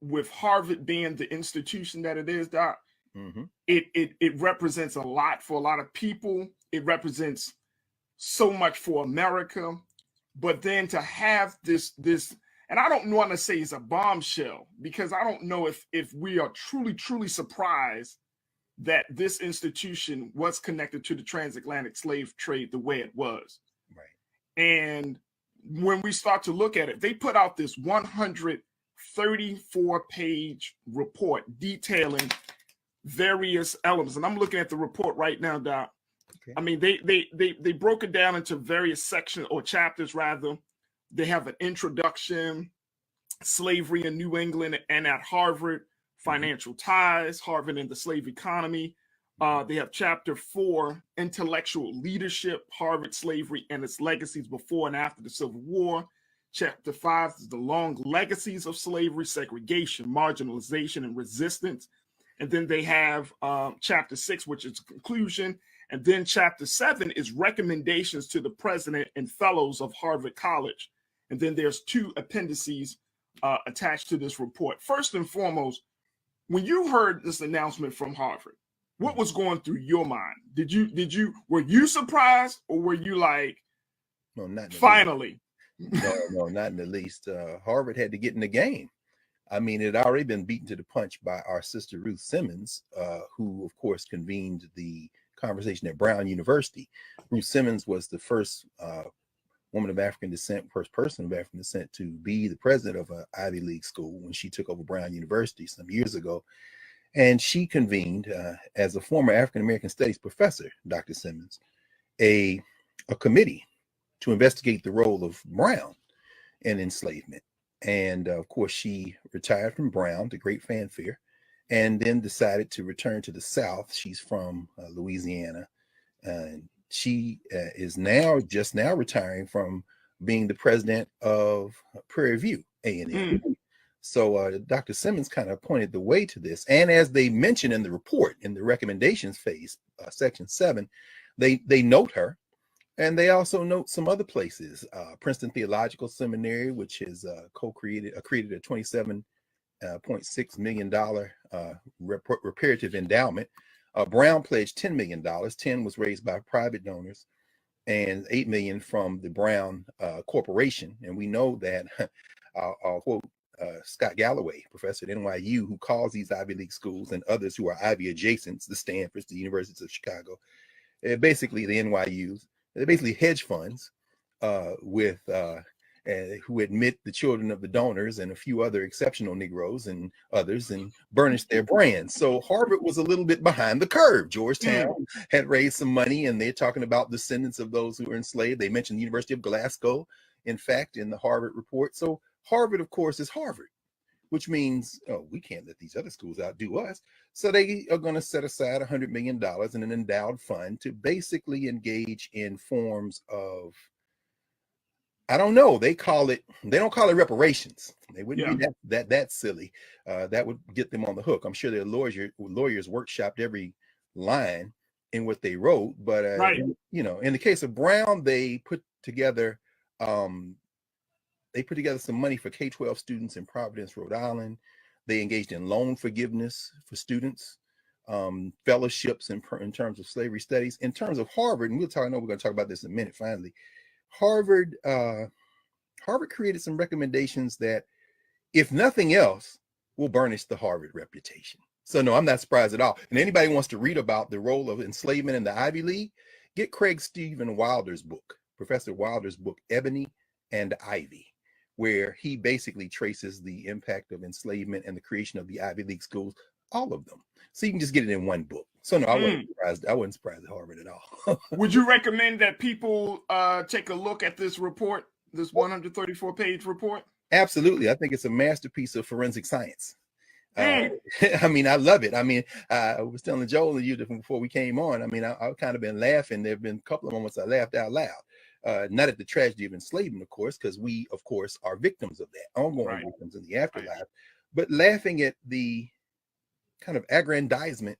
with Harvard being the institution that it is, Doc, Mm-hmm. it represents a lot for a lot of people. It represents so much for America. But then to have this, and I don't want to say it's a bombshell, because I don't know if we are truly surprised that this institution was connected to the transatlantic slave trade the way it was. Right. And when we start to look at it, they put out this 134-page report detailing various elements. And I'm looking at the report right now, Doc. Okay. I mean, they broke it down into various sections or chapters, rather. They have an introduction, slavery in New England and at Harvard, financial ties, Harvard and the slave economy. They have chapter 4, intellectual leadership, Harvard, slavery and its legacies before and after the Civil War. Chapter 5 is the long legacies of slavery, segregation, marginalization, and resistance. And then they have chapter 6, which is conclusion. And then chapter 7 is recommendations to the president and fellows of Harvard College. And then there's 2 appendices attached to this report. First and foremost, when you heard this announcement from Harvard, what was going through your mind? Were you surprised, or were you like, no, not finally? No, not in the least. Harvard had to get in the game. I mean, it had already been beaten to the punch by our sister Ruth Simmons, who, of course, convened the conversation at Brown University. Ruth Simmons was the first woman of African descent, first person of African descent to be the president of an Ivy League school when she took over Brown University some years ago. And she convened, as a former African American studies professor, Dr. Simmons, a committee to investigate the role of Brown in enslavement. And of course, she retired from Brown to great fanfare, and then decided to return to the South. She's from Louisiana, and she is just now retiring from being the president of Prairie View A&M. So Dr. Simmons kind of pointed the way to this. And as they mentioned in the report, in the recommendations phase, section 7, they note her. And they also note some other places. Princeton Theological Seminary, which is created a $27.6 million reparative endowment. Brown pledged $10 million. 10 was raised by private donors, and $8 million from the Brown Corporation. And we know that I'll quote Scott Galloway, professor at NYU, who calls these Ivy League schools and others who are Ivy adjacents, the Stanfords, the Universities of Chicago, basically the NYUs. They're basically hedge funds with who admit the children of the donors and a few other exceptional Negroes and others and burnish their brands. So Harvard was a little bit behind the curve. Georgetown had raised some money, and they're talking about descendants of those who were enslaved. They mentioned the University of Glasgow, in fact, in the Harvard report. So Harvard, of course, is Harvard, which means, oh, we can't let these other schools outdo us. So they are going to set aside $100 million in an endowed fund to basically engage in forms of, I don't know, they don't call it reparations. They wouldn't be that silly. That would get them on the hook. I'm sure their lawyers workshopped every line in what they wrote. But, you know, in the case of Brown, they put together some money for K-12 students in Providence, Rhode Island. They engaged in loan forgiveness for students, fellowships in terms of slavery studies. In terms of Harvard, and I know we're going to talk about this in a minute, finally. Harvard created some recommendations that, if nothing else, will burnish the Harvard reputation. So no, I'm not surprised at all. And anybody wants to read about the role of enslavement in the Ivy League, get Craig Stephen Wilder's book, Professor Wilder's book, Ebony and Ivy, where he basically traces the impact of enslavement and the creation of the Ivy League schools, all of them. So you can just get it in one book. So no, I wasn't surprised at Harvard at all. Would you recommend that people take a look at this report, this 134-page report? Absolutely. I think it's a masterpiece of forensic science. I mean, I love it. I mean, I was telling Joel and you before we came on, I mean, I've kind of been laughing. There have been a couple of moments I laughed out loud. Not at the tragedy of enslavement, of course, because we, of course, are victims of that, ongoing victims in the afterlife, but laughing at the kind of aggrandizement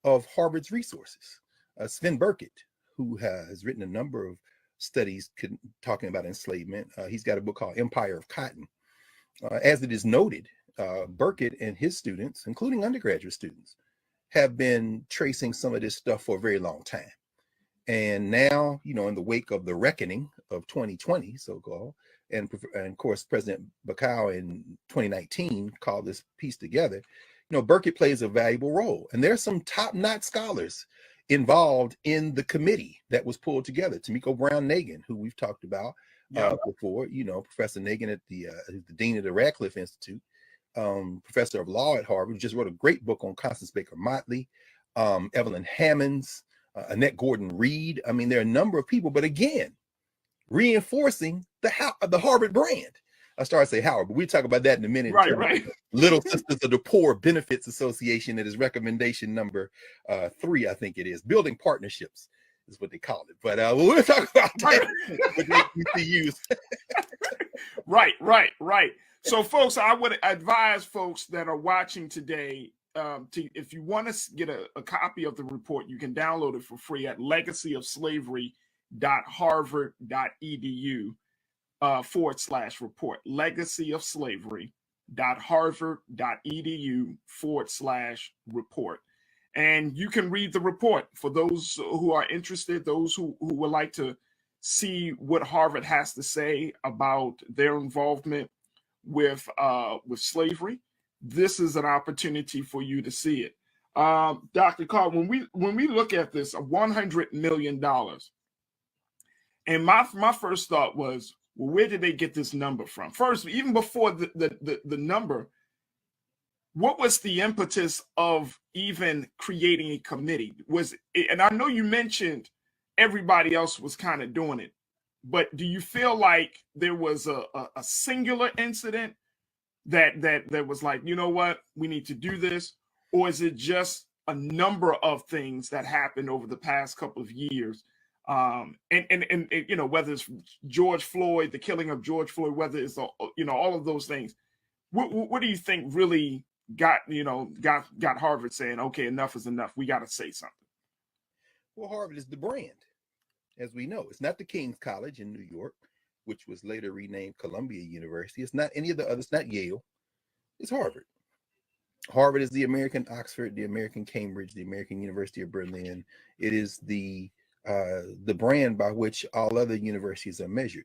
of Harvard's resources. Sven Burkett, who has written a number of studies talking about enslavement, he's got a book called Empire of Cotton. As it is noted, Burkett and his students, including undergraduate students, have been tracing some of this stuff for a very long time. And now, you know, in the wake of the reckoning of 2020, so-called, and of course, President Bacow in 2019 called this piece together, you know, Burkett plays a valuable role. And there's some top-notch scholars involved in the committee that was pulled together. Tamiko Brown-Nagin, who we've talked about before, you know, Professor Nagin at the dean of the Radcliffe Institute, professor of law at Harvard, who just wrote a great book on Constance Baker Motley, Evelyn Hammonds, Annette Gordon-Reed. I mean, there are a number of people, but again, reinforcing the Harvard brand. I started to say Howard, but we'll talk about that in a minute. Right. Little Sisters of the Poor Benefits Association, that is recommendation number 3, I think it is. Building partnerships is what they call it. But we'll talk about that with HBCUs. Right. So, folks, I would advise folks that are watching today, if you want to get a copy of the report, you can download it for free at legacyofslavery.harvard.edu /report. legacyofslavery.harvard.edu /report. And you can read the report for those who are interested, those who would like to see what Harvard has to say about their involvement with slavery. This is an opportunity for you to see it. Dr. Carr, when we look at this, $100 million, and my first thought was, well, where did they get this number from? First, even before the number, what was the impetus of even creating a committee? And I know you mentioned everybody else was kind of doing it, but do you feel like there was a singular incident that was like, you know what, we need to do this? Or is it just a number of things that happened over the past couple of years? And you know, whether it's George Floyd, the killing of George Floyd, whether it's you know, all of those things, what do you think really got Harvard saying, okay, enough is enough, we got to say something? Well, Harvard is the brand, as we know. It's not the King's College in New York, which was later renamed Columbia University. It's not any of the others. It's not Yale. It's Harvard. Harvard is the American Oxford, the American Cambridge, the American University of Berlin. It is the brand by which all other universities are measured.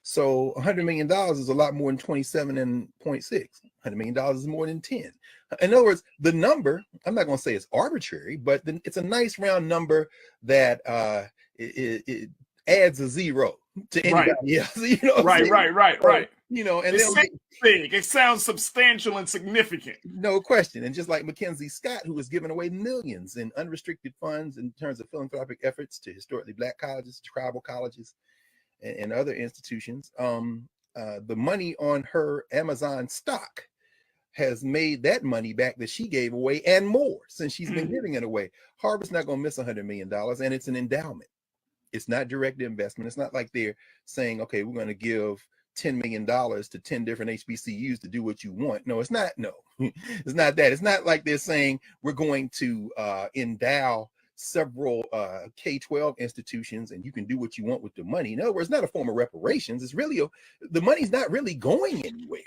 So $100 million is a lot more than 27.6. $100 million is more than 10. In other words, the number, I'm not going to say it's arbitrary, but it's a nice round number that it adds a zero to anybody else. You know, right. You know, and it's big. It sounds substantial and significant. No question. And just like Mackenzie Scott, who has given away millions in unrestricted funds in terms of philanthropic efforts to historically Black colleges, tribal colleges, and other institutions, the money on her Amazon stock has made that money back that she gave away and more since she's been giving it away. Harvard's not going to miss $100 million, and it's an endowment. It's not direct investment. It's not like they're saying, okay, we're going to give $10 million to 10 different HBCUs to do what you want. No, it's not. No, it's not that. It's not like they're saying we're going to endow several K-12 institutions and you can do what you want with the money. In other words, it's not a form of reparations. It's really the money's not really going anywhere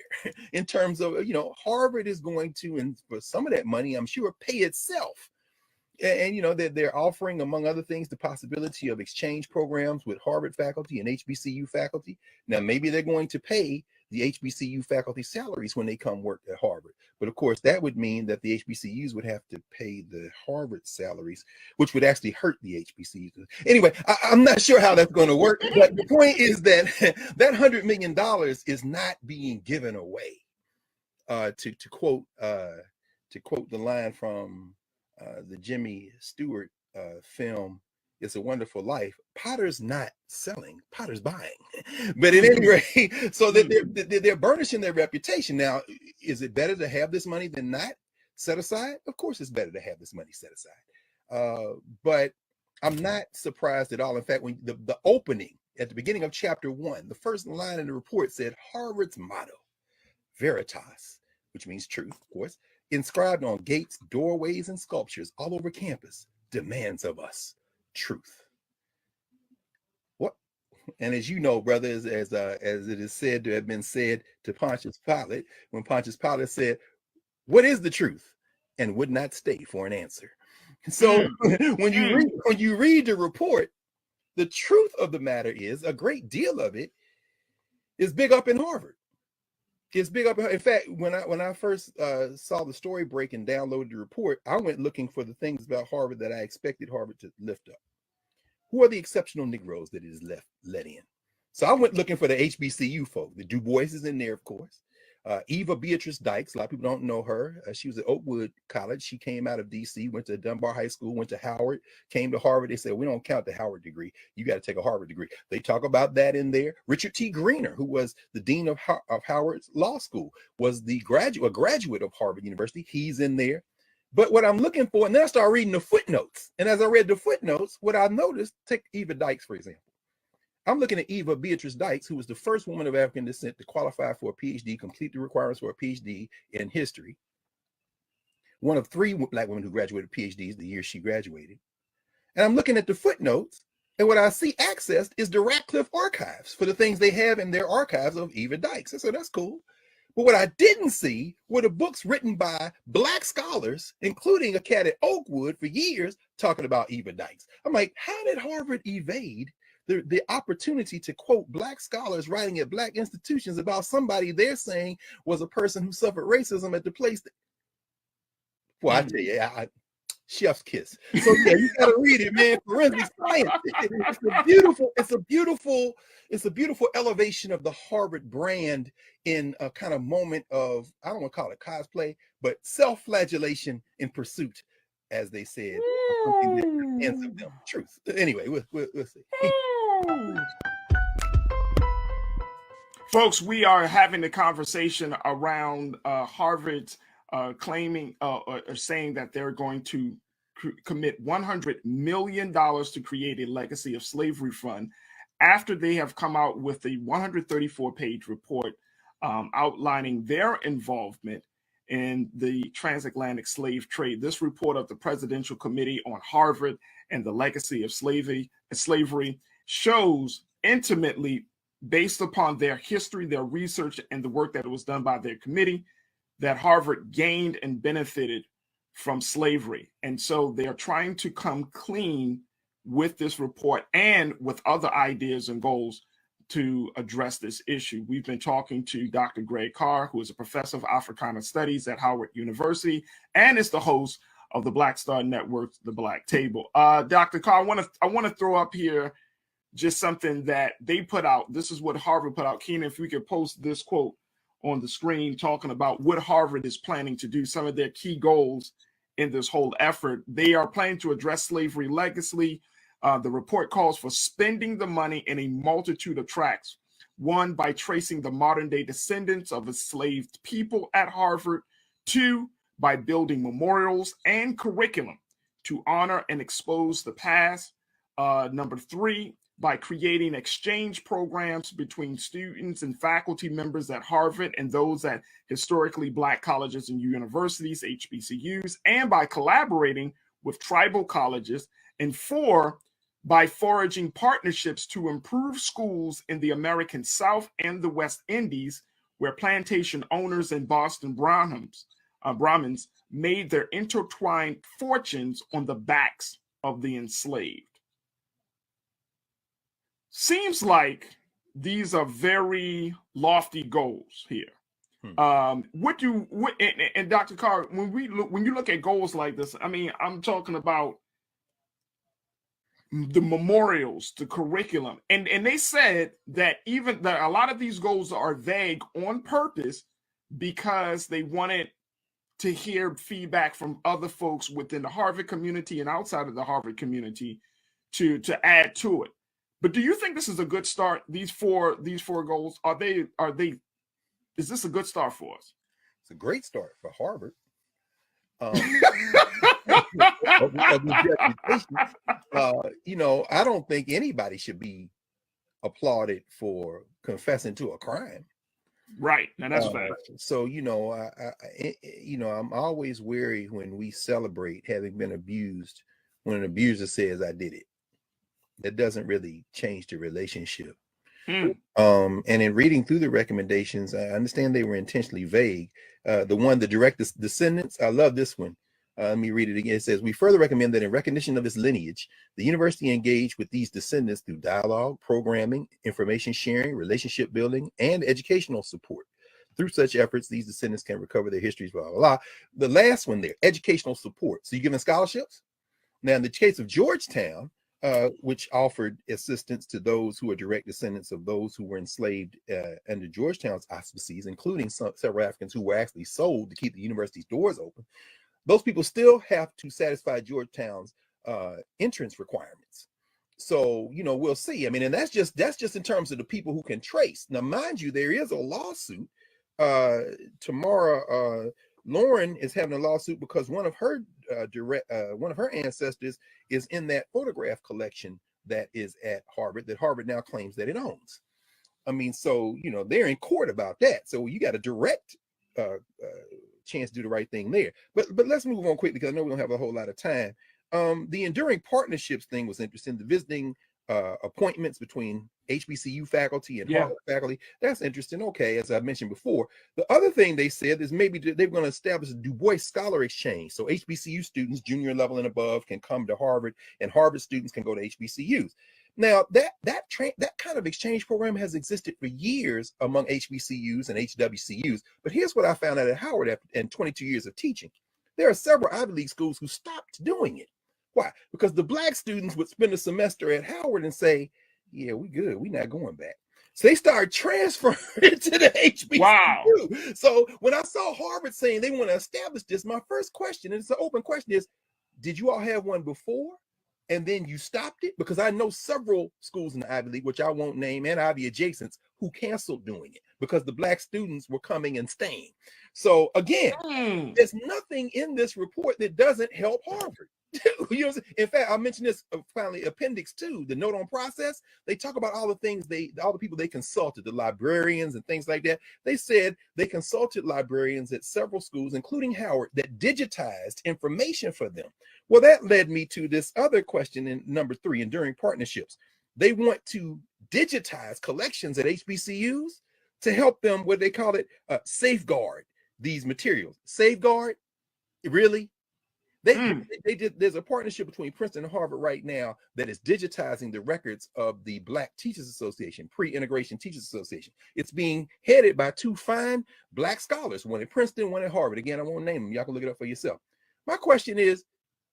in terms of, you know, Harvard is going to, and for some of that money, I'm sure, pay itself. And you know, they're offering, among other things, the possibility of exchange programs with Harvard faculty and HBCU faculty. Now, maybe they're going to pay the HBCU faculty salaries when they come work at Harvard. But of course, that would mean that the HBCUs would have to pay the Harvard salaries, which would actually hurt the HBCUs. Anyway, I'm not sure how that's going to work. But the point is that that $100 million is not being given away. To quote the line from the Jimmy Stewart film, It's a Wonderful Life, Potter's not selling, Potter's buying. But at any rate, so that they're burnishing their reputation. Now, is it better to have this money than not set aside? Of course, it's better to have this money set aside. But I'm not surprised at all. In fact, when the opening at the beginning of chapter 1, the first line in the report said Harvard's motto, Veritas, which means truth, of course, inscribed on gates, doorways, and sculptures all over campus, demands of us truth. And as you know, brother, as it is said to have been said to Pontius Pilate, when Pontius Pilate said, "What is the truth?" and would not stay for an answer. So when you read the report, the truth of the matter is a great deal of it is big up in Harvard. It's big up. In fact, when I first saw the story break and downloaded the report, I went looking for the things about Harvard that I expected Harvard to lift up. Who are the exceptional Negroes that it is let in? So I went looking for the HBCU folk. The Du Bois is in there, of course. Eva Beatrice Dykes, a lot of people don't know her. She was at Oakwood College. She came out of DC, went to Dunbar High School, went to Howard, came to Harvard. They said, we don't count the Howard degree. You got to take a Harvard degree. They talk about that in there. Richard T. Greener, who was the dean of Howard's Law School, was a graduate of Harvard University. He's in there. But what I'm looking for, and then I started reading the footnotes. And as I read the footnotes, what I noticed, take Eva Dykes, for example. I'm looking at Eva Beatrice Dykes, who was the first woman of African descent to qualify for a PhD, complete the requirements for a PhD in history. One of 3 Black women who graduated PhDs the year she graduated. And I'm looking at the footnotes, and what I see accessed is the Radcliffe archives for the things they have in their archives of Eva Dykes. So that's cool. But what I didn't see were the books written by Black scholars, including a cat at Oakwood for years, talking about Eva Dykes. I'm like, how did Harvard evade the opportunity to quote Black scholars writing at Black institutions about somebody they're saying was a person who suffered racism at the place that, well, I tell you, chef's kiss. So yeah, you gotta read it, man. Forensic science. It's a beautiful elevation of the Harvard brand in a kind of moment of, I don't want to call it cosplay, but self-flagellation in pursuit, as they said, of something that ends up them truth. Anyway, we'll see. Folks, we are having a conversation around Harvard's claiming or saying that they're going to commit $100 million to create a legacy of slavery fund after they have come out with a 134-page report outlining their involvement in the transatlantic slave trade. This report of the Presidential Committee on Harvard and the Legacy of Slavery shows intimately, based upon their history, their research, and the work that was done by their committee, that Harvard gained and benefited from slavery. And so they're trying to come clean with this report and with other ideas and goals to address this issue. We've been talking to Dr. Greg Carr, who is a professor of Africana Studies at Howard University and is the host of the Black Star Network's The Black Table. Dr. Carr, I want to throw up here just something that they put out. This is what Harvard put out. Keenan, if we could post this quote on the screen talking about what Harvard is planning to do, some of their key goals in this whole effort. They are planning to address slavery legacy. The report calls for spending the money in a multitude of tracks. 1, by tracing the modern day descendants of enslaved people at Harvard. 2, by building memorials and curriculum to honor and expose the past. Number 3, by creating exchange programs between students and faculty members at Harvard and those at historically Black colleges and universities, HBCUs, and by collaborating with tribal colleges. And 4, by forging partnerships to improve schools in the American South and the West Indies, where plantation owners and Boston Brahmins made their intertwined fortunes on the backs of the enslaved. Seems like these are very lofty goals here. And Dr. Carr, when you look at goals like this, I mean, I'm talking about the memorials, the curriculum, and they said that even that a lot of these goals are vague on purpose because they wanted to hear feedback from other folks within the Harvard community and outside of the Harvard community to add to it. But do you think this is a good start? These four goals, is this a good start for us? It's a great start for Harvard. I don't think anybody should be applauded for confessing to a crime. Right, and that's fact. So I'm always wary when we celebrate having been abused when an abuser says I did it. That doesn't really change the relationship. Mm. And in reading through the recommendations, I understand they were intentionally vague. The direct descendants, I love this one. Let me read it again. It says, we further recommend that in recognition of its lineage, the university engage with these descendants through dialogue, programming, information sharing, relationship building, and educational support. Through such efforts, these descendants can recover their histories, blah, blah, blah. The last one there, educational support. So you're giving scholarships? Now, in the case of Georgetown, which offered assistance to those who are direct descendants of those who were enslaved under Georgetown's auspices, including several Africans who were actually sold to keep the university's doors open, those people still have to satisfy Georgetown's entrance requirements. So, we'll see. I mean, and that's just in terms of the people who can trace. Now, mind you, there is a lawsuit. Tamara Lauren is having a lawsuit because one of her ancestors is in that photograph collection that is at Harvard, that Harvard now claims that it owns. I mean, so they're in court about that. So you got a direct chance to do the right thing there. But let's move on quickly because I know we don't have a whole lot of time. The enduring partnerships thing was interesting. The visiting appointments between HBCU faculty and Harvard faculty, that's interesting. Okay, as I mentioned before, the other thing they said is maybe they're going to establish a Du Bois Scholar Exchange. So HBCU students, junior level and above, can come to Harvard, and Harvard students can go to HBCUs. Now, that kind of exchange program has existed for years among HBCUs and HWCUs. But here's what I found out at Howard in 22 years of teaching. There are several Ivy League schools who stopped doing it. Why? Because the Black students would spend a semester at Howard and say, yeah, we good. We're not going back. So they started transferring to the HBCU. Wow. So when I saw Harvard saying they want to establish this, my first question, and it's an open question, is, did you all have one before and then you stopped it? Because I know several schools in the Ivy League, which I won't name, and Ivy adjacents, who canceled doing it because the Black students were coming and staying. So again, there's nothing in this report that doesn't help Harvard. In fact, I mentioned this finally, Appendix 2, the note on process. They talk about all the things all the people they consulted, the librarians and things like that. They said they consulted librarians at several schools, including Howard, that digitized information for them. Well, that led me to this other question in number 3, enduring partnerships. They want to digitize collections at HBCUs to help them, what they call it, safeguard these materials. Safeguard? Really? They did. There's a partnership between Princeton and Harvard right now that is digitizing the records of the Black Teachers Association, Pre-Integration Teachers Association. It's being headed by 2 fine Black scholars, one at Princeton, one at Harvard. Again, I won't name them. Y'all can look it up for yourself. My question is,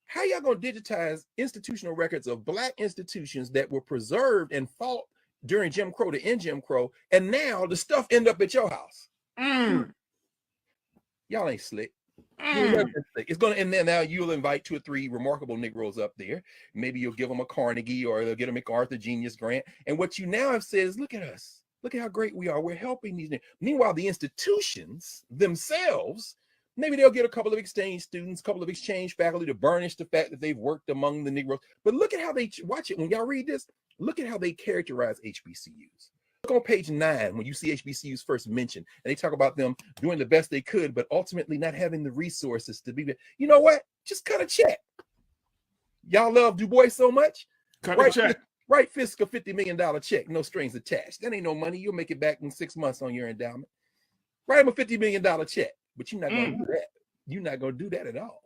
how y'all going to digitize institutional records of Black institutions that were preserved and fought during Jim Crow to end Jim Crow, and now the stuff end up at your house? Y'all ain't slick. It's going to, and then now you'll invite 2 or 3 remarkable Negroes up there. Maybe you'll give them a Carnegie or they'll get a MacArthur Genius Grant. And what you now have said is, look at us. Look at how great we are. We're helping these. Meanwhile, the institutions themselves, maybe they'll get a couple of exchange students, a couple of exchange faculty to burnish the fact that they've worked among the Negroes. But look at how they watch it. When y'all read this, look at how they characterize HBCUs. Look on page 9 when you see HBCUs first mentioned, and they talk about them doing the best they could, but ultimately not having the resources to be. You know what? Just cut a check. Y'all love Du Bois so much. Cut a check. Write Fisk a $50 million check, no strings attached. That ain't no money. You'll make it back in 6 months on your endowment. Write him a $50 million check, but you're not going to do that. You're not going to do that at all.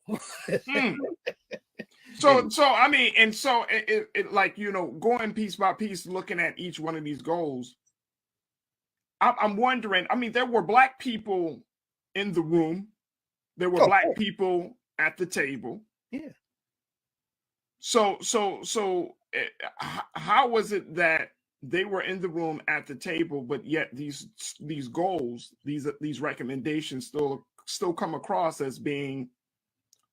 So I mean, and so it like, going piece by piece, looking at each one of these goals. I'm wondering, I mean, there were Black people in the room. There were Black people at the table. Yeah. So how was it that they were in the room at the table, but yet these goals, these recommendations still come across as being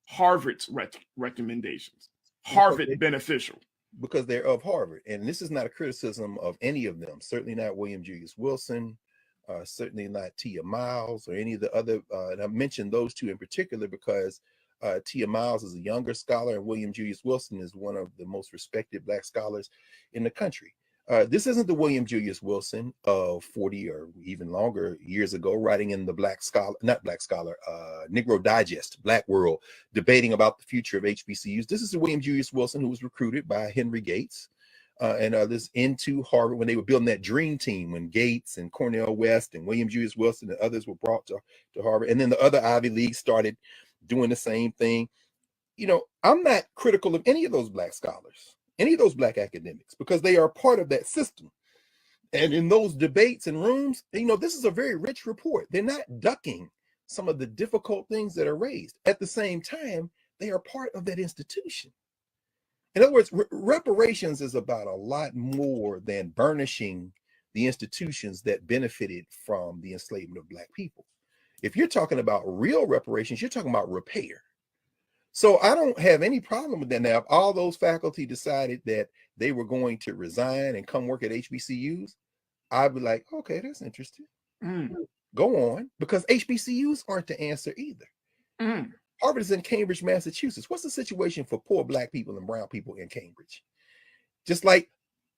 Harvard's recommendations, Harvard beneficial? Because they're of Harvard. And this is not a criticism of any of them. Certainly not William Julius Wilson, certainly not Tia Miles or any of the other. And I mentioned those 2 in particular because Tia Miles is a younger scholar and William Julius Wilson is one of the most respected Black scholars in the country. This isn't the William Julius Wilson of 40 or even longer years ago, writing in the Negro Digest, Black World, debating about the future of HBCUs. This is the William Julius Wilson who was recruited by Henry Gates and others into Harvard when they were building that dream team, when Gates and Cornel West and William Julius Wilson and others were brought to Harvard. And then the other Ivy Leagues started doing the same thing. You know, I'm not critical of any of those Black scholars, any of those Black academics, because they are part of that system. And in those debates and rooms, you know, this is a very rich report. They're not ducking some of the difficult things that are raised. At the same time, they are part of that institution. In other words, reparations is about a lot more than burnishing the institutions that benefited from the enslavement of Black people. If you're talking about real reparations, you're talking about repair. So I don't have any problem with that. Now, if all those faculty decided that they were going to resign and come work at HBCUs, I'd be like, okay, that's interesting. Go on, because HBCUs aren't the answer either. Harvard is in Cambridge, Massachusetts. What's the situation for poor Black people and brown people in Cambridge? Just like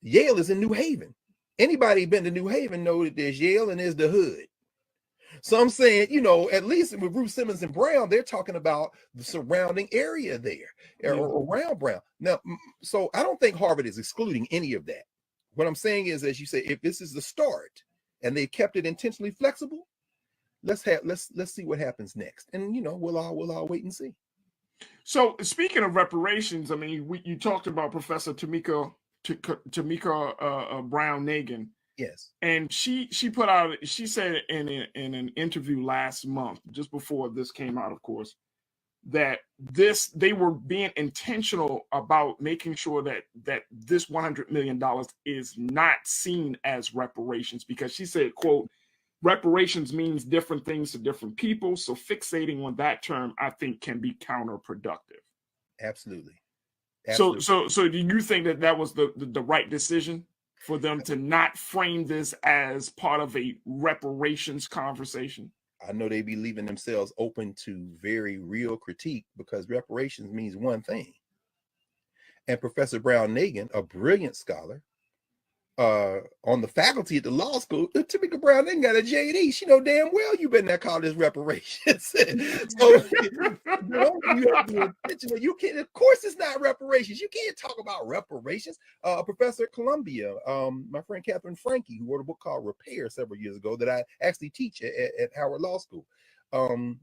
Yale is in New Haven. Anybody been to New Haven know that there's Yale and there's the hood. So I'm saying, you know, at least with Ruth Simmons and Brown, they're talking about the surrounding area there, or around Brown. Now, so I don't think Harvard is excluding any of that. What I'm saying is, as you say, if this is the start and they kept it intentionally flexible, let's see what happens next. And, you know, we'll all wait and see. So speaking of reparations, I mean, you talked about Professor Tamika Brown-Nagin. Yes. And she put out, she said in an interview last month, just before this came out, of course, that they were being intentional about making sure that this $100 million is not seen as reparations, because she said, quote, reparations means different things to different people. So fixating on that term, I think, can be counterproductive. Absolutely. So do you think that was the right decision for them to not frame this as part of a reparations conversation? I know they be leaving themselves open to very real critique, because reparations means one thing. And Professor Brown-Nagin, a brilliant scholar, on the faculty at the law school, Tamika Brown-Nagin got a JD. She know damn well you better not call this reparations. So you know, you have to be intentional. You can't, of course it's not reparations. You can't talk about reparations. A professor at Columbia, my friend Catherine Frankie, who wrote a book called Repair several years ago that I actually teach at Howard Law School.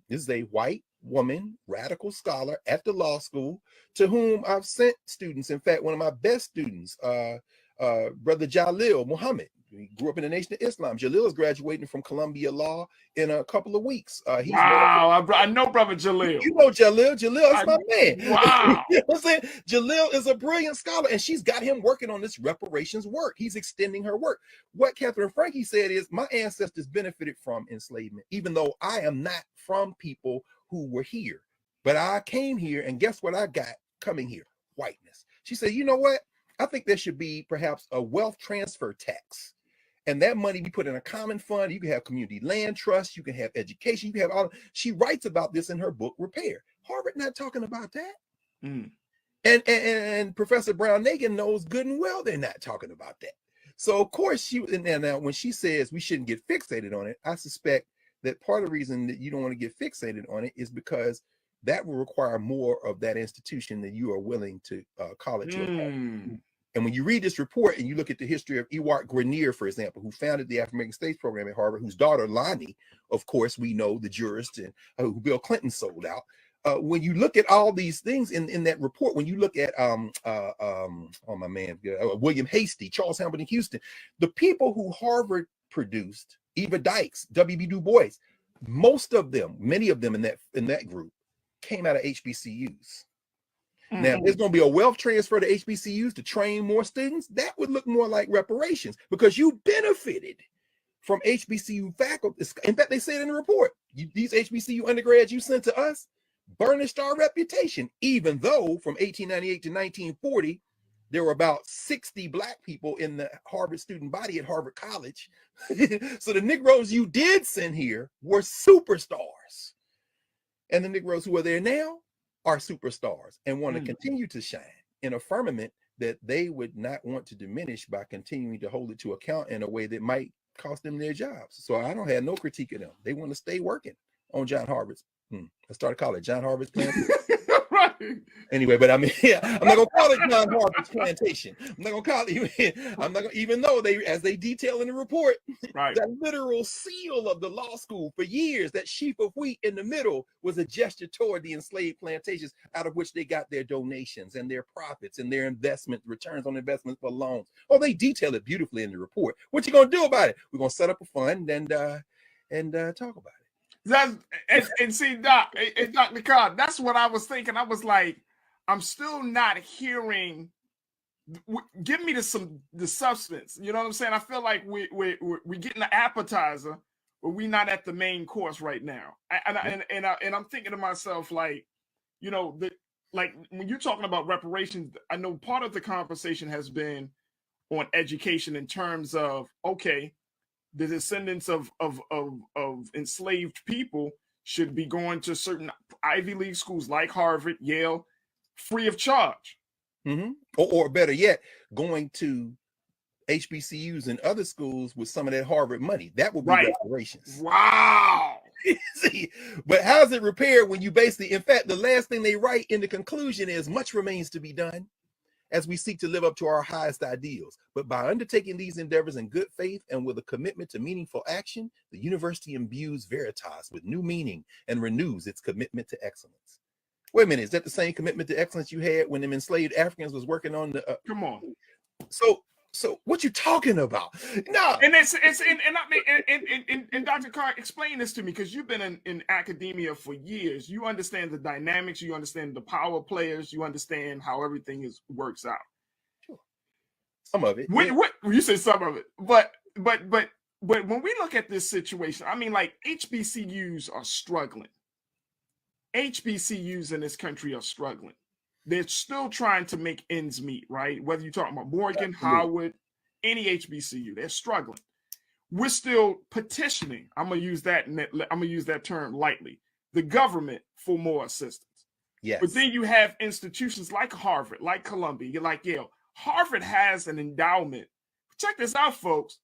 This is a white woman, radical scholar at the law school, to whom I've sent students. In fact, one of my best students, Brother Jalil Muhammad, he grew up in the Nation of Islam. Jalil is graduating from Columbia Law in a couple of weeks. Wow, I know Brother Jalil. You know Jalil. Jalil is my man. Wow. You know what I'm saying? Jalil is a brilliant scholar, and she's got him working on this reparations work. He's extending her work. What Catherine Frankie said is, my ancestors benefited from enslavement, even though I am not from people who were here. But I came here, and guess what I got coming here? Whiteness. She said, you know what? I think there should be perhaps a wealth transfer tax, and that money be put in a common fund. You can have community land trust, you can have education, you can have all. She writes about this in her book Repair. Harvard not talking about that. And Professor Brown-Nagin knows good and well they're not talking about that. So of course now when she says we shouldn't get fixated on it, I suspect that part of the reason that you don't want to get fixated on it is because that will require more of that institution than you are willing to call it your own. And when you read this report and you look at the history of Ewart Grenier, for example, who founded the African American States program at Harvard, whose daughter Lonnie, of course, we know, the jurist, and who Bill Clinton sold out. When you look at all these things in that report, when you look at William Hastie, Charles Hamilton Houston, the people who Harvard produced, Eva Dykes, W.B. Du Bois, most of them, many of them in that group came out of HBCUs. Now, there's going to be a wealth transfer to HBCUs to train more students. That would look more like reparations, because you benefited from HBCU faculty. In fact, they say it in the report. These HBCU undergrads you sent to us burnished our reputation, even though from 1898 to 1940, there were about 60 Black people in the Harvard student body at Harvard College. So the Negroes you did send here were superstars. And the Negroes who are there now are superstars and want to continue to shine in a firmament that they would not want to diminish by continuing to hold it to account in a way that might cost them their jobs. So I don't have no critique of them. They want to stay working on John Harvard's. I started calling it John Harvard's plan. Right. Anyway, but I mean, yeah, I'm not gonna call it John Harper's plantation. I'm not gonna call it. I'm not gonna, even though as they detail in the report, Right. that literal seal of the law school for years, that sheaf of wheat in the middle was a gesture toward the enslaved plantations, out of which they got their donations and their profits and their investment returns on investment for loans. Oh, they detail it beautifully in the report. What you gonna do about it? We're gonna set up a fund and talk about it. That's and see, Doc, and Dr. Carr, that's what I was thinking. I was like, I'm still not hearing. Give me the substance. You know what I'm saying? I feel like we're getting the appetizer, but we're not at the main course right now. And I'm thinking to myself, like, you know, like when you're talking about reparations, I know part of the conversation has been on education in terms of, okay, the descendants of enslaved people should be going to certain Ivy League schools like Harvard, Yale, free of charge. Mm-hmm. Or better yet, going to HBCUs and other schools with some of that Harvard money. That would be reparations. Wow. See, but how's it repaired when you basically, in fact, the last thing they write in the conclusion is much remains to be done as we seek to live up to our highest ideals. But by undertaking these endeavors in good faith and with a commitment to meaningful action, the university imbues Veritas with new meaning and renews its commitment to excellence. Wait a minute, is that the same commitment to excellence you had when them enslaved Africans was working on the? Come on. So what you talking about? No. And and Dr. Carr, explain this to me, because you've been in academia for years. You understand the dynamics, you understand the power players, you understand how everything works out. Sure. Some of it. What you say some of it, but when we look at this situation, I mean, like, HBCUs are struggling. HBCUs in this country are struggling. They're still trying to make ends meet, right? Whether you're talking about Morgan, Howard, any HBCU, they're struggling. We're still petitioning. I'm gonna use that term lightly. The government for more assistance. Yes. But then you have institutions like Harvard, like Columbia, like Yale. Harvard has an endowment. Check this out, folks,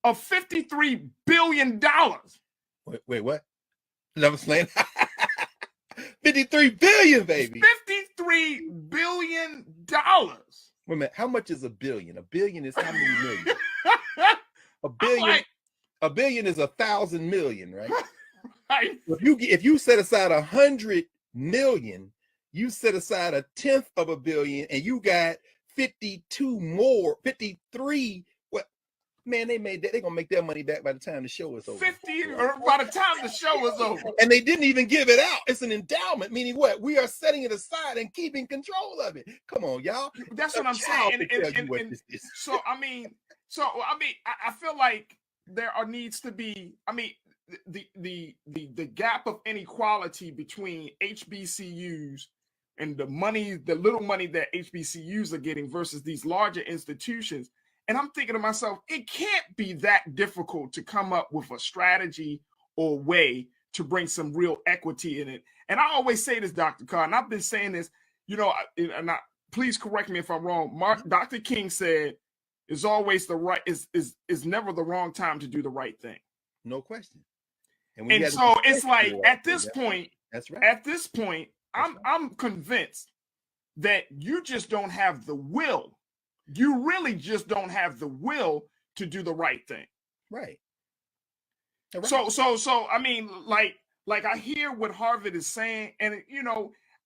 of $53 billion. Wait, what? Never slaying. 53 billion, baby. $53 billion. Wait a minute, how much is a billion? A billion is how many million? A billion is 1,000 million, right? Right. If you set aside 100 million, you set aside 1/10 of a billion, and you got 53. Man, they're gonna make their money back by the time the show is over. 50, or by the time the show is over. And they didn't even give it out. It's an endowment, meaning what? We are setting it aside and keeping control of it. Come on, y'all. That's what I'm saying. So I mean, I feel like there needs to be. I mean, the gap of inequality between HBCUs and the little money that HBCUs are getting versus these larger institutions. And I'm thinking to myself, it can't be that difficult to come up with a strategy or way to bring some real equity in it. And I always say this, Dr. Carr, and I've been saying this, please correct me if I'm wrong. Dr. King said, "Is always the right is never the wrong time to do the right thing." No question. And so it's like at this point, that's right. At this point, I'm convinced that you just don't have the will. You really just don't have the will to do the right thing. Right. So I mean, like I hear what Harvard is saying, and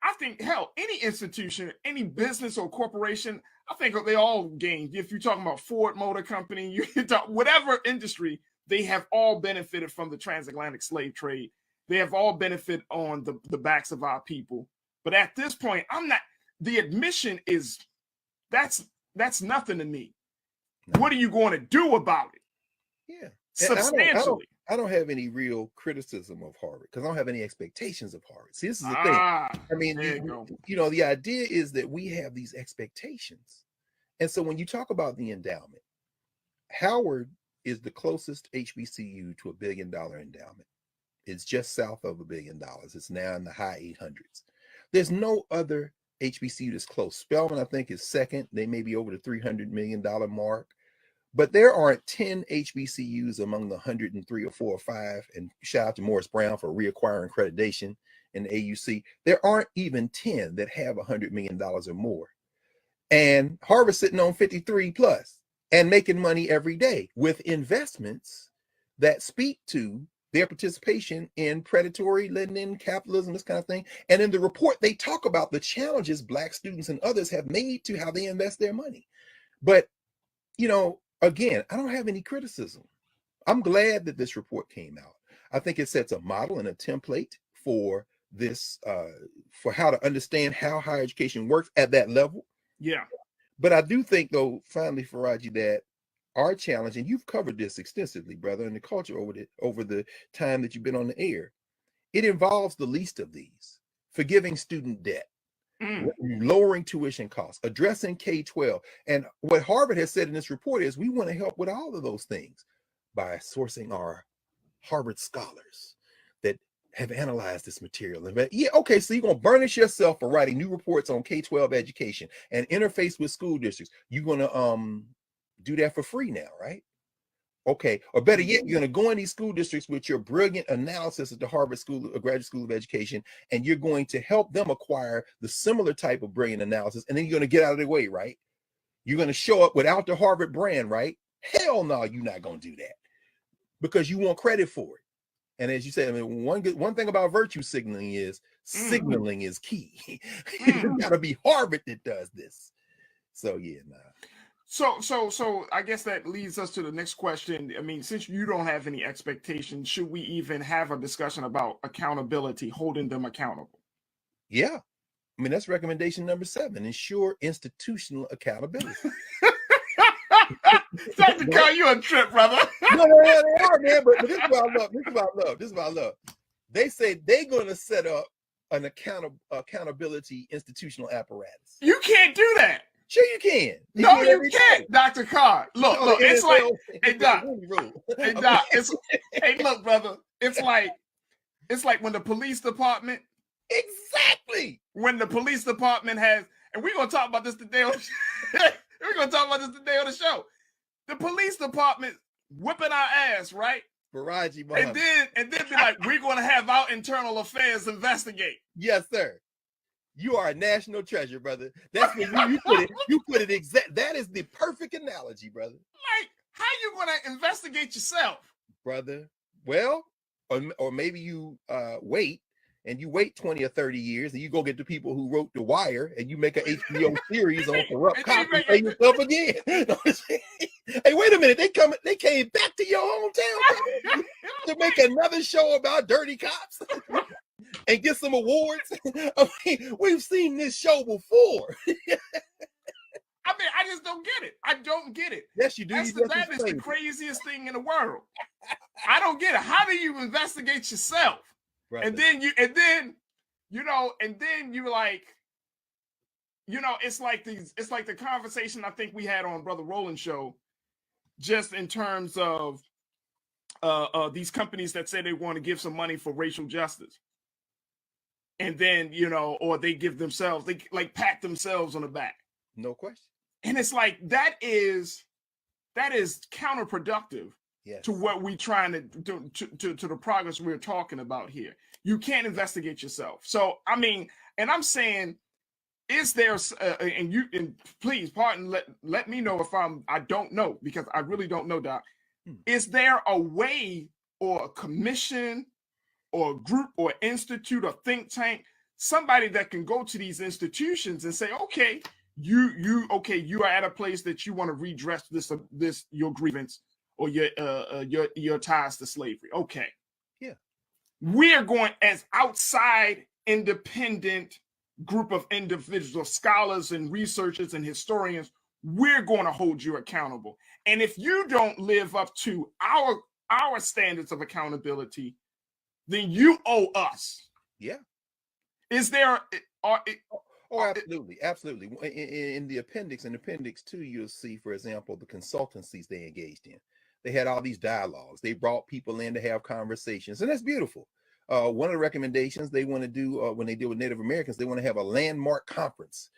I think, hell, any institution, any business or corporation, I think they all gain. If you're talking about Ford Motor Company, you talk whatever industry, they have all benefited from the transatlantic slave trade. They have all benefited on the backs of our people. But at this point, the admission is that's nothing to me. No. What are you going to do about it? Yeah. Substantially. I don't have any real criticism of Harvard because I don't have any expectations of Harvard. See, this is the thing. I mean, the idea is that we have these expectations. And so when you talk about the endowment, Howard is the closest HBCU to $1 billion endowment. It's just south of $1 billion. It's now in the high 800s. There's no other HBCU that's close. Spelman, I think, is second. They may be over the $300 million mark. But there aren't 10 HBCUs among the 103 or 4 or 5. And shout out to Morris Brown for reacquiring accreditation in the AUC, there aren't even 10 that have $100 million or more. And Harvard's sitting on 53 plus and making money every day with investments that speak to their participation in predatory lending, capitalism, this kind of thing. And in the report, they talk about the challenges Black students and others have made to how they invest their money. But, you know, again, I don't have any criticism. I'm glad that this report came out. I think it sets a model and a template for this, for how to understand how higher education works at that level. Yeah. But I do think, though, finally, Faraji, that our challenge, and you've covered this extensively, brother, in the culture over the time that you've been on the air, it involves the least of these: forgiving student debt, lowering tuition costs, addressing K-12. And what Harvard has said in this report is we want to help with all of those things by sourcing our Harvard scholars that have analyzed this material. And yeah, okay, so you're going to burnish yourself for writing new reports on K-12 education and interface with school districts. You're going to do that for free now, right? Okay, or better yet, you're going to go in these school districts with your brilliant analysis of the Harvard School, Graduate School of Education, and you're going to help them acquire the similar type of brilliant analysis, and then you're going to get out of their way, right? You're going to show up without the Harvard brand, right? Hell no, you're not going to do that because you want credit for it. And as you said, I mean, one thing about virtue signaling is key. It's got to be Harvard that does this. So yeah, nah. So I guess that leads us to the next question. I mean, since you don't have any expectations, should we even have a discussion about accountability, holding them accountable? Yeah. I mean, that's recommendation number 7, ensure institutional accountability. Dr. Carr, you a trip, brother. No, they are, man, but this is what I love. They say they're going to set up an accountability institutional apparatus. You can't do that. Sure you can. No, you can't, Dr. Carr. Look, it's like, hey, Doc, hey, look, brother, it's like when the police department, exactly, when the police department has, and we're gonna talk about this today on the show. The police department whipping our ass, right? Faraji, and then be like, we're gonna have our internal affairs investigate. Yes, sir. You are a national treasure, brother. That's when you put it. You put it exact. That is the perfect analogy, brother. Like, how you gonna investigate yourself, brother? Well, or maybe you wait 20 or 30 years, and you go get the people who wrote The Wire, and you make an HBO series on corrupt cops and pay yourself again. Hey, wait a minute! They came back to your hometown to make another show about dirty cops. And get some awards. I mean, we've seen this show before. I mean, I just don't get it. I don't get it. Yes, you do. That is the craziest thing in the world. I don't get it. How do you investigate yourself? Brother. And then you're like, it's like the conversation I think we had on Brother Roland's show, just in terms of these companies that say they want to give some money for racial justice. And then, or they give themselves, they like pat themselves on the back. No question. And it's like, that is counterproductive to what we're trying to do, to the progress we're talking about here. You can't investigate yourself. So, I mean, and I'm saying, is there, and please pardon, let me know if I don't know, because I really don't know, Doc. Is there a way or a commission or a group or institute or think tank, somebody that can go to these institutions and say, okay, you are at a place that you want to redress this your grievance or your ties to slavery. Okay. Yeah. We're going, as outside independent group of individual scholars and researchers and historians, we're going to hold you accountable. And if you don't live up to our standards of accountability, then you owe us. Yeah. Is there? Absolutely. In the appendix 2, you'll see, for example, the consultancies they engaged in. They had all these dialogues. They brought people in to have conversations, and that's beautiful. One of the recommendations they want to do when they deal with Native Americans, they want to have a landmark conference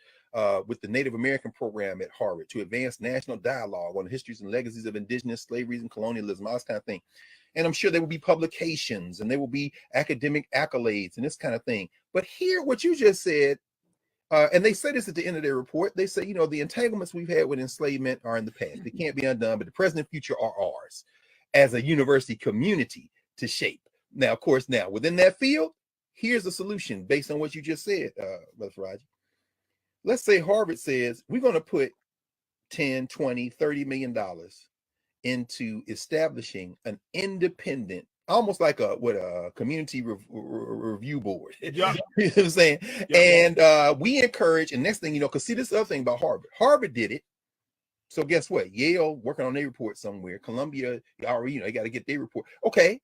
with the Native American program at Harvard to advance national dialogue on the histories and legacies of indigenous slavery and colonialism, all this kind of thing. And I'm sure there will be publications and there will be academic accolades and this kind of thing. But here, what you just said, and they say this at the end of their report, they say, the entanglements we've had with enslavement are in the past. They can't be undone, but the present and future are ours as a university community to shape. Now, of course, within that field, here's a solution based on what you just said, Brother Faraji. Let's say Harvard says, we're going to put 10, 20, $30 million into establishing an independent, almost like a community review board. Yeah. You know what I'm saying? Yeah. And we encourage, and next thing you know, because see, this other thing about Harvard did it. So guess what? Yale working on their report somewhere. Columbia, already, they got to get their report. Okay.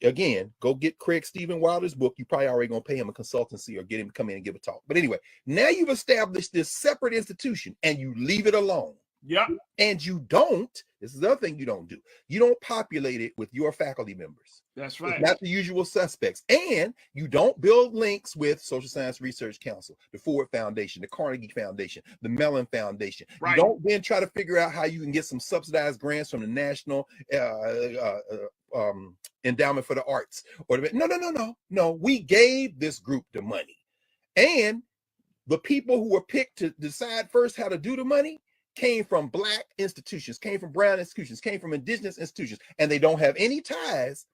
Again, go get Craig Stephen Wilder's book. You probably already gonna pay him a consultancy or get him to come in and give a talk. But anyway, now you've established this separate institution and you leave it alone. Yeah. And you don't, this is the other thing you don't do. You don't populate it with your faculty members. That's right. It's not the usual suspects. And you don't build links with Social Science Research Council, the Ford Foundation, the Carnegie Foundation, the Mellon Foundation. Right. You don't then try to figure out how you can get some subsidized grants from the National Endowment for the Arts. No. We gave this group the money. And the people who were picked to decide first how to do the money came from Black institutions, came from brown institutions, came from indigenous institutions, and they don't have any ties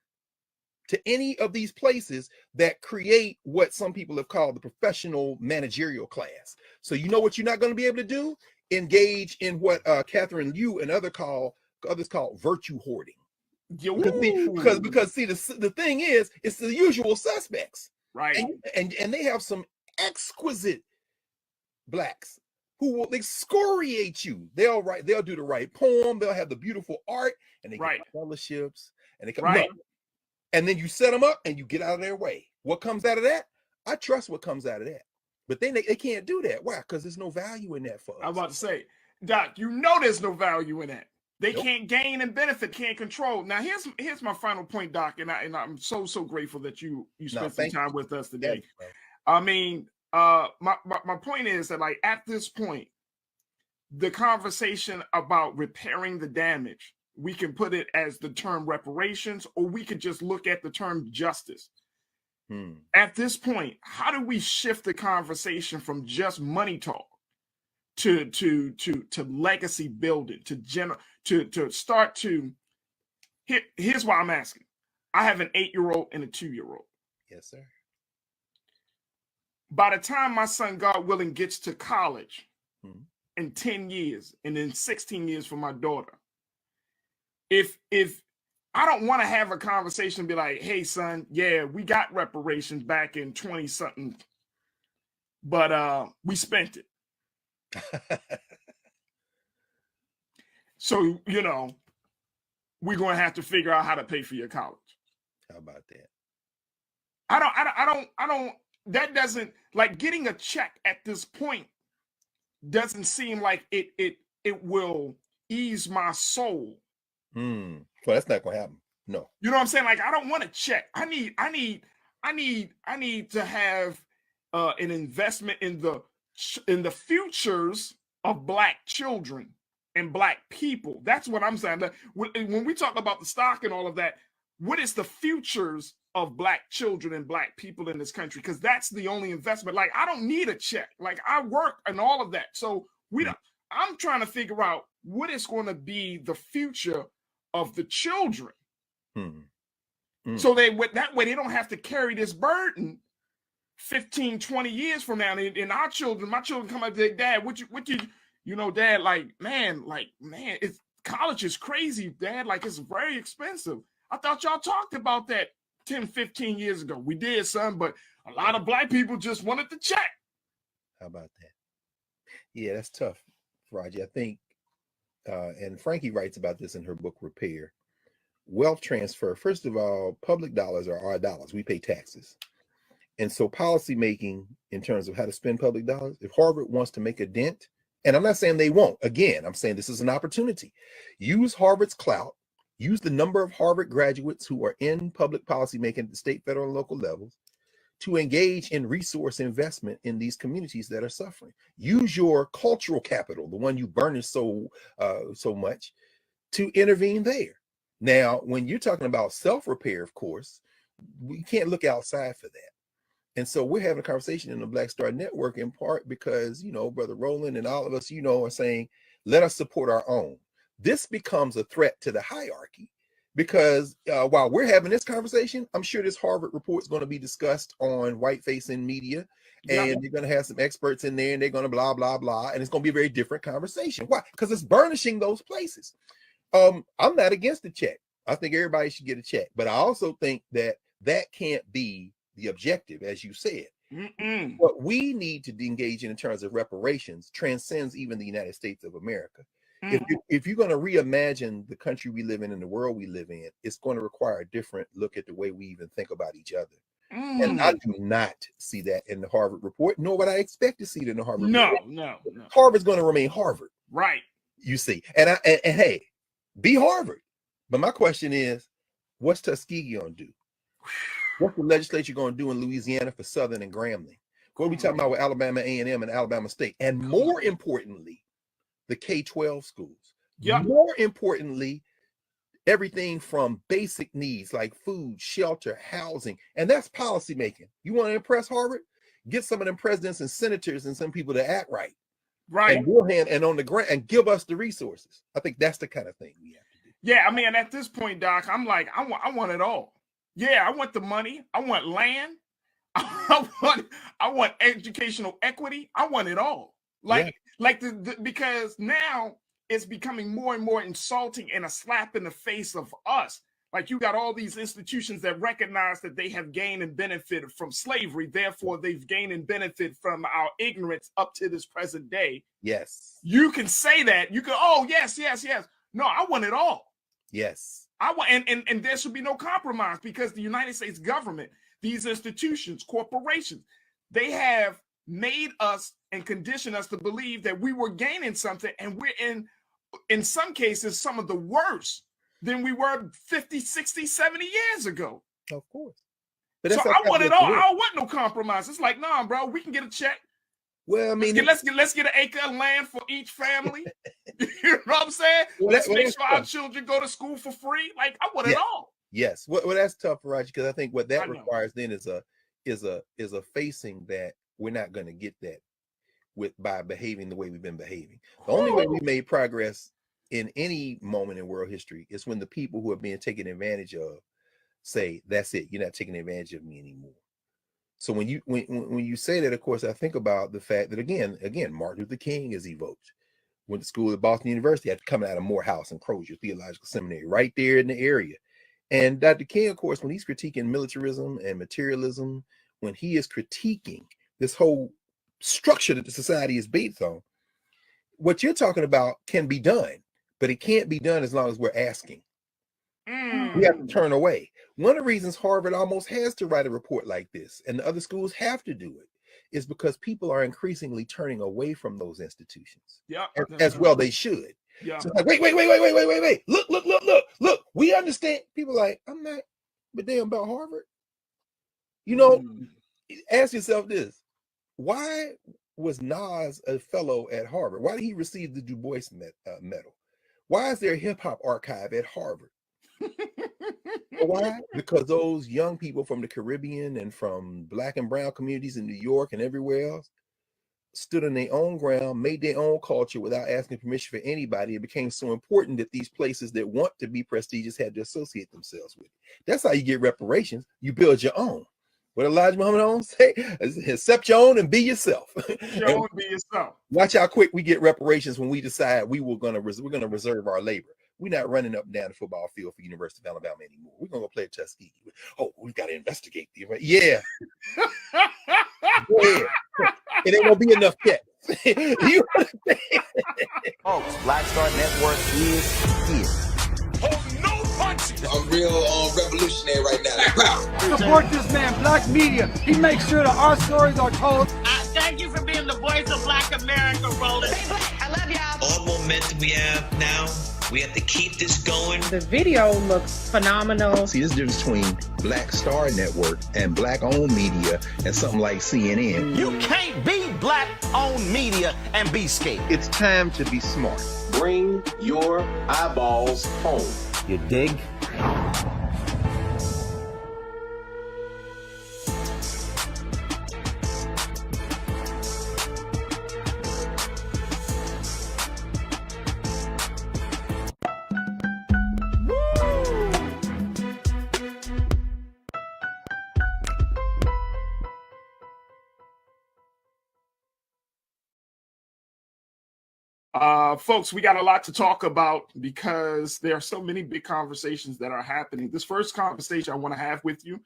to any of these places that create what some people have called the professional managerial class. So you know what you're not going to be able to do? Engage in what Catherine Liu and others call virtue hoarding. Because see, the thing is, it's the usual suspects, right? And they have some exquisite Blacks who will excoriate you. They'll do the right poem, they'll have the beautiful art, and they get fellowships, and they come. Right. No. And then you set them up and you get out of their way. What comes out of that? I trust what comes out of that. But then they can't do that. Why? Because there's no value in that for us. I'm about to say, Doc, there's no value in that. They can't gain and benefit, can't control. Now, here's my final point, Doc, and I'm so grateful that you spent some time with us today. I mean, my point is that, like, at this point, the conversation about repairing the damage, we can put it as the term reparations, or we could just look at the term justice. At this point, how do we shift the conversation from just money talk to legacy building, to start to here's why I'm asking. I have an 8-year-old and a 2-year-old. Yes, sir. By the time my son, God willing, gets to college in 10 years, and then 16 years for my daughter, if I don't want to have a conversation and be like, hey, son, yeah, we got reparations back in 20-something, but we spent it. So, we're going to have to figure out how to pay for your college. How about that? I don't, that doesn't, like, getting a check at this point doesn't seem like it will ease my soul. Well, that's not going to happen. No. You know what I'm saying? Like, I don't want to check. I need to have an investment in the futures of Black children and Black people. That's what I'm saying. When we talk about the stock and all of that, what is the futures of Black children and Black people in this country? Because that's the only investment. Like, I don't need a check. Like, I work and all of that. So I'm trying to figure out what is going to be the future of the children. So that way they don't have to carry this burden 15, 20 years from now. And my children come up to their dad, Dad, it's college is crazy, Dad. Like, it's very expensive. I thought y'all talked about that 10, 15 years ago. We did, son, but a lot of Black people just wanted to check. How about that? Yeah, that's tough, Raji. I think, and Frankie writes about this in her book, Repair. Wealth transfer, first of all, public dollars are our dollars. We pay taxes. And so policy making in terms of how to spend public dollars, if Harvard wants to make a dent, and I'm not saying they won't, again, I'm saying this is an opportunity. Use Harvard's clout, use the number of Harvard graduates who are in public policy making at the state, federal, and local levels to engage in resource investment in these communities that are suffering. Use your cultural capital, the one you burnish so much, to intervene there. Now, when you're talking about self-repair, of course, we can't look outside for that. And so we're having a conversation in the Black Star Network in part because, Brother Roland and all of us, are saying, let us support our own. This becomes a threat to the hierarchy because while we're having this conversation, I'm sure this Harvard report is going to be discussed on white-facing media, and they're going to have some experts in there, and they're going to blah, blah, blah, and it's going to be a very different conversation. Why? Because it's burnishing those places. I'm not against the check. I think everybody should get a check, but I also think that can't be the objective, as you said. What we need to engage in terms of reparations transcends even the United States of America. If you're going to reimagine the country we live in and the world we live in, it's going to require a different look at the way we even think about each other. And I do not see that in the Harvard report, nor would I expect to see it in the Harvard report. No. Harvard's going to remain Harvard. Right. You see. And hey, be Harvard. But my question is, what's Tuskegee going to do? What's the legislature going to do in Louisiana for Southern and Grambling? What are we talking about with Alabama A&M and Alabama State? And more importantly, the K-12 schools. More importantly, everything from basic needs like food, shelter, housing, and that's policy making. You want to impress Harvard? Get some of them presidents and senators and some people to act right. Right. And we'll hand and on the ground and give us the resources. I think that's the kind of thing we have to do. Yeah, I mean, at this point, Doc, I'm like, I want it all. Yeah, I want the money. I want land. I want educational equity. I want it all. Because now it's becoming more and more insulting and a slap in the face of us. Like, you got all these institutions that recognize that they have gained and benefited from slavery. Therefore, they've gained and benefited from our ignorance up to this present day. Yes. You can say that. You can, oh, yes. No, I want it all. Yes. I want, and there should be no compromise because the United States government, these institutions, corporations, they have made us and conditioned us to believe that we were gaining something, and we're in some cases, some of the worse than we were 50, 60, 70 years ago. Of course. But so I want it all. I don't want no compromise. It's like, nah, bro, we can get a check. Well, I mean, let's get an acre of land for each family. You know what I'm saying? Let's make sure our children go to school for free. Like, I want it all. Yes. Well, that's tough, Roger, because I think what that requires then is a facing that we're not going to get that by behaving the way we've been behaving. The only way we made progress in any moment in world history is when the people who are being taken advantage of say, that's it, you're not taking advantage of me anymore. So when you say that, of course, I think about the fact that again, Martin Luther King is evoked. Went to school at Boston University, had to come out of Morehouse and Crozier Theological Seminary, right there in the area. And Dr. King, of course, when he's critiquing militarism and materialism, when he is critiquing this whole structure that the society is based on, what you're talking about can be done, but it can't be done as long as we're asking. We have to turn away. One of the reasons Harvard almost has to write a report like this, and the other schools have to do it, is because people are increasingly turning away from those institutions. Yeah, as well they should. Yeah. So it's like, wait. Look. We understand. People are like, I'm not, but damn about Harvard. Ask yourself this: why was Nas a fellow at Harvard? Why did he receive the Du Bois medal? Why is there a hip hop archive at Harvard? Why? Because those young people from the Caribbean and from Black and brown communities in New York and everywhere else stood on their own ground, made their own culture without asking permission for anybody. It became so important that these places that want to be prestigious had to associate themselves with it. That's how you get reparations. You build your own. What Elijah Muhammad say? Accept your own and be yourself. Your own, be yourself. Watch how quick we get reparations when we decide we're gonna reserve our labor. We're not running up and down the football field for University of Alabama anymore. We're gonna go play at Tuskegee. Oh, we've got to investigate the yeah. It ain't gonna be enough yet. You understand? Folks, Black Star Network is here. Oh, no punches. I'm real revolutionary right now. Support this man, Black Media. He makes sure that our stories are told. Thank you for being the voice of Black America, Roland. Stay black. I love y'all. All momentum we have now, we have to keep this going. The video looks phenomenal. See, this difference between Black Star Network and Black-owned media and something like CNN. You can't be Black-owned media and be scared. It's time to be smart. Bring your eyeballs home. You dig? Folks, we got a lot to talk about because there are so many big conversations that are happening. This first conversation I want to have with you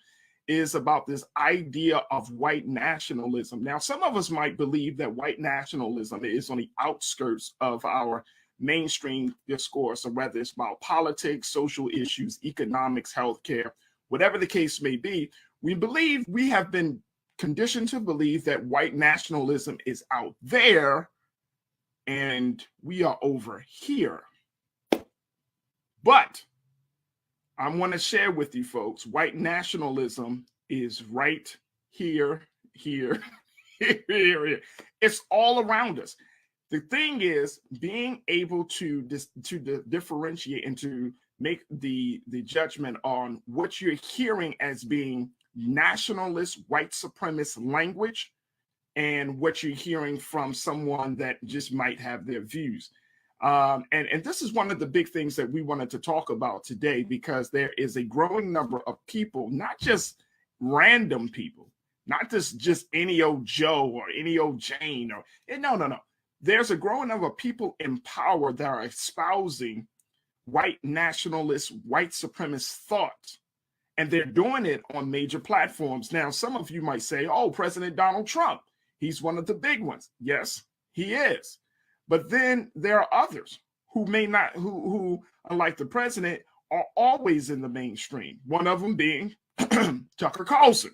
is about this idea of white nationalism. Now, some of us might believe that white nationalism is on the outskirts of our mainstream discourse, or whether it's about politics, social issues, economics, healthcare, whatever the case may be. We have been conditioned to believe that white nationalism is out there and we are over here. But I want to share with you folks, white nationalism is right here, here, here. It's all around us. The thing is, being able to differentiate and to make the judgment on what you're hearing as being nationalist, white supremacist language, and what you're hearing from someone that just might have their views. And this is one of the big things that we wanted to talk about today, because there is a growing number of people, not just random people, not just any old Joe or any old Jane, or no. There's a growing number of people in power that are espousing white nationalist, white supremacist thought. And they're doing it on major platforms. Now, some of you might say, oh, President Donald Trump, he's one of the big ones. Yes, he is. But then there are others who may not, who unlike the president, are always in the mainstream. One of them being Tucker Carlson.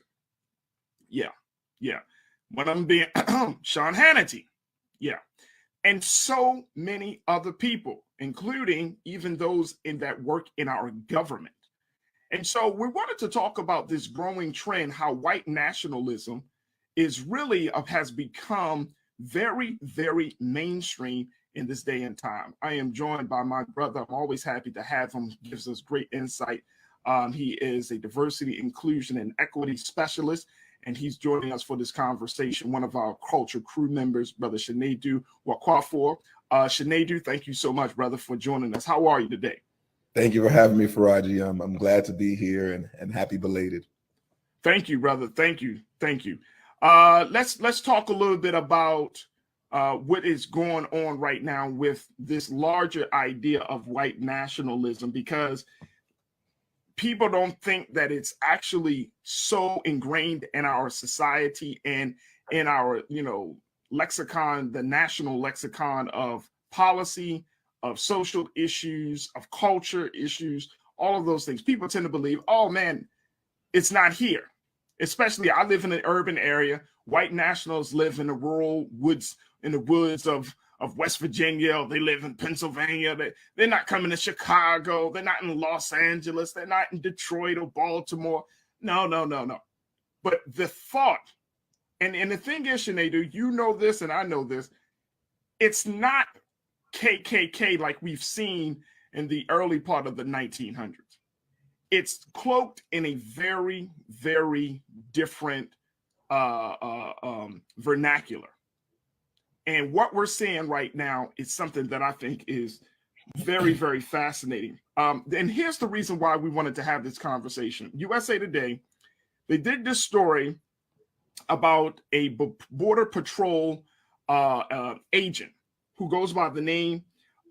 Yeah. One of them being Sean Hannity. Yeah. And so many other people, including even those that work in our government. And so we wanted to talk about this growing trend, how white nationalism is really has become very, very mainstream in this day and time. I am joined by my brother. I'm always happy to have him. He gives us great insight. He is a diversity, inclusion, and equity specialist, and he's joining us for this conversation. One of our culture crew members, Brother Shinedu Wakwafor. Shinedu, thank you so much, brother, for joining us. How are you today? Thank you for having me, Faraji. I'm glad to be here and happy belated. Thank you, brother. Thank you. Let's talk a little bit about what is going on right now with this larger idea of white nationalism, because people don't think that it's actually so ingrained in our society and in our, lexicon, the national lexicon of policy, of social issues, of culture issues, all of those things. People tend to believe, oh man, it's not here. Especially, I live in an urban area. White nationals live in the rural woods, in the woods of West Virginia. Or they live in Pennsylvania. They're not coming to Chicago. They're not in Los Angeles. They're not in Detroit or Baltimore. No. But the thought, and the thing is, Shinedu, you know this and I know this, it's not KKK like we've seen in the early part of the 1900s. It's cloaked in a very, very different vernacular. And what we're seeing right now is something that I think is very, very fascinating. And here's the reason why we wanted to have this conversation. USA Today, they did this story about a Border Patrol agent who goes by the name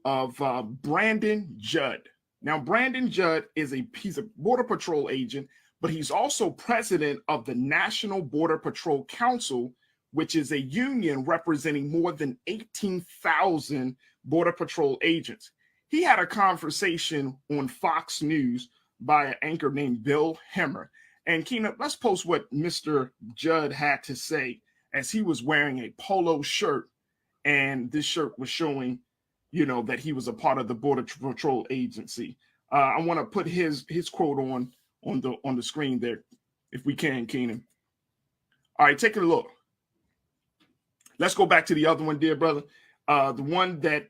of Brandon Judd. Now, Brandon Judd he's a Border Patrol agent, but he's also president of the National Border Patrol Council, which is a union representing more than 18,000 Border Patrol agents. He had a conversation on Fox News by an anchor named Bill Hemmer. And Keena, let's post what Mr. Judd had to say as he was wearing a polo shirt, and this shirt was showing, that he was a part of the Border Patrol agency. I want to put his quote on the screen there, if we can, Keenan. All right, take a look. Let's go back to the other one, dear brother. The one that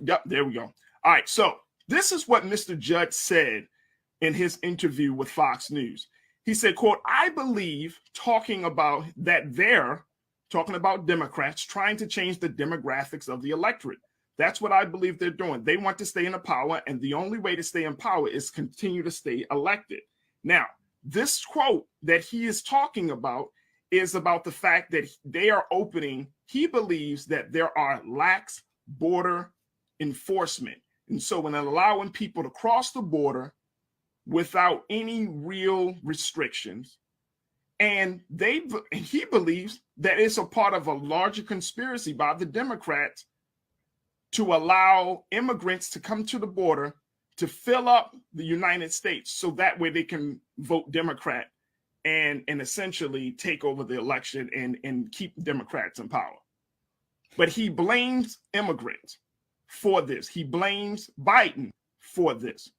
yep, there we go. All right, so This is what Mr. Judd said in his interview with Fox News. He said, quote, I believe talking about Democrats trying to change the demographics of the electorate. That's what I believe they're doing. They want to stay in power, and the only way to stay in power is continue to stay elected. Now, this quote that he is talking about is about the fact that they are opening, he believes that there are lax border enforcement. And so when allowing people to cross the border without any real restrictions, and he believes that it's a part of a larger conspiracy by the Democrats to allow immigrants to come to the border to fill up the United States so that way they can vote Democrat and essentially take over the election and keep Democrats in power. But he blames immigrants for this. He blames Biden for this.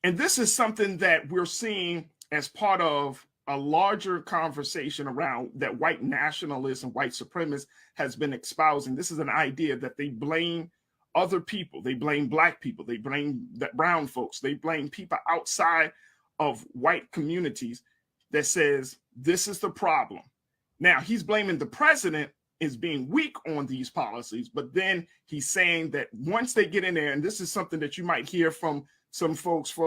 And this is something that we're seeing as part of a larger conversation around that white nationalism, white supremacists has been espousing. This is an idea that they blame other people. They blame black people. They blame brown folks. They blame people outside of white communities that says this is the problem. Now, he's blaming the president is being weak on these policies, but then he's saying that once they get in there, and this is something that you might hear from some folks,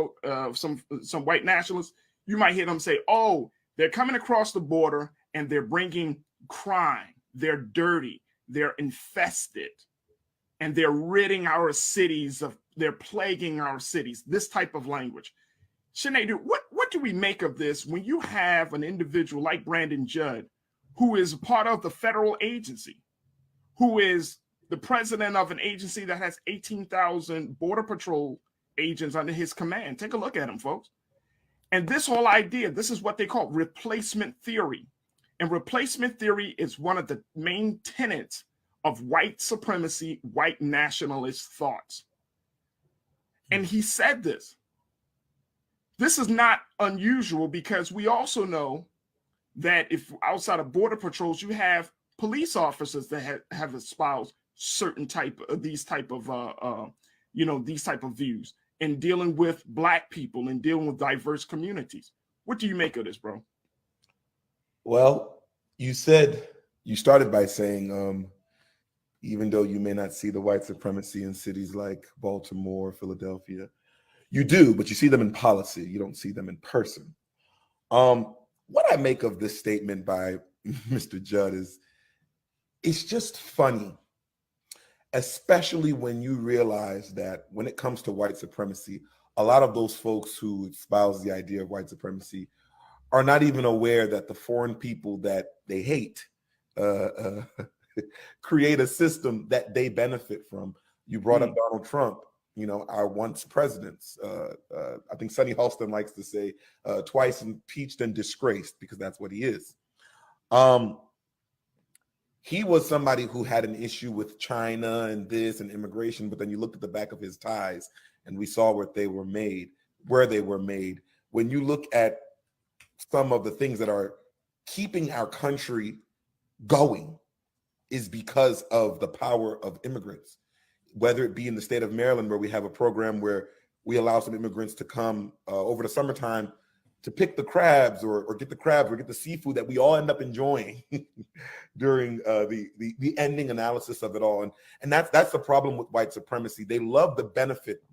some white nationalists, you might hear them say, oh, they're coming across the border and they're bringing crime. They're dirty. They're infested. And they're ridding our cities of, they're plaguing our cities, this type of language. Sinead, what do we make of this when you have an individual like Brandon Judd, who is part of the federal agency, who is the president of an agency that has 18,000 Border Patrol agents under his command? Take a look at him, folks. And this whole idea, this is what they call replacement theory. And replacement theory is one of the main tenets of white supremacy, white nationalist thoughts. And he said this. This is not unusual because we also know that if outside of border patrols, you have police officers that have espoused certain these type of views in dealing with black people and dealing with diverse communities. What do you make of this, bro? Well, you started by saying, even though you may not see the white supremacy in cities like Baltimore, Philadelphia, you do, but you see them in policy. You don't see them in person. What I make of this statement by Mr. Judd is, it's just funny, especially when you realize that when it comes to white supremacy, a lot of those folks who espouse the idea of white supremacy are not even aware that the foreign people that they hate create a system that they benefit from. You brought up Donald Trump, our once presidents. I think Sonny Halston likes to say twice impeached and disgraced, because that's what he is. He was somebody who had an issue with China and this and immigration, but then you looked at the back of his ties and we saw where they were made. When you look at some of the things that are keeping our country going is because of the power of immigrants, whether it be in the state of Maryland, where we have a program where we allow some immigrants to come over the summertime to pick the crabs or get the seafood that we all end up enjoying during the ending analysis of it all. And that's the problem with white supremacy. They love the benefit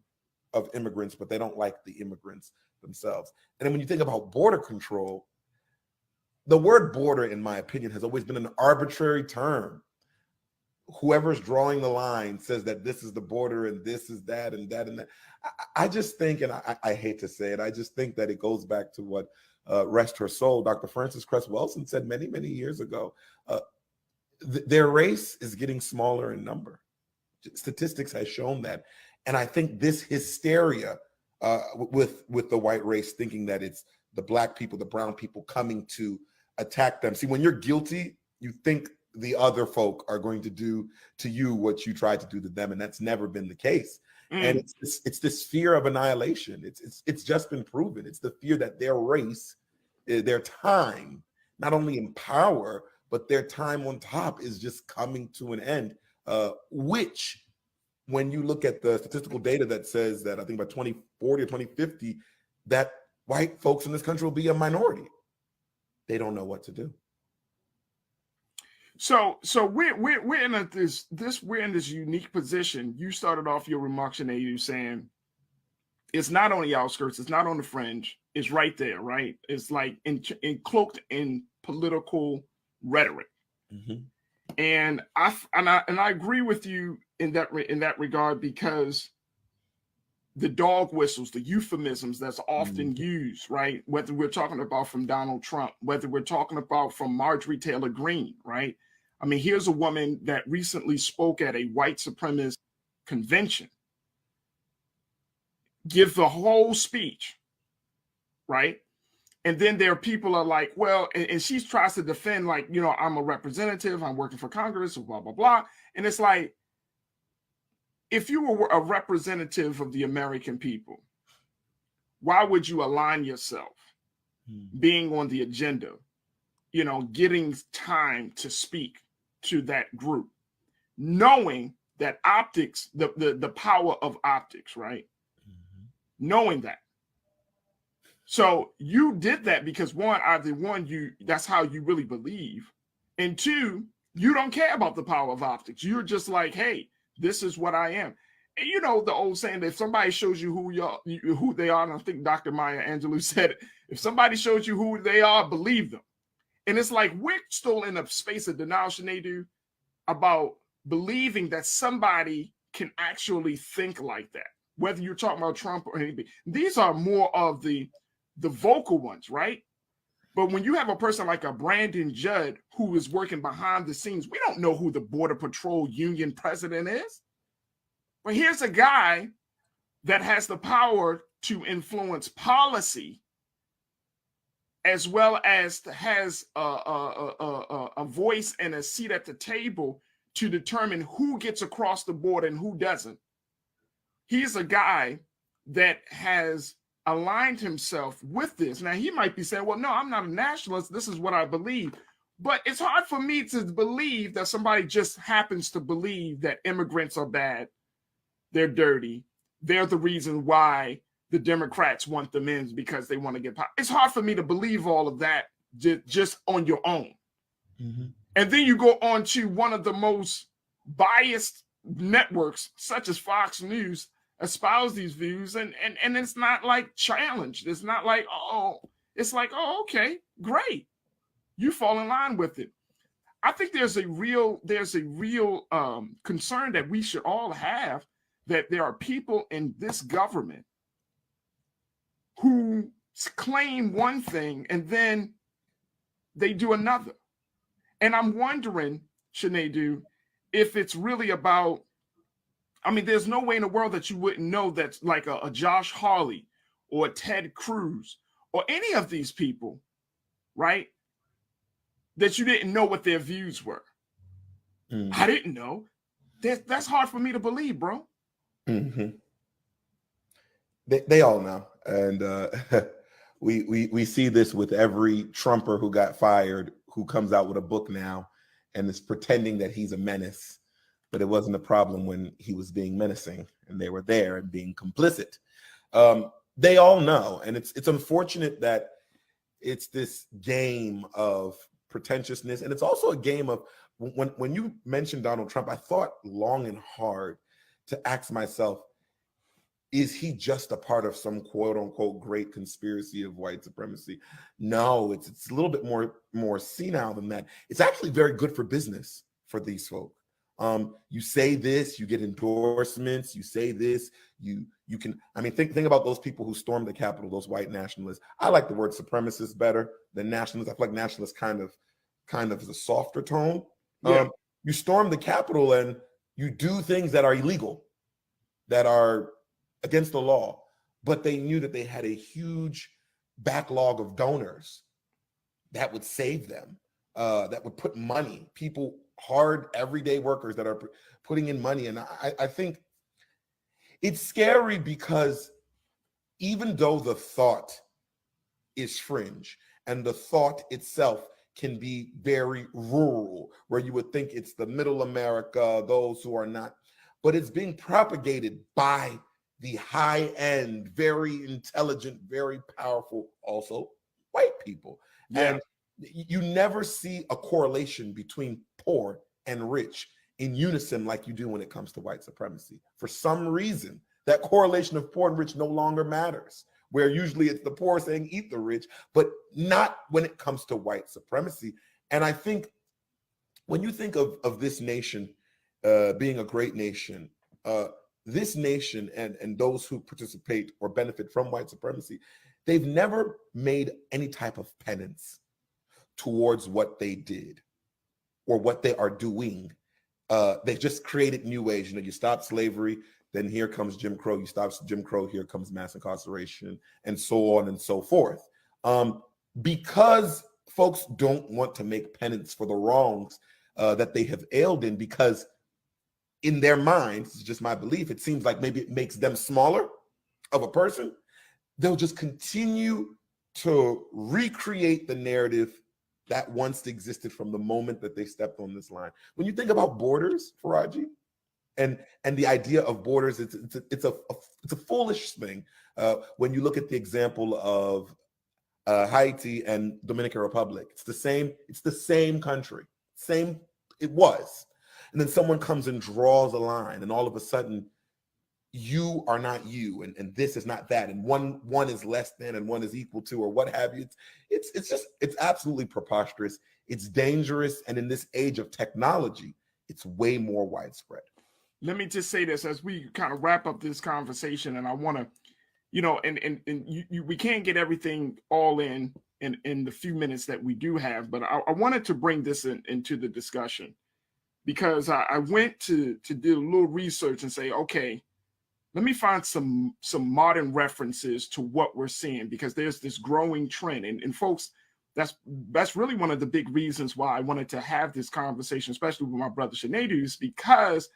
of immigrants, but they don't like the immigrants themselves. And then when you think about border control, the word border, in my opinion, has always been an arbitrary term. Whoever's drawing the line says that this is the border and this is that and that and that. I just think, and I hate to say it, I just think that it goes back to what, rest her soul, Dr. Frances Cress Welsing said many, many years ago. Their race is getting smaller in number. Statistics has shown that. And I think this hysteria with the white race, thinking that it's the black people, the brown people coming to attack them. See, when you're guilty, you think the other folk are going to do to you what you tried to do to them, and that's never been the case. And it's this fear of annihilation. It's just been proven. It's the fear that their race, their time, not only in power, but their time on top is just coming to an end, which when you look at the statistical data that says that I think by 2040 or 2050, that white folks in this country will be a minority. They don't know what to do. So we're in this unique position. You started off your remarks, Sinead, saying it's not on the outskirts, it's not on the fringe, it's right there, right? It's like cloaked in political rhetoric. Mm-hmm. And I agree with you in that regard, because the dog whistles, the euphemisms that's often used, right? Whether we're talking about from Donald Trump, whether we're talking about from Marjorie Taylor Greene, right? I mean, here's a woman that recently spoke at a white supremacist convention, give the whole speech, right? And then there are people are like, well, and she tries to defend, like, you know, I'm a representative, I'm working for Congress, blah, blah, blah. And it's like, if you were a representative of the American people, why would you align yourself being on the agenda, you know, getting time to speak to that group, knowing that optics, the power of optics, right? Knowing that. So you did that because that's how you really believe. And two, you don't care about the power of optics. You're just like, hey, this is what I am. And you know the old saying that if somebody shows you who they are, and I think Dr. Maya Angelou said it, if somebody shows you who they are, believe them. And it's like we're still in a space of denial, Sinead, about believing that somebody can actually think like that, whether you're talking about Trump or anybody. These are more of the vocal ones, right? But when you have a person like a Brandon Judd who is working behind the scenes, we don't know who the Border Patrol Union president is. But here's a guy that has the power to influence policy, as well as has a voice and a seat at the table to determine who gets across the border and who doesn't. He's a guy that has aligned himself with this. Now, he might be saying, well, no, I'm not a nationalist. This is what I believe. But it's hard for me to believe that somebody just happens to believe that immigrants are bad. They're dirty. They're the reason why the Democrats want them in, because they want to get power. It's hard for me to believe all of that just on your own. Mm-hmm. And then you go on to one of the most biased networks, such as Fox News, espouse these views, and it's not like challenged. It's not like, it's like, okay, great. You fall in line with it. I think there's a real concern that we should all have, that there are people in this government who claim one thing and then they do another. And I'm wondering, Sinead, if it's really about, I mean, there's no way in the world that you wouldn't know that, like a Josh Hawley or Ted Cruz or any of these people, right, that you didn't know what their views were. Mm-hmm. I didn't know. That's hard for me to believe, bro. Mm-hmm. They all know. And we see this with every Trumper who got fired, who comes out with a book now and is pretending that he's a menace. But it wasn't a problem when he was being menacing and they were there and being complicit. They all know. And it's unfortunate that it's this game of pretentiousness. And it's also a game of, when you mentioned Donald Trump, I thought long and hard to ask myself, is he just a part of some quote unquote great conspiracy of white supremacy? No, it's a little bit more senile than that. It's actually very good for business for these folk. You say this, you get endorsements. You say this, you can. I mean, think about those people who stormed the Capitol, those white nationalists. I like the word supremacist better than nationalist. I feel like nationalist kind of is a softer tone. Yeah. You storm the Capitol and you do things that are illegal, that are against the law, but they knew that they had a huge backlog of donors that would save them, that would put money, people, hard everyday workers that are putting in money. And I think it's scary because even though the thought is fringe and the thought itself can be very rural, where you would think it's the middle America, those who are not, but it's being propagated by the high-end, very intelligent, very powerful, also white people. Yeah. And you never see a correlation between poor and rich in unison like you do when it comes to white supremacy. For some reason, that correlation of poor and rich no longer matters, where usually it's the poor saying eat the rich, but not when it comes to white supremacy. And I think when you think of this nation being a great nation, this nation and those who participate or benefit from white supremacy, they've never made any type of penance towards what they did or what they are doing. They just created new ways. You know, you stop slavery, then here comes Jim Crow. You stop Jim Crow, here comes mass incarceration, and so on and so forth. Because folks don't want to make penance for the wrongs that they have ailed in, because in their minds, it's just my belief, it seems like maybe it makes them smaller of a person. They'll just continue to recreate the narrative that once existed from the moment that they stepped on this line. When you think about borders, Faraji, and the idea of borders, it's a foolish thing. When you look at the example of Haiti and Dominican Republic, it's the same country, it was. And then someone comes and draws a line, and all of a sudden, you are not you, and this is not that, and one is less than, and one is equal to, or what have you. It's absolutely preposterous. It's dangerous, and in this age of technology, it's way more widespread. Let me just say this as we kind of wrap up this conversation, and I want to, you know, and we can't get everything all in the few minutes that we do have, but I wanted to bring this into the discussion, because I went to do a little research and say, okay, let me find some modern references to what we're seeing, because there's this growing trend. And folks, that's really one of the big reasons why I wanted to have this conversation, especially with my brother Sinedu, is because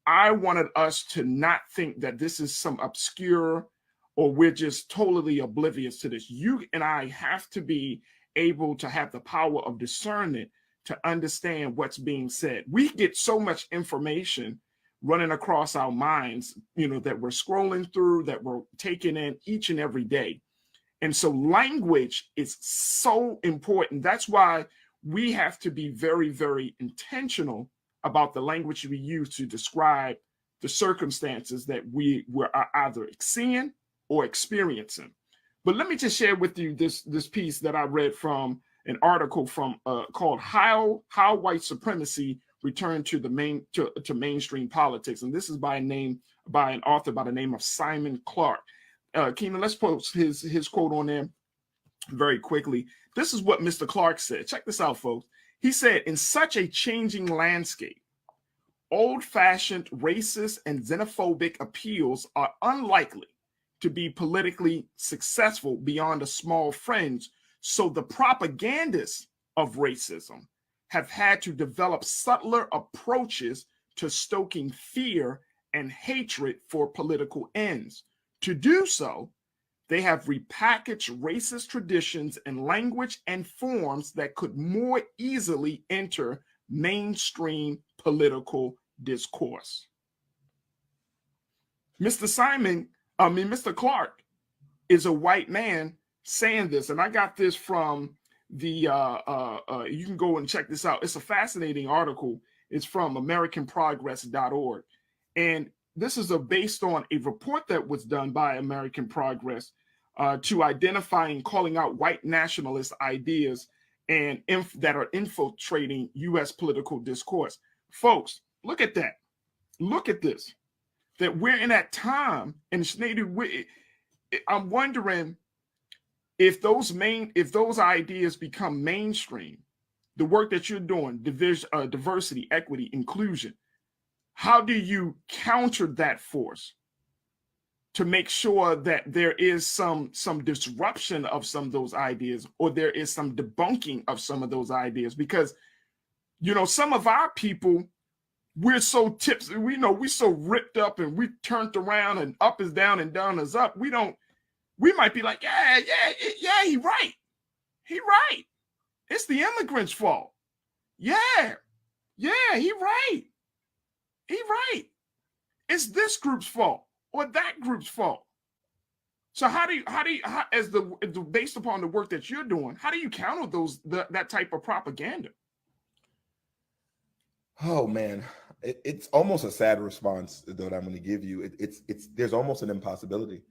I wanted us to not think that this is some obscure or we're just totally oblivious to this. You and I have to be able to have the power of discernment to understand what's being said. We get so much information running across our minds, you know, that we're scrolling through, that we're taking in each and every day. And so language is so important. That's why we have to be very, very intentional about the language we use to describe the circumstances that we're either seeing or experiencing. But let me just share with you this piece that I read from an article from called "How White Supremacy Returned to the Mainstream Politics," and this is by an author by the name of Simon Clark. Keenan, let's post his quote on there very quickly. This is what Mr. Clark said. Check this out, folks. He said, "In such a changing landscape, old-fashioned racist and xenophobic appeals are unlikely to be politically successful beyond a small fringe. So the propagandists of racism have had to develop subtler approaches to stoking fear and hatred for political ends. To do so, they have repackaged racist traditions and language and forms that could more easily enter mainstream political discourse." Mr. Clark is a white man saying this, and I got this from the you can go and check this out. It's a fascinating article. It's from AmericanProgress.org, and this is based on a report that was done by American Progress to identify and calling out white nationalist ideas and that are infiltrating U.S. political discourse. Folks, look at that. Look at this. That we're in that time, and I'm wondering if those ideas become mainstream, the work that you're doing, diversity, equity, inclusion, how do you counter that force to make sure that there is some disruption of some of those ideas, or there is some debunking of some of those ideas? Because, you know, some of our people, we're so tipsy, we're so ripped up, and we turned around, and up is down and down is up. We might be like, yeah, he right. It's the immigrants' fault. Yeah, he right. it's this group's fault or that group's fault. So how based upon the work that you're doing, how do you counter that type of propaganda? Oh man, it's almost a sad response that I'm going to give you. There's almost an impossibility.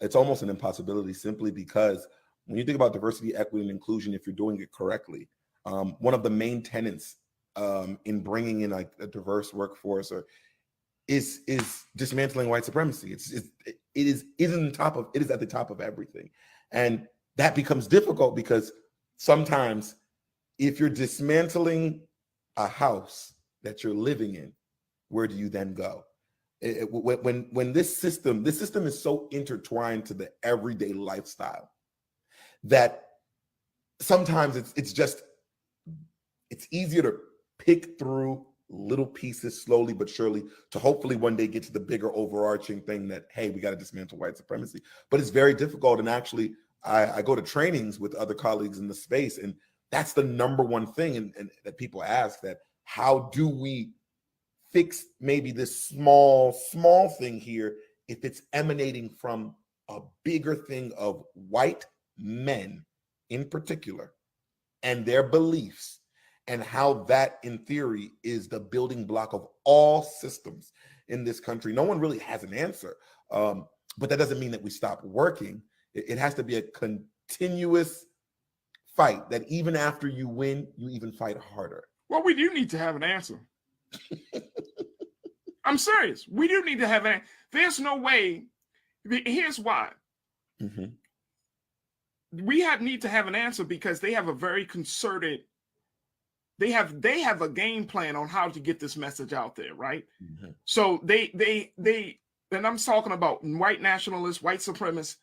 It's almost an impossibility simply because when you think about diversity, equity, and inclusion, if you're doing it correctly, one of the main tenets in bringing in like a diverse workforce is dismantling white supremacy. It is at the top of everything, and that becomes difficult because sometimes if you're dismantling a house that you're living in, where do you then go? When this system is so intertwined to the everyday lifestyle that sometimes it's easier to pick through little pieces slowly but surely to hopefully one day get to the bigger overarching thing that, hey, we got to dismantle white supremacy. But it's very difficult. And actually, I go to trainings with other colleagues in the space, and that's the number one thing and that people ask, that how do we fix maybe this small thing here if it's emanating from a bigger thing of white men in particular and their beliefs, and how that in theory is the building block of all systems in this country. No one really has an answer, but that doesn't mean that we stop working. It has to be a continuous fight that even after you win, you even fight harder. Well, we do need to have an answer. I'm serious. We do need to have an answer. There's no way. Here's why. Mm-hmm. We need to have an answer because they have a very concerted. They have a game plan on how to get this message out there, right? Mm-hmm. So they and I'm talking about white nationalists, white supremacists.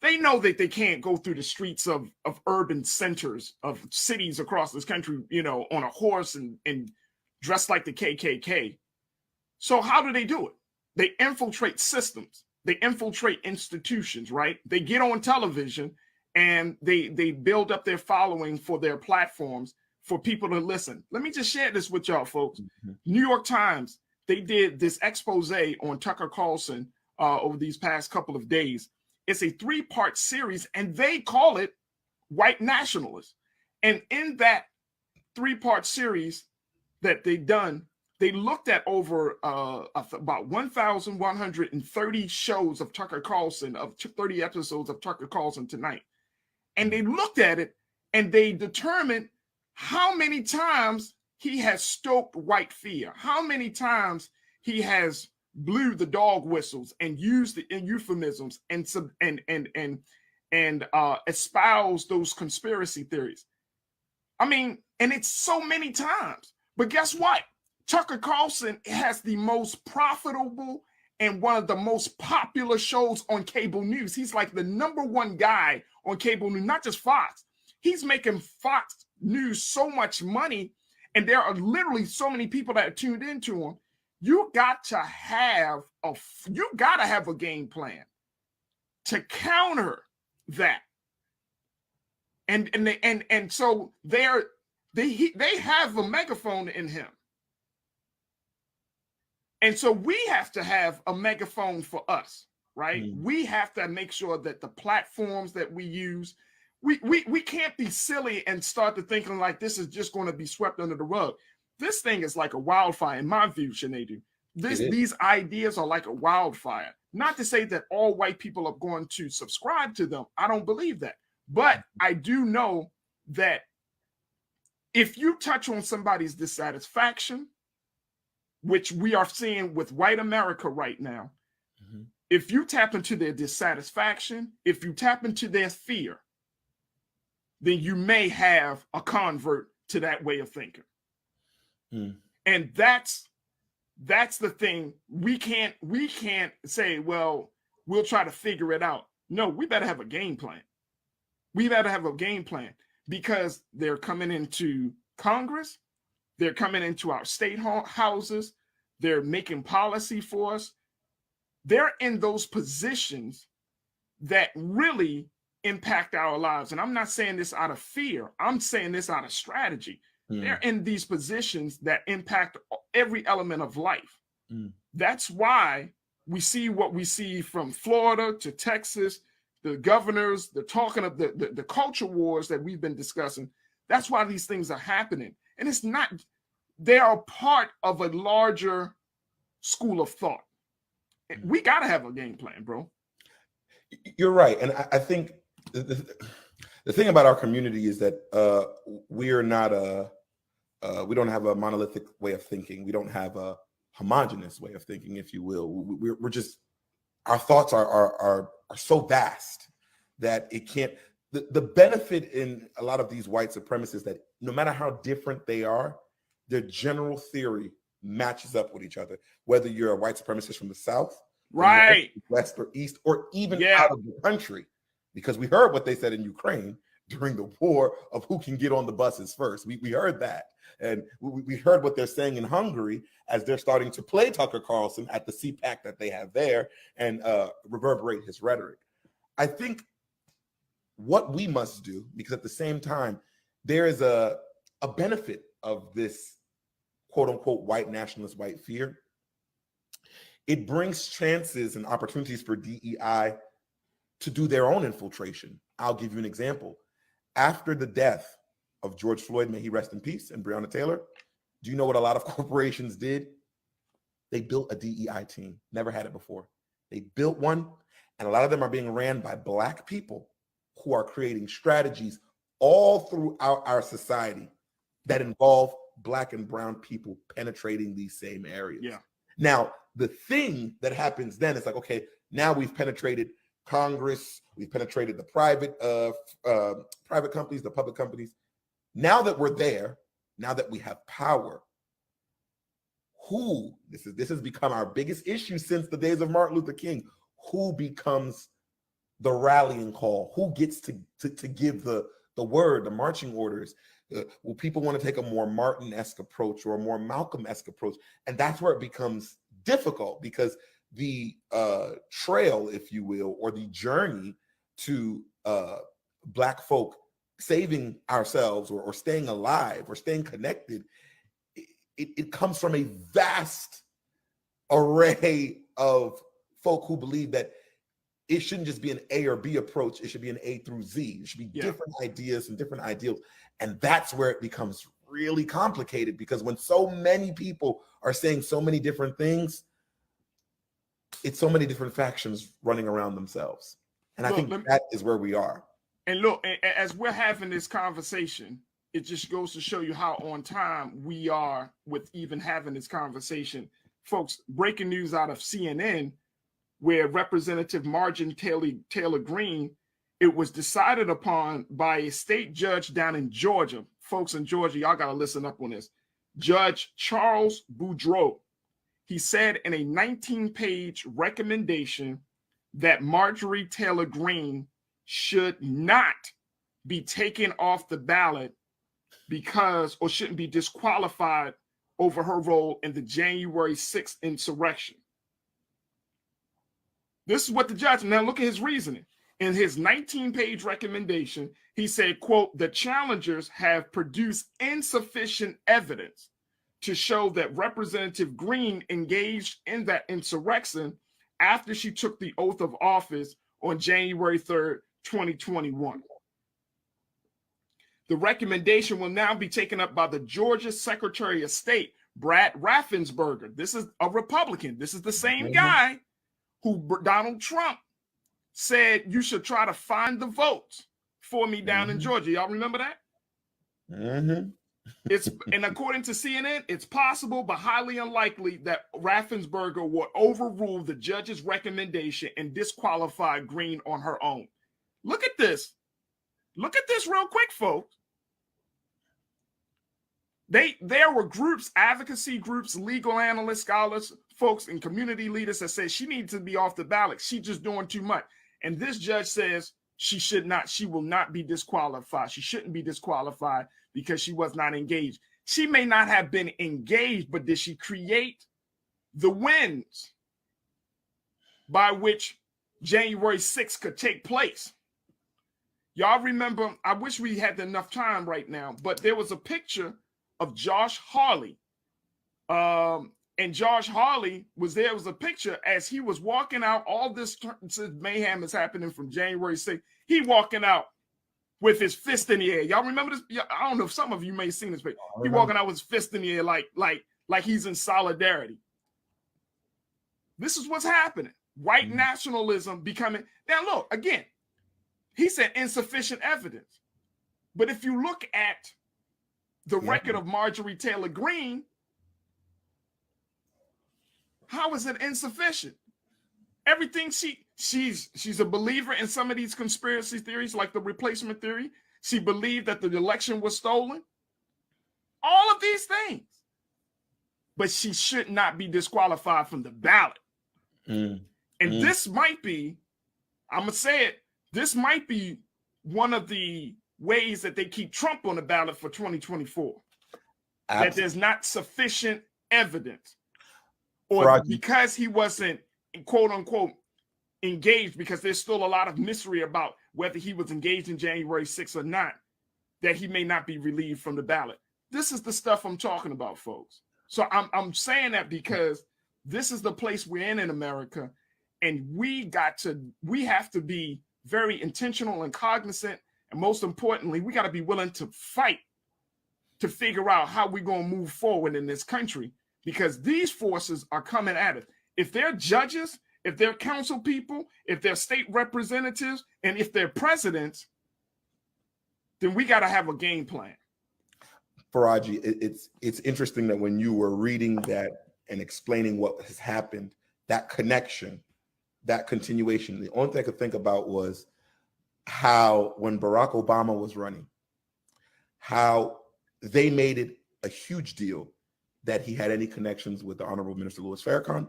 They know that they can't go through the streets of urban centers of cities across this country, on a horse and dressed like the KKK. So how do? They infiltrate systems. They infiltrate institutions, right? They get on television and they build up their following for their platforms for people to listen. Let me just share this with y'all, folks. Mm-hmm. New York Times, they did this expose on Tucker Carlson over these past couple of days. It's a 3-part series, and they call it White Nationalists. And in that 3-part series that they've done, they looked at over about 1,130 shows of Tucker Carlson, of 30 episodes of Tucker Carlson Tonight. And they looked at it, and they determined how many times he has stoked white fear, how many times he has blew the dog whistles and used the euphemisms and espoused those conspiracy theories. I mean, and it's so many times. But guess what? Tucker Carlson has the most profitable and one of the most popular shows on cable news. He's like the #1 guy on cable news, not just Fox. He's making Fox News so much money, and there are literally so many people that are tuned into him. You got to have a game plan to counter that. And so they have a megaphone in him. And so we have to have a megaphone for us, right? Mm. We have to make sure that the platforms that we use, we can't be silly and start to thinking like this is just going to be swept under the rug. This thing is like a wildfire, in my view, Sinedu. These ideas are like a wildfire. Not to say that all white people are going to subscribe to them. I don't believe that. But I do know that if you touch on somebody's dissatisfaction, which we are seeing with white America right now, mm-hmm. If you tap into their dissatisfaction, if you tap into their fear, then you may have a convert to that way of thinking. Mm. And that's the thing. We can't say, well, we'll try to figure it out. No, we better have a game plan. We better have a game plan because they're coming into Congress. They're coming into our state houses. They're making policy for us. They're in those positions that really impact our lives. And I'm not saying this out of fear. I'm saying this out of strategy. Mm. They're in these positions that impact every element of life. That's why we see what we see from Florida to Texas, the governors, the talking of the culture wars that we've been discussing. That's why these things are happening. And it's not, they are part of a larger school of thought. We got to have a game plan, bro. You're right. And I think the thing about our community is that we are not we don't have a monolithic way of thinking. We don't have a homogenous way of thinking, if you will. We're just, our thoughts are so vast that it can't, the benefit in a lot of these white supremacists that no matter how different they are, their general theory matches up with each other. Whether you're a white supremacist from the South, right, the West or East, or even out of the country, because we heard what they said in Ukraine during the war of who can get on the buses first. We heard that. And we heard what they're saying in Hungary as they're starting to play Tucker Carlson at the CPAC that they have there and reverberate his rhetoric. I think what we must do, because at the same time, there is a benefit of this quote unquote white nationalist, white fear. It brings chances and opportunities for DEI to do their own infiltration. I'll give you an example. After the death of George Floyd, may he rest in peace, and Breonna Taylor, do you know what a lot of corporations did? They built a DEI team. Never had it before. They built one, and a lot of them are being ran by Black people who are creating strategies all throughout our society that involve Black and brown people penetrating these same areas. Yeah. Now, the thing that happens then is like, okay, now we've penetrated Congress, we've penetrated the private companies, the public companies. Now that we're there, now that we have power, this has become our biggest issue since the days of Martin Luther King. Who becomes the rallying call? Who gets to give the word, the marching orders? Will people want to take a more Martin-esque approach or a more Malcolm-esque approach? And that's where it becomes difficult, because the trail, if you will, or the journey to Black folk saving ourselves or staying alive or staying connected, it comes from a vast array of folk who believe that it shouldn't just be an A or B approach. It should be an A through Z. It should be different ideas and different ideals. And that's where it becomes really complicated, because when so many people are saying so many different things, it's so many different factions running around themselves. And I think that is where we are. And look, as we're having this conversation, it just goes to show you how on time we are with even having this conversation. Folks, breaking news out of CNN, where Representative Marjorie Taylor Greene, it was decided upon by a state judge down in Georgia. Folks in Georgia, y'all got to listen up on this. Judge Charles Boudreaux, he said in a 19-page recommendation that Marjorie Taylor Greene should not be taken off the ballot because, or shouldn't be disqualified over her role in the January 6th insurrection. This is what the judge, now look at his reasoning. In his 19-page recommendation, he said, quote, the challengers have produced insufficient evidence to show that Representative Greene engaged in that insurrection after she took the oath of office on January 3rd, 2021. The recommendation will now be taken up by the Georgia Secretary of State, Brad Raffensperger. This is a Republican. This is the same guy who Donald Trump said you should try to find the votes for me down in Georgia. Y'all remember that? It's, and according to CNN, it's possible but highly unlikely that Raffensperger will overrule the judge's recommendation and disqualify Greene on her own. Look at this. Look at this real quick, folks. There were groups, advocacy groups, legal analysts, scholars, folks, and community leaders that said she needs to be off the ballot. She's just doing too much. And this judge says she will not be disqualified. She shouldn't be disqualified because she was not engaged. She may not have been engaged, but did she create the winds by which January 6th could take place? Y'all remember, I wish we had enough time right now, but there was a picture of Josh Hawley, a And Josh Hawley was there. It was a picture as he was walking out. All this mayhem is happening from January 6th. He walking out with his fist in the air. Y'all remember this? I don't know if some of you may have seen this picture. He walking out with his fist in the air like he's in solidarity. This is what's happening. White nationalism becoming. Now look, again, he said insufficient evidence. But if you look at the record of Marjorie Taylor Greene, how is it insufficient? Everything she's a believer in some of these conspiracy theories, like the replacement theory. She believed that the election was stolen. All of these things. But she should not be disqualified from the ballot. And this might be, I'm going to say it, this might be one of the ways that they keep Trump on the ballot for 2024. Absolutely. That there's not sufficient evidence. Or because he wasn't, quote unquote, engaged, because there's still a lot of mystery about whether he was engaged in January 6th or not, that he may not be relieved from the ballot. This is the stuff I'm talking about, folks. So I'm saying that because this is the place we're in America, and we have to be very intentional and cognizant, and most importantly, we got to be willing to fight to figure out how we're going to move forward in this country, because these forces are coming at us. If they're judges, if they're council people, if they're state representatives, and if they're presidents, then we got to have a game plan. Faraji, it's interesting that when you were reading that and explaining what has happened, that connection, that continuation, the only thing I could think about was how when Barack Obama was running, how they made it a huge deal that he had any connections with the Honorable Minister Louis Farrakhan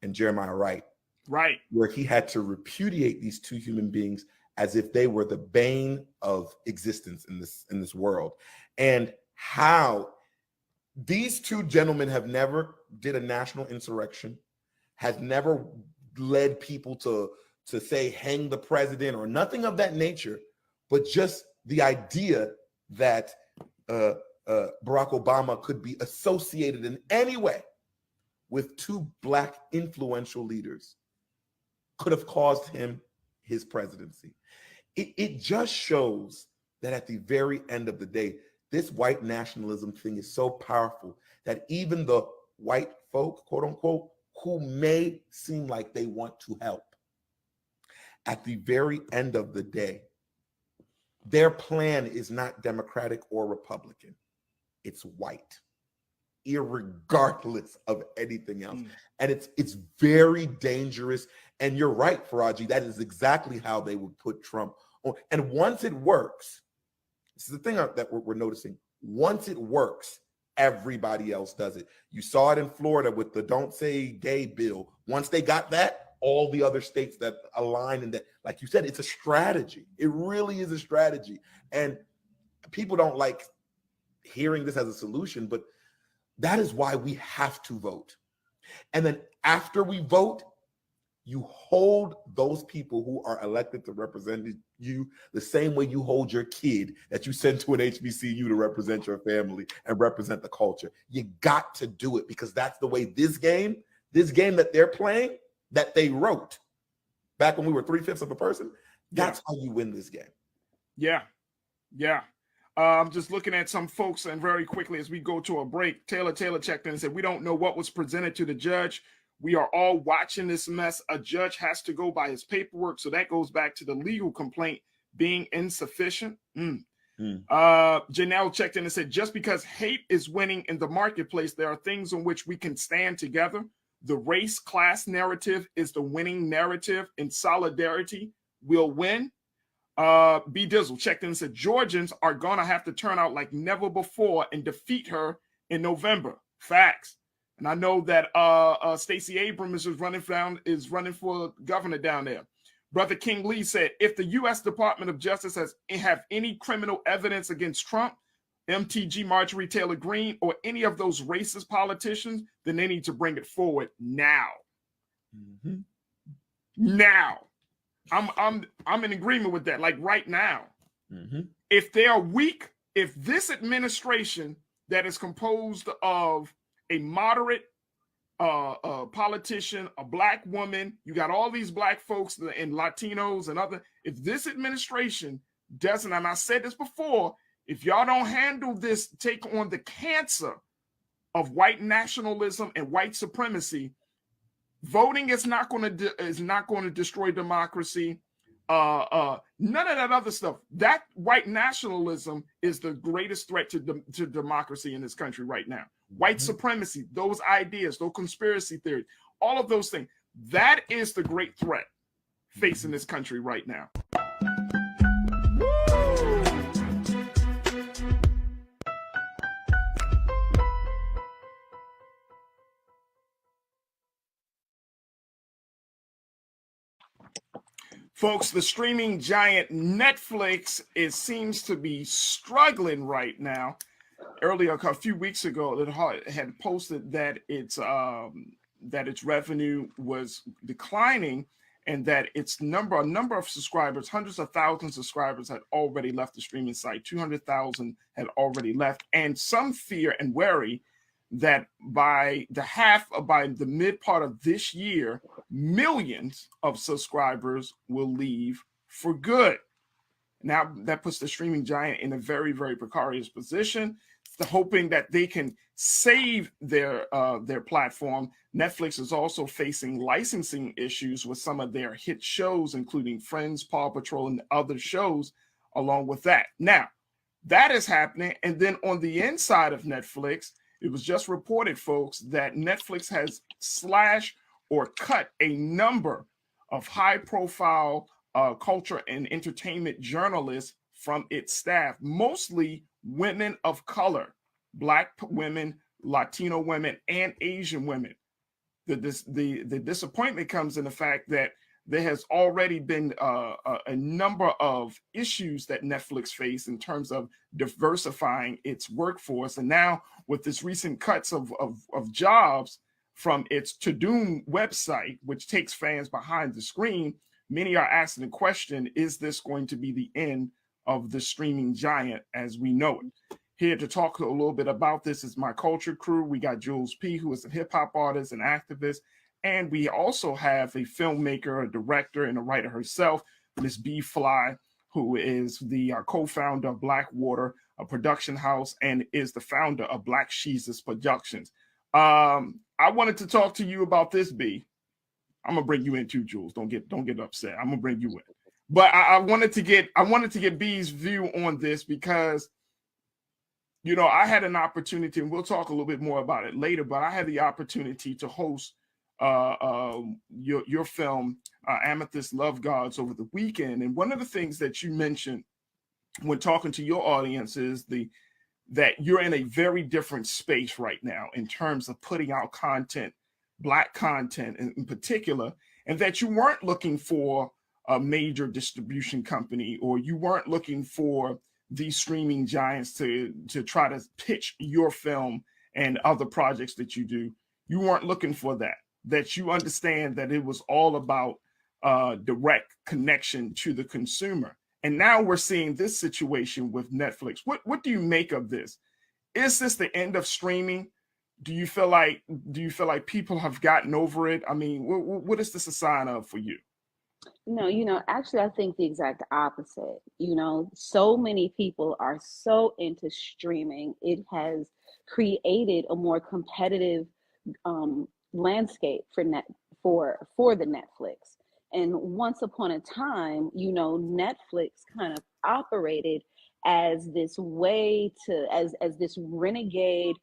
and Jeremiah Wright. Right. Where he had to repudiate these two human beings as if they were the bane of existence in this world. And how these two gentlemen have never did a national insurrection, has never led people to say hang the president or nothing of that nature, but just the idea that Barack Obama could be associated in any way with two Black influential leaders could have caused him his presidency. It just shows that at the very end of the day, this white nationalism thing is so powerful that even the white folk, quote unquote, who may seem like they want to help, at the very end of the day, their plan is not Democratic or Republican. It's white, irregardless of anything else. And it's very dangerous. And you're right, Faraji, that is exactly how they would put Trump on. And once it works, this is the thing that we're noticing. Once it works, everybody else does it. You saw it in Florida with the Don't Say Gay bill. Once they got that, all the other states that align in that, like you said, it's a strategy. It really is a strategy. And people don't like hearing this as a solution, but that is why we have to vote. And then after we vote, you hold those people who are elected to represent you the same way you hold your kid that you send to an HBCU to represent your family and represent the culture. You got to do it, because that's the way this game that they're playing, that they wrote back when we were 3/5 of a person, that's how you win this game. Yeah. I'm just looking at some folks, and very quickly as we go to a break, Taylor checked in and said, we don't know what was presented to the judge. We are all watching this mess. A judge has to go by his paperwork. So that goes back to the legal complaint being insufficient. Janelle checked in and said, just because hate is winning in the marketplace, there are things on which we can stand together. The race class narrative is the winning narrative, and solidarity will win. B Dizzle checked in and said, Georgians are going to have to turn out like never before and defeat her in November. Facts. And I know that Stacey Abrams is running for governor down there. Brother King Lee said, if the U.S. Department of Justice have any criminal evidence against Trump, MTG, Marjorie Taylor Greene, or any of those racist politicians, then they need to bring it forward now. Now. I'm in agreement with that, like right now. If they are weak, if this administration that is composed of a moderate politician, a black woman. You got all these black folks and Latinos and other. If this administration doesn't, and I said this before, if y'all don't handle this, take on the cancer of white nationalism and white supremacy, voting is not going to destroy democracy. None of that other stuff. That white nationalism is the greatest threat to democracy in this country right now. White supremacy, those ideas, those conspiracy theories, all of those things. That is the great threat facing this country right now. Folks, the streaming giant Netflix seems to be struggling right now. Earlier, a few weeks ago, it had posted that its revenue was declining, and that a number of subscribers, hundreds of thousands of subscribers, had already left the streaming site. 200,000 had already left, and some fear and worry that by the mid part of this year, millions of subscribers will leave for good. Now that puts the streaming giant in a very, very precarious position, hoping that they can save their platform. Netflix is also facing licensing issues with some of their hit shows, including Friends, Paw Patrol, and other shows along with that. Now, that is happening. And then on the inside of Netflix, it was just reported, folks, that Netflix has slashed or cut a number of high-profile culture and entertainment journalists from its staff, mostly women of color, Black women, Latino women, and Asian women. The disappointment comes in the fact that there has already been a number of issues that Netflix faced in terms of diversifying its workforce. And now with this recent cuts of jobs from its To Doom website, which takes fans behind the screen, many are asking the question, is this going to be the end of the streaming giant as we know it? Here to talk a little bit about this is my culture crew. We got Jules P., who is a hip hop artist and activist. And we also have a filmmaker, a director, and a writer herself, Miss B. Fly, who is the co-founder of Blackwater, a production house, and is the founder of Black Jesus Productions. I wanted to talk to you about this, B. I'm gonna bring you in too, Jules. Don't get upset. I'm gonna bring you in. But I wanted to get B's view on this because, you know, I had an opportunity, and we'll talk a little bit more about it later, but I had the opportunity to host your film, Amethyst Love Gods, over the weekend. And one of the things that you mentioned when talking to your audience is that you're in a very different space right now in terms of putting out content, Black content in particular, and that you weren't looking for a major distribution company, or you weren't looking for these streaming giants to try to pitch your film and other projects that you do. You weren't looking for that you understand that it was all about direct connection to the consumer. And now we're seeing this situation with Netflix. What do you make of this? Is this the end of streaming? Do you feel like people have gotten over it? I mean, what is this a sign of for you? No, actually, I think the exact opposite. So many people are so into streaming. It has created a more competitive landscape for the Netflix. And once upon a time, Netflix kind of operated as this way as this renegade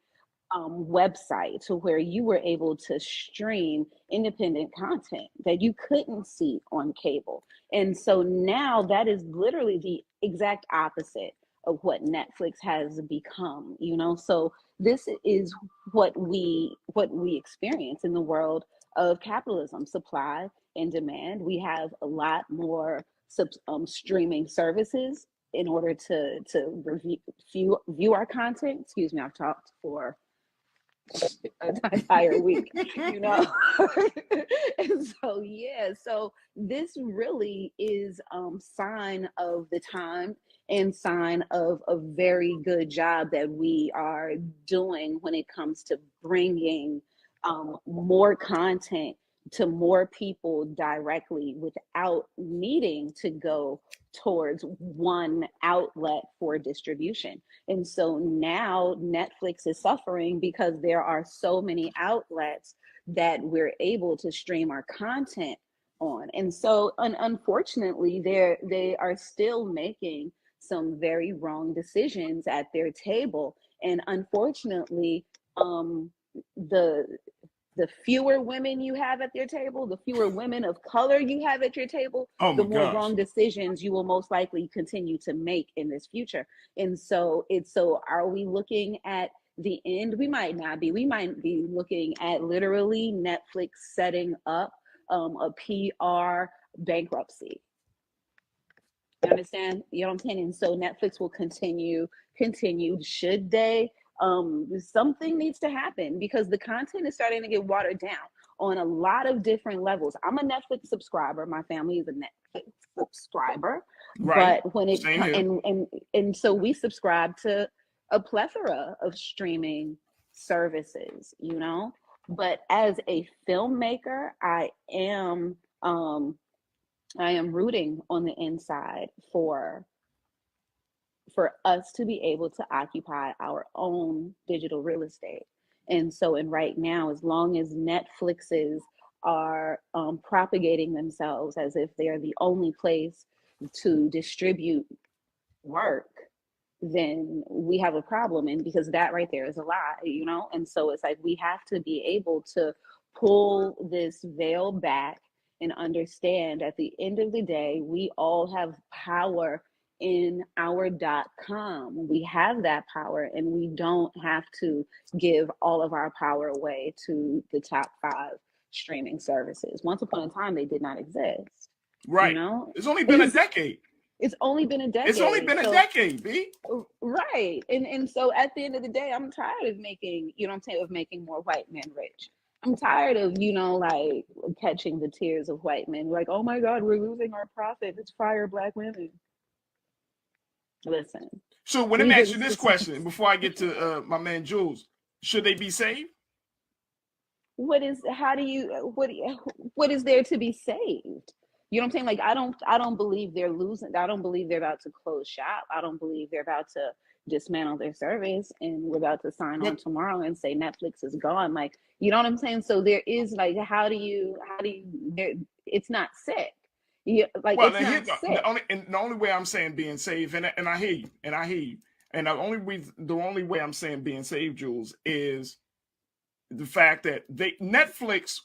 website to where you were able to stream independent content that you couldn't see on cable. And so now that is literally the exact opposite of what Netflix has become, So this is what we experience in the world of capitalism, supply and demand. We have a lot more streaming services in order to view our content. Excuse me, I've talked for an entire week, And so this really is sign of the time and sign of a very good job that we are doing when it comes to bringing more content to more people directly without needing to go towards one outlet for distribution. And so now Netflix is suffering because there are so many outlets that we're able to stream our content on. And so unfortunately, they are still making some very wrong decisions at their table. And unfortunately, the fewer women you have at your table, the fewer women of color you have at your table, the more wrong decisions you will most likely continue to make in this future. And so are we looking at the end? We might not be. We might be looking at literally Netflix setting up a PR bankruptcy. You understand? You know what I'm saying? And so Netflix will continue. Should they? Something needs to happen because the content is starting to get watered down on a lot of different levels. I'm a Netflix subscriber. My family is a Netflix subscriber, right. But when it and so we subscribe to a plethora of streaming services, you know. But as a filmmaker, I am rooting on the inside for us to be able to occupy our own digital real estate. And so, and right now, as long as Netflixes are propagating themselves as if they're the only place to distribute work, then we have a problem. And because that right there is a lie, you know? And so it's like, we have to be able to pull this veil back and understand at the end of the day, we all have power in our .com. We have that power, and we don't have to give all of our power away to the top 5 streaming services. Once upon a time, they did not exist. Right. You know? It's only been a decade. It's only been a decade. It's only been a decade, B. Right. And so at the end of the day, I'm tired of making, you know what I'm saying, of making more white men rich. I'm tired of, you know, like catching the tears of white men. Like, oh my God, we're losing our profit. Let's fire Black women. Listen. So let me ask you this question before I get to my man Jules. Should they be saved? What is there to be saved? You know what I'm saying? Like, I don't believe they're losing. I don't believe they're about to close shop. I don't believe they're about to dismantle their service and we're about to sign on tomorrow and say Netflix is gone. Like, you know what I'm saying? So there is like, how do you it's not sick. Yeah, like, well, it's not sick. The only way I'm saying being saved, and I hear you, and the only way I'm saying being saved, Jules, is the fact that Netflix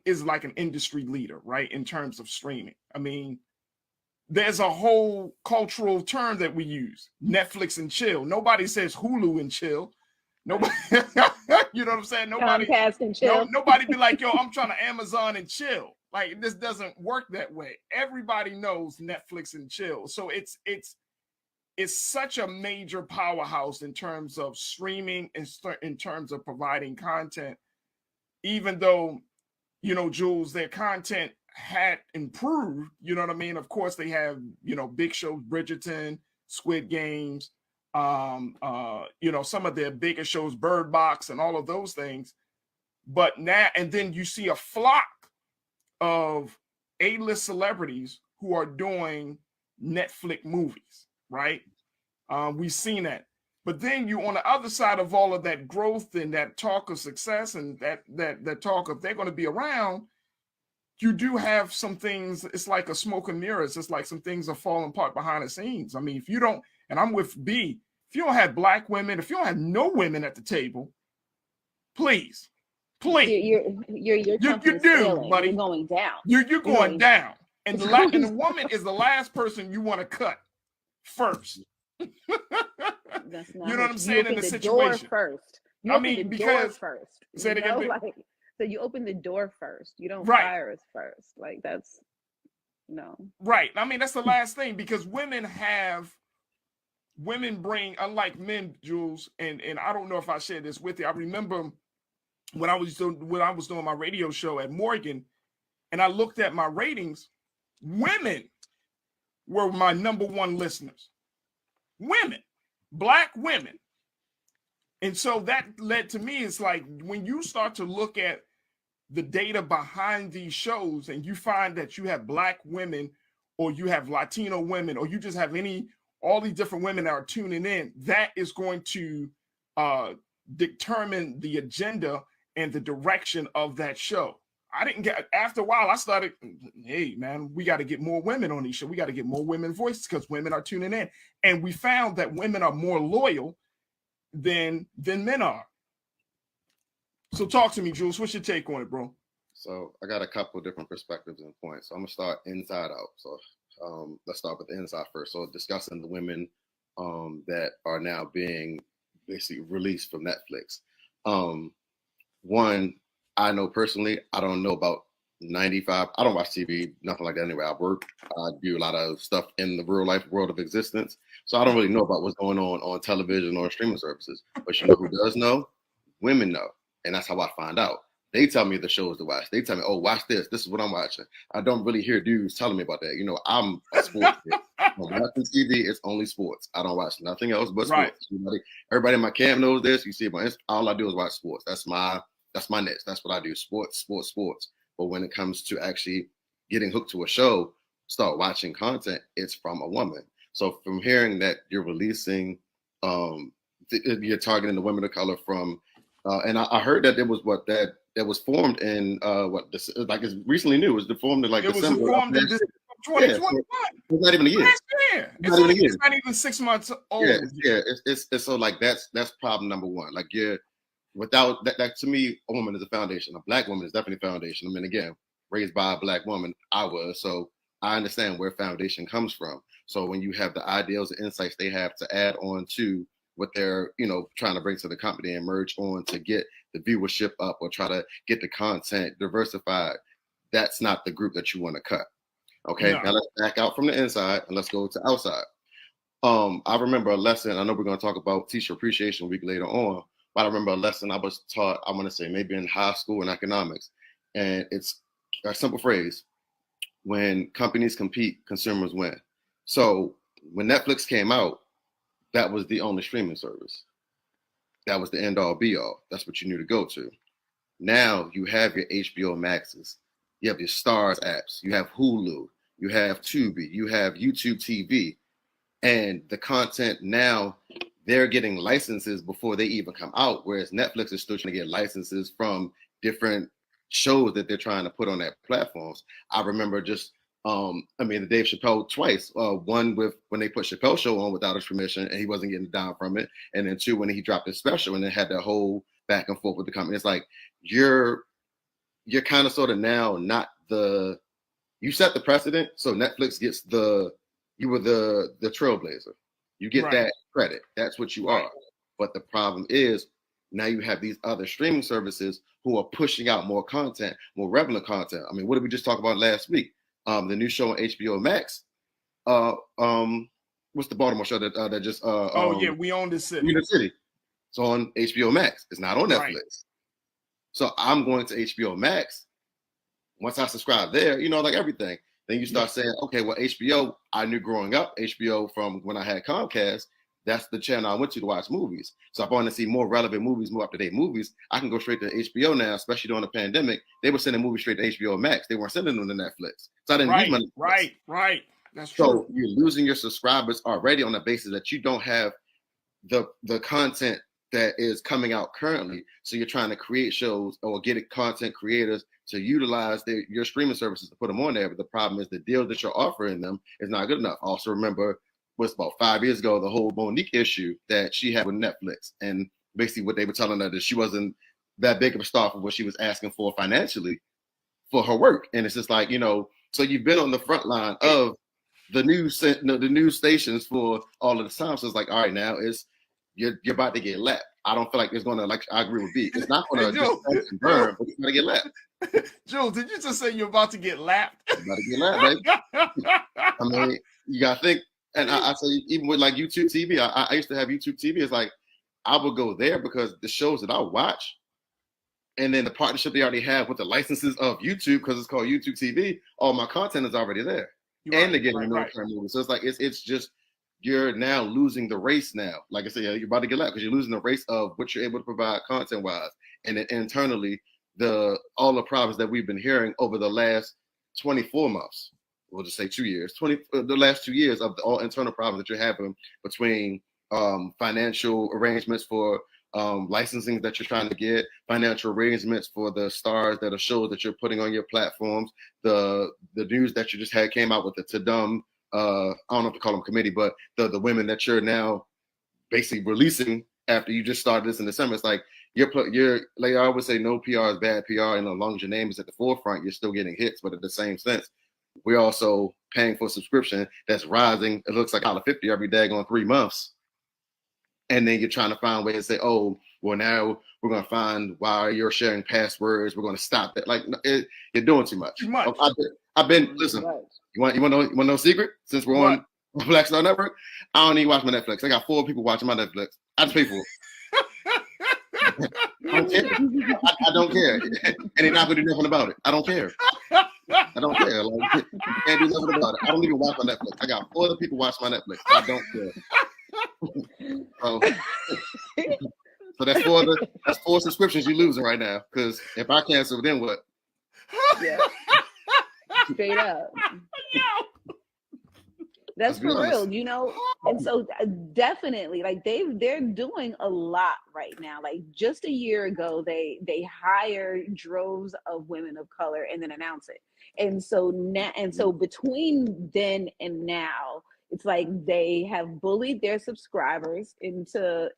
is like an industry leader, right, in terms of streaming. I mean, there's a whole cultural term that we use, Netflix and chill. Nobody says Hulu and chill. Nobody, you know what I'm saying? Nobody, Comcast and chill. Nobody be like, yo, I'm trying to Amazon and chill. Like, this doesn't work that way. Everybody knows Netflix and chill. So it's such a major powerhouse in terms of streaming and in terms of providing content, even though, you know, Jules, their content had improved, you know what I mean? Of course, they have, you know, big shows, Bridgerton, Squid Games, you know, some of their bigger shows, Bird Box and all of those things. But now, and then you see a flock of A-list celebrities who are doing Netflix movies, right? We've seen that. But then you, on the other side of all of that growth and that talk of success and that talk of they're going to be around, you do have some things. It's like a smoke and mirrors. It's like some things are falling apart behind the scenes. I mean, if you don't, and I'm with B, if you don't have Black women, if you don't have no women at the table, please. Your you do, failing. buddy. You're going down. You're going down. And the woman is the last person you want to cut first. That's not, you know what I'm saying, in the situation. Door first. You open the door first. Say it again. Like, so you open the door first. You don't fire us first. Like, that's no. Right. I mean, that's the last thing, because women bring, unlike men, Jules, and I don't know if I shared this with you. I remember when I was doing my radio show at Morgan, and I looked at my ratings, women were my #1 listeners. Women, Black women. And so that led to me, it's like when you start to look at the data behind these shows and you find that you have Black women or you have Latino women or you just have all these different women that are tuning in, that is going to determine the agenda and the direction of that show. After a while, I started, hey, man, we got to get more women on these shows. We got to get more women voices because women are tuning in. And we found that women are more loyal than men are. So talk to me, Jules. What's your take on it, bro? So I got a couple of different perspectives and points. So I'm gonna start inside out. So let's start with the inside first. So discussing the women that are now being basically released from Netflix. One, I know personally, I don't know about 95. I don't watch TV, nothing like that anyway. I work, I do a lot of stuff in the real life world of existence. So I don't really know about what's going on television or streaming services. But you know who does know? Women know. And that's how I find out. They tell me the shows to watch. They tell me, oh, watch this. This is what I'm watching. I don't really hear dudes telling me about that. You know, I'm a sports kid. When I'm watching TV, it's only sports. I don't watch nothing else but sports. Right. Everybody in my camp knows this. You see, all I do is watch sports. That's my niche. That's what I do. Sports. But when it comes to actually getting hooked to a show, start watching content, it's from a woman. So from hearing that you're releasing, you're targeting the women of color from, and I heard that it was that was formed in it's recently new. It was formed in December. It was formed in 2021. It's not even a year. Last year. It's not even 6 months old. Yeah. It's so like that's problem number one. Like without that to me, a woman is a foundation. A Black woman is definitely a foundation. I mean, again, raised by a Black woman, I was, so I understand where foundation comes from. So when you have the ideals and insights they have to add on to what they're, trying to bring to the company and merge on to get the viewership up or try to get the content diversified, that's not the group that you want to cut. Okay, Now let's back out from the inside and let's go to outside. I remember a lesson. I know we're going to talk about Teacher Appreciation Week later on, but I remember a lesson I was taught, I want to say maybe in high school in economics. And it's a simple phrase: when companies compete, consumers win. So when Netflix came out, that was the only streaming service. That was the end all be all. That's what you knew to go to. Now you have your HBO Maxes, you have your Stars apps, you have Hulu, you have Tubi, you have YouTube TV, and the content now, they're getting licenses before they even come out, whereas Netflix is still trying to get licenses from different shows that they're trying to put on their platforms. I remember just the Dave Chappelle twice. One with when they put Chappelle show on without his permission and he wasn't getting down from it. And then two, when he dropped his special and then had that whole back and forth with the company. It's like you're kind of sort of now you set the precedent. So Netflix gets you were the trailblazer. You get that credit. That's what you are. But the problem is now you have these other streaming services who are pushing out more content, more relevant content. I mean, what did we just talk about last week? The new show on HBO Max. What's the Baltimore show that just? We Own the City. We Own the City. It's on HBO Max. It's not on Netflix. Right. So I'm going to HBO Max. Once I subscribe there, like everything. Then you start saying, okay, well, HBO, I knew growing up, HBO from when I had Comcast, that's the channel I went to watch movies. So if I want to see more relevant movies, more up-to-date movies, I can go straight to HBO now, especially during the pandemic. They were sending movies straight to HBO Max. They weren't sending them to Netflix. So I didn't use my Netflix. Right. That's true. So you're losing your subscribers already on the basis that you don't have the content that is coming out currently. So you're trying to create shows or get content creators to utilize your streaming services to put them on there. But the problem is the deal that you're offering them is not good enough. Also remember, was about 5 years ago, the whole Monique issue that she had with Netflix. And basically what they were telling her that she wasn't that big of a star for what she was asking for financially for her work. And it's just like, so you've been on the front line of the news stations for all of the time. So it's like, all right, now you're about to get lapped. I don't feel like it's going to, like I agree with B. It's not going to just burn, but it's going to get lapped. Jules, did you just say you're about to get lapped? About to get lapped, baby. I mean, you got to think. And I say, even with like YouTube TV, I used to have YouTube TV. It's like I would go there because the shows that I watch, and then the partnership they already have with the licenses of YouTube, because it's called YouTube TV, all my content is already there. And they're getting no current movies. So it's like it's just you're now losing the race now. Like I said, you're about to get left because you're losing the race of what you're able to provide content wise. And then internally, all the problems that we've been hearing over the last 24 months, we'll just say 2 years, the last 2 years of all internal problems that you're having between financial arrangements for licensing that you're trying to get, financial arrangements for the stars that are shows that you're putting on your platforms, the news that you just had came out with the Tadum, I don't know if to call them committee, but the women that you're now basically releasing after you just started this in December. It's like you're like I always say, no PR is bad PR, and as long as your name is at the forefront, you're still getting hits. But at the same sense, we're also paying for a subscription that's rising. It looks like $1.50 every day on 3 months. And then you're trying to find ways to say, oh, well, now we're going to find why you're sharing passwords. We're going to stop that. Like, you're doing too much. Too much. I've been, listen, you want to know a secret? Since we're on Black Star Network, I don't even watch my Netflix. I got 4 people watching my Netflix. I just pay for it. I don't care. I don't care. And they're not going to do nothing about it. I don't care. I don't care. Like, can't do nothing about it. I don't even watch my Netflix. I got 4 other people watch my Netflix. I don't care. So that's 4 subscriptions you're losing right now. Because if I cancel, then what? Yeah. Straight up. That's for real, you know. And so definitely, like they're doing a lot right now. Like just a year ago, they hire droves of women of color and then announce it. And so now, between then and now, it's like they have bullied their subscribers into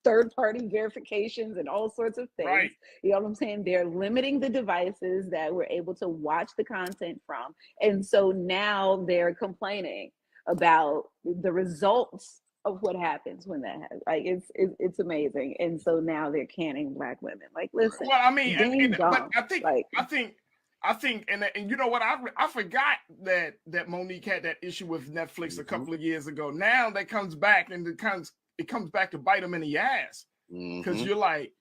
third-party verifications and all sorts of things. Right. You know what I'm saying? They're limiting the devices that we're able to watch the content from. And so now they're complaining about the results of what happens when that happens. Like it's amazing. And so now they're canning Black women. Like, listen. Well, I mean, but I think, and you know what? I forgot that Monique had that issue with Netflix a couple of years ago. Now that comes back, and it comes back to bite them in the ass, because you're like,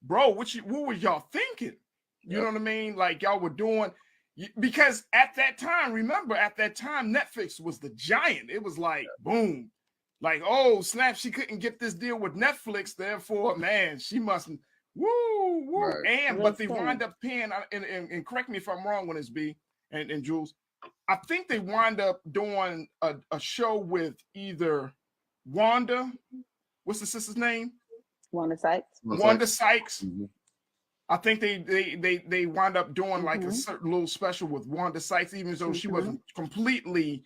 bro, what was y'all thinking? You know what I mean? Like y'all were doing, because at that time, remember, Netflix was the giant. It was like, boom, like, oh snap, she couldn't get this deal with Netflix, therefore, man, she mustn't. Woo. Right. But they wind up paying, and correct me if I'm wrong on this, B and Jules. I think they wind up doing a show with either Wanda, what's the sister's name? Wanda Sykes. Wanda Sykes. Mm-hmm. I think they wind up doing like a certain little special with Wanda Sykes, even though she wasn't completely,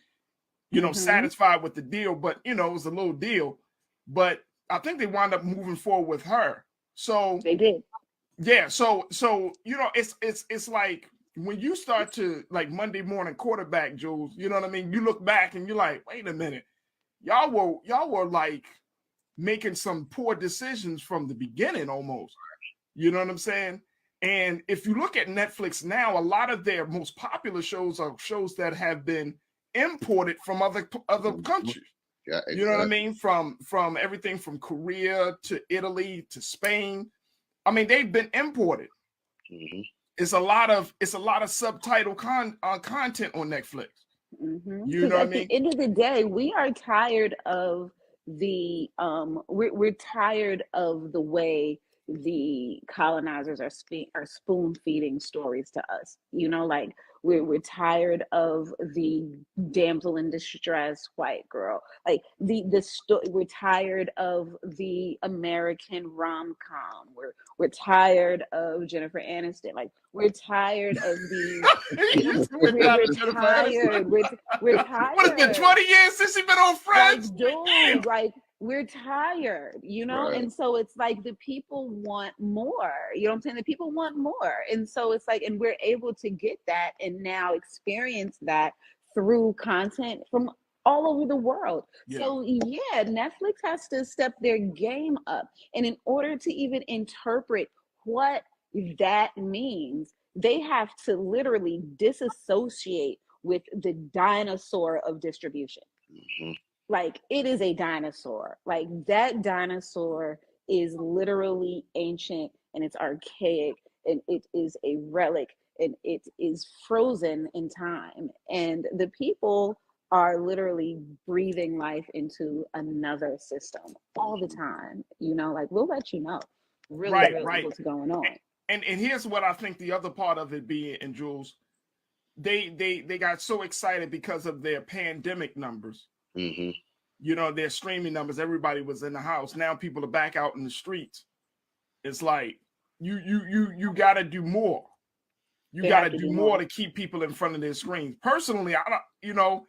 satisfied with the deal, but it was a little deal. But I think they wind up moving forward with her. So they did. Yeah. So it's like when you start to like Monday morning quarterback, Jules, you know what I mean? You look back and you're like, wait a minute. Y'all were like making some poor decisions from the beginning almost. You know what I'm saying? And if you look at Netflix now, a lot of their most popular shows are shows that have been imported from other countries. Yeah, exactly. You know what I mean? From everything from Korea to Italy to Spain. I mean, they've been imported. Mm-hmm. It's a lot of subtitle content on Netflix. Mm-hmm. You know what I mean? At the end of the day, we are tired of the we're tired of the way the colonizers are spoon feeding stories to us. Like we're tired of the damsel in distress white girl. Like we're tired of the American rom-com. We're tired of Jennifer Aniston. Like we're tired of the we're tired. We're tired. What has been 20 years since you've been on Friends? Like, we're tired, right. And so it's like the people want more, you know what I'm saying? The people want more. And so it's like, and we're able to get that and now experience that through content from all over the world. Yeah. So yeah, Netflix has to step their game up. And in order to even interpret what that means, they have to literally disassociate with the dinosaur of distribution. Mm-hmm. Like it is a dinosaur. Like that dinosaur is literally ancient and it's archaic and it is a relic and it is frozen in time. And the people are literally breathing life into another system all the time. You know, like we'll let you know really what's going on. And here's what I think the other part of it being, and Jules, they got so excited because of their pandemic numbers. Mm-hmm. You know, their streaming numbers. Everybody was in the house. Now people are back out in the streets. It's like you got to do more. You got to do more to keep people in front of their screens. Personally, I don't. You know,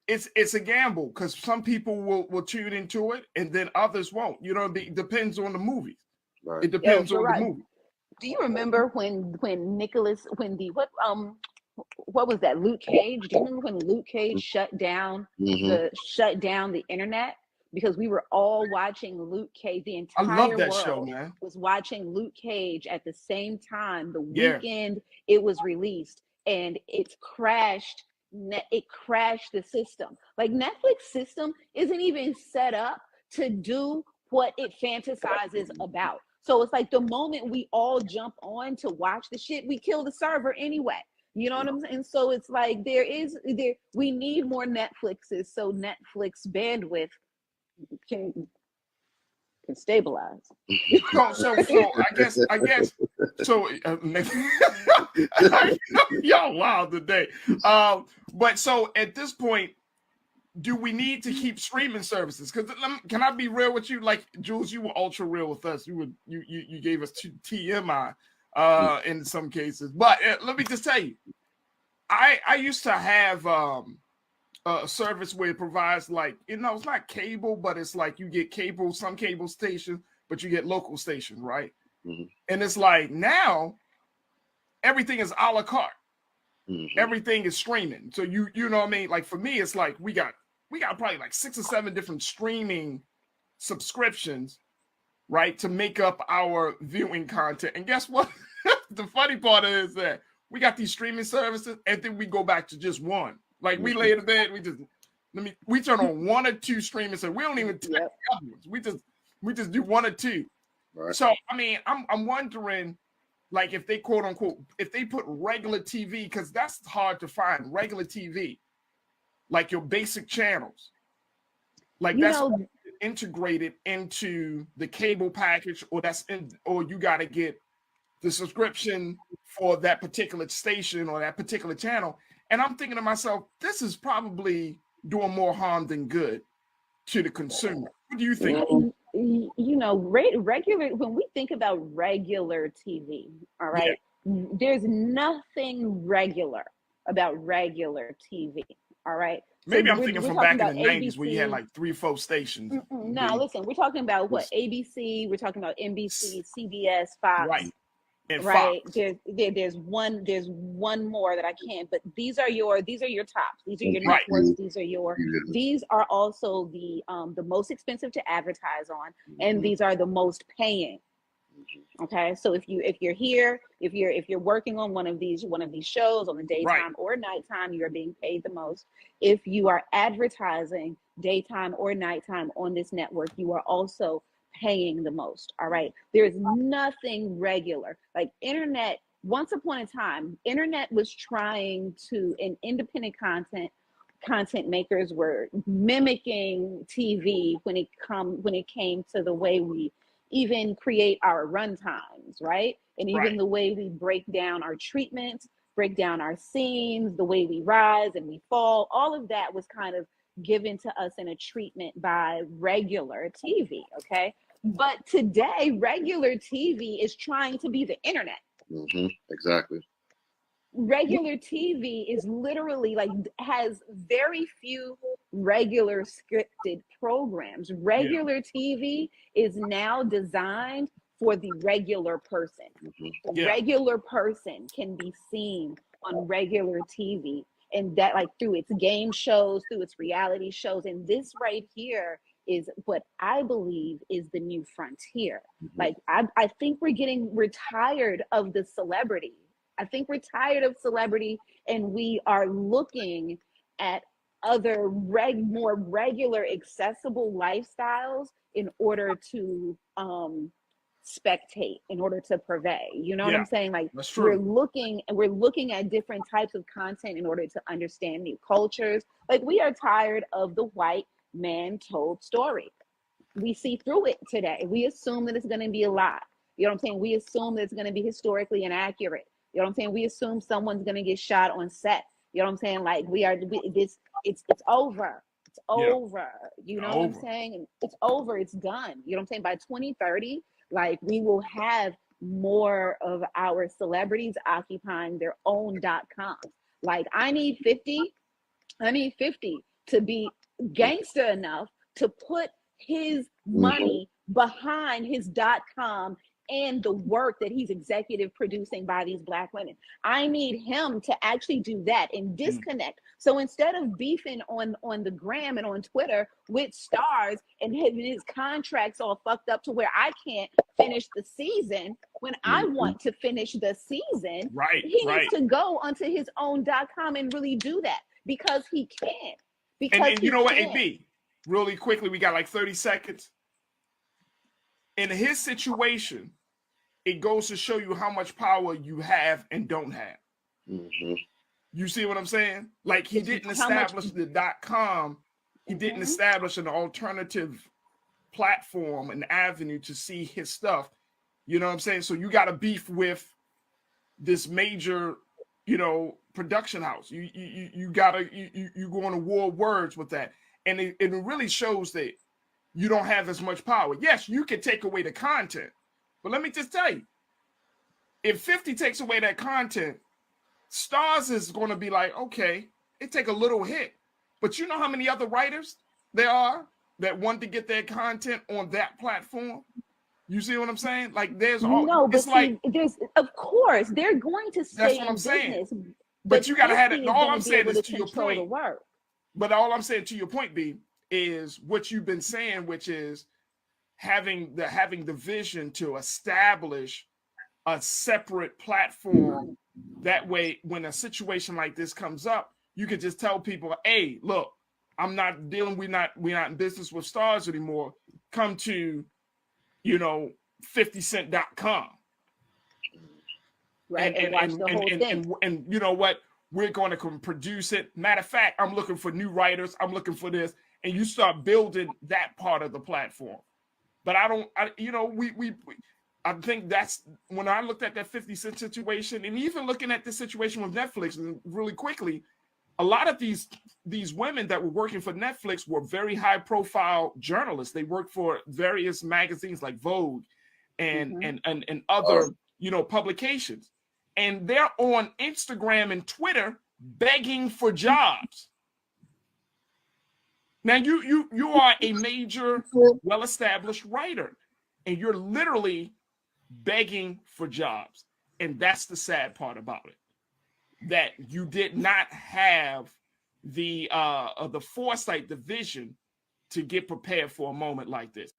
it's a gamble because some people will tune into it and then others won't. You know, it depends on the movies. Right. It depends on the movie. Do you remember when what was that, Luke Cage? Do you remember when Luke Cage shut down the internet because we were all watching Luke Cage? The entire world was watching Luke Cage at the same time. The weekend it was released, and it crashed the system. Like Netflix system isn't even set up to do what it fantasizes about. So it's like the moment we all jump on to watch the shit, we kill the server anyway. You know what I'm saying? So it's like we need more Netflixes so Netflix bandwidth can stabilize. So I guess so. Y'all wild today. But so at this point, do we need to keep streaming services? Because can I be real with you? Like Jules, you were ultra real with us. You gave us TMI in some cases. But let me just tell you, I used to have a service where it provides, like, you know, it's not cable, but it's like you get cable, some cable station, but you get local station, right? Mm-hmm. And it's like now everything is a la carte. Mm-hmm. Everything is streaming. So you know what I mean? Like for me, it's like we got probably like 6 or 7 different streaming subscriptions, right, to make up our viewing content. And guess what? The funny part is that we got these streaming services, and then we go back to just one. Like we lay in bed, we turn on 1 or 2 streaming services. We don't even touch the other ones. We just do 1 or 2. Right. So I mean, I'm wondering, like, if they quote unquote, if they put regular TV, because that's hard to find, regular TV, like your basic channels, like that's integrated into the cable package, or you got to get the subscription for that particular station or that particular channel. And I'm thinking to myself, this is probably doing more harm than good to the consumer. What do you think? You know, regular, when we think about regular TV, all right, there's nothing regular about regular TV, all right? Maybe I'm thinking from back in the 90s where you had like 3 or 4 stations. No, listen, we're talking about what? ABC, we're talking about NBC, CBS, Fox. Right. And right. Fox. There's one more that I can't, but these are your tops. These are your networks. These are also the most expensive to advertise on, and these are the most paying. Okay, so if you're working on one of these shows on the daytime or nighttime, you are being paid the most. If you are advertising daytime or nighttime on this network, you are also paying the most. All right, there's nothing regular. Like internet, once upon a time, internet was trying to, and independent content makers were mimicking TV when it came to the way we even create our runtimes, right? And even the way we break down our treatments, break down our scenes, the way we rise and we fall, all of that was kind of given to us in a treatment by regular TV, okay? But today, regular TV is trying to be the internet. Exactly. Regular TV is literally has very few regular scripted programs. Regular TV is now designed for the regular person. The regular person can be seen on regular TV, and that through its game shows, through its reality shows. And this right here is what I believe is the new frontier. I think we're tired of the celebrity. I think we're tired of celebrity, and we are looking at other more regular, accessible lifestyles in order to spectate in order to purvey. You know what Yeah, I'm saying? Like that's we're true. looking at different types of content in order to understand new cultures. Like we are tired of the white man told story. We see through it today. We assume that it's going to be a lie. You know what I'm saying? We assume that it's going to be historically inaccurate. You know what I'm saying? We assume someone's going to get shot on set. You know what I'm saying? Like it's over. It's over. You know what I'm saying? It's over. It's done. You know what I'm saying? By 2030, like we will have more of our celebrities occupying their own .coms. Like I need 50 to be gangster enough to put his money behind his .com and the work that he's executive producing by these Black women. I need him to actually do that and disconnect. So instead of beefing on the gram and on Twitter with stars and his contracts all fucked up to where I can't finish the season when I want to finish the season, he needs to go onto his own .com and really do that because he can. Because and you know what, AB, really quickly, we got like 30 seconds. In his situation, it goes to show you how much power you have and don't have. You see what I'm saying? Like he didn't establish the .com. He didn't establish an alternative platform, an avenue to see his stuff. You know what I'm saying? So you got to beef with this major, you know, production house. You go on a war of words with that. And it really shows that you don't have as much power. Yes, you can take away the content. But let me just tell you, if 50 takes away that content, Stars is going to be like, okay, it take a little hit. But you know how many other writers there are that want to get their content on that platform? You see what I'm saying? Like there's all no, but it's like there's of course they're going to stay that's what I'm in saying. business. But you gotta have it. All I'm saying is to to your point. But all I'm saying to your point, B, is what you've been saying, which is having the vision to establish a separate platform. That way, when a situation like this comes up, you could just tell people, hey, look, I'm not dealing, we're not in business with stars anymore. Come to, 50cent.com. Right. And watch the whole thing. And you know what? We're going to produce it. Matter of fact, I'm looking for new writers. I'm looking for this. And you start building that part of the platform. But I think that's when I looked at that 50 Cent situation, and even looking at this situation with Netflix, and really quickly, a lot of these women that were working for Netflix were very high profile journalists. They worked for various magazines like Vogue and other publications. And they're on Instagram and Twitter begging for jobs. Now you are a major, well-established writer, and you're literally begging for jobs. And that's the sad part about it, that you did not have the foresight, the vision to get prepared for a moment like this.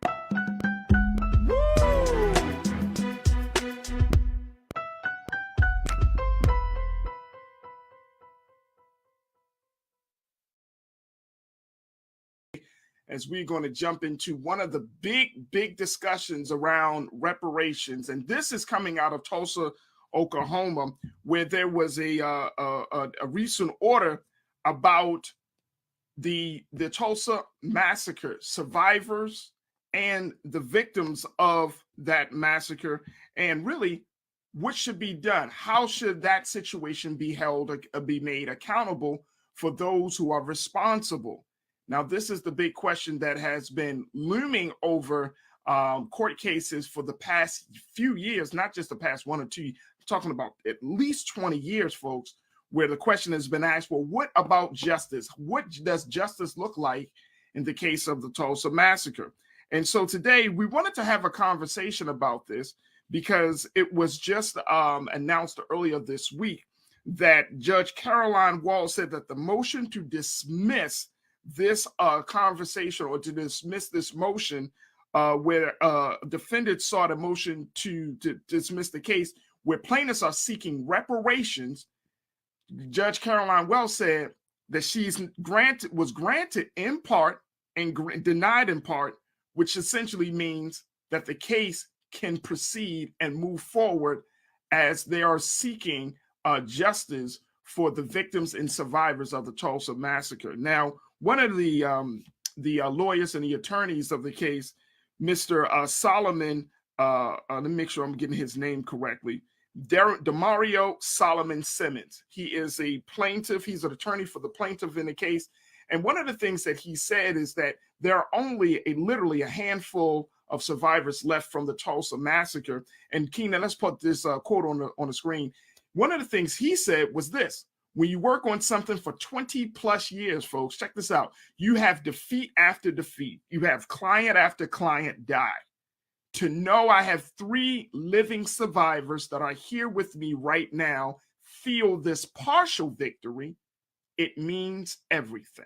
As we're going to jump into one of the big discussions around reparations. And this is coming out of Tulsa, Oklahoma, where there was a recent order about the Tulsa Massacre, survivors and the victims of that massacre, and really what should be done. How should that situation be held, be made accountable for those who are responsible? Now, this is the big question that has been looming over court cases for the past few years, not just the past 1 or 2, I'm talking about at least 20 years, folks, where the question has been asked, well, what about justice? What does justice look like in the case of the Tulsa Massacre? And so today we wanted to have a conversation about this because it was just announced earlier this week that Judge Caroline Wall said that the motion to dismiss this conversation, or to dismiss this motion, where defendants sought a motion to dismiss the case, where plaintiffs are seeking reparations. Judge Caroline Wells said that was granted in part and denied in part, which essentially means that the case can proceed and move forward as they are seeking justice for the victims and survivors of the Tulsa Massacre. Now, one of the lawyers and the attorneys of the case, Mr. Solomon, let me make sure I'm getting his name correctly, Demario Solomon Simmons. He is a plaintiff. He's an attorney for the plaintiff in the case. And one of the things that he said is that there are only literally a handful of survivors left from the Tulsa Massacre. And Keenan, let's put this quote on the screen. One of the things he said was this: when you work on something for 20 plus years, folks, check this out. You have defeat after defeat. You have client after client die. To know I have 3 living survivors that are here with me right now feel this partial victory, it means everything.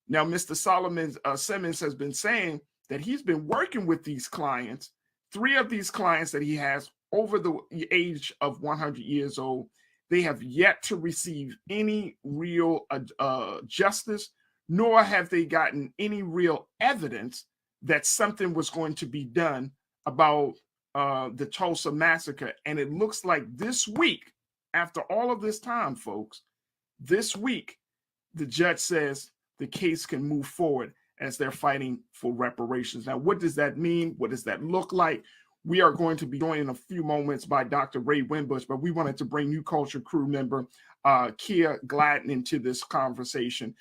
Now, Mr. Solomon Simmons has been saying that he's been working with these clients, 3 of these clients that he has over the age of 100 years old. They have yet to receive any real justice, nor have they gotten any real evidence that something was going to be done about the Tulsa Massacre. And it looks like this week, after all of this time, folks, this week, the judge says the case can move forward as they're fighting for reparations. Now, what does that mean? What does that look like? We are going to be joined in a few moments by Dr. Ray Winbush, but we wanted to bring New Culture crew member Kia Gladden into this conversation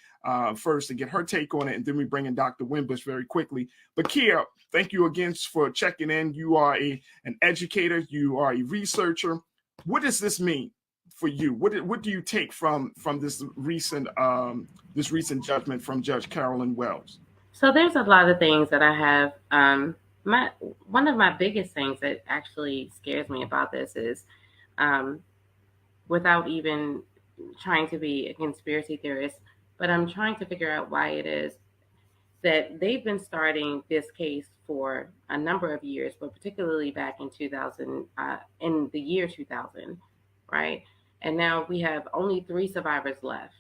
first to get her take on it, and then we bring in Dr. Winbush very quickly. But Kia, thank you again for checking in. You are an educator. You are a researcher. What does this mean for you? What do you take from this recent judgment from Judge Carolyn Wells? So there's a lot of things that I have. One of my biggest things that actually scares me about this is, without even trying to be a conspiracy theorist, but I'm trying to figure out why it is that they've been starting this case for a number of years, but particularly back in 2000, in the year 2000, right? And now we have only 3 survivors left,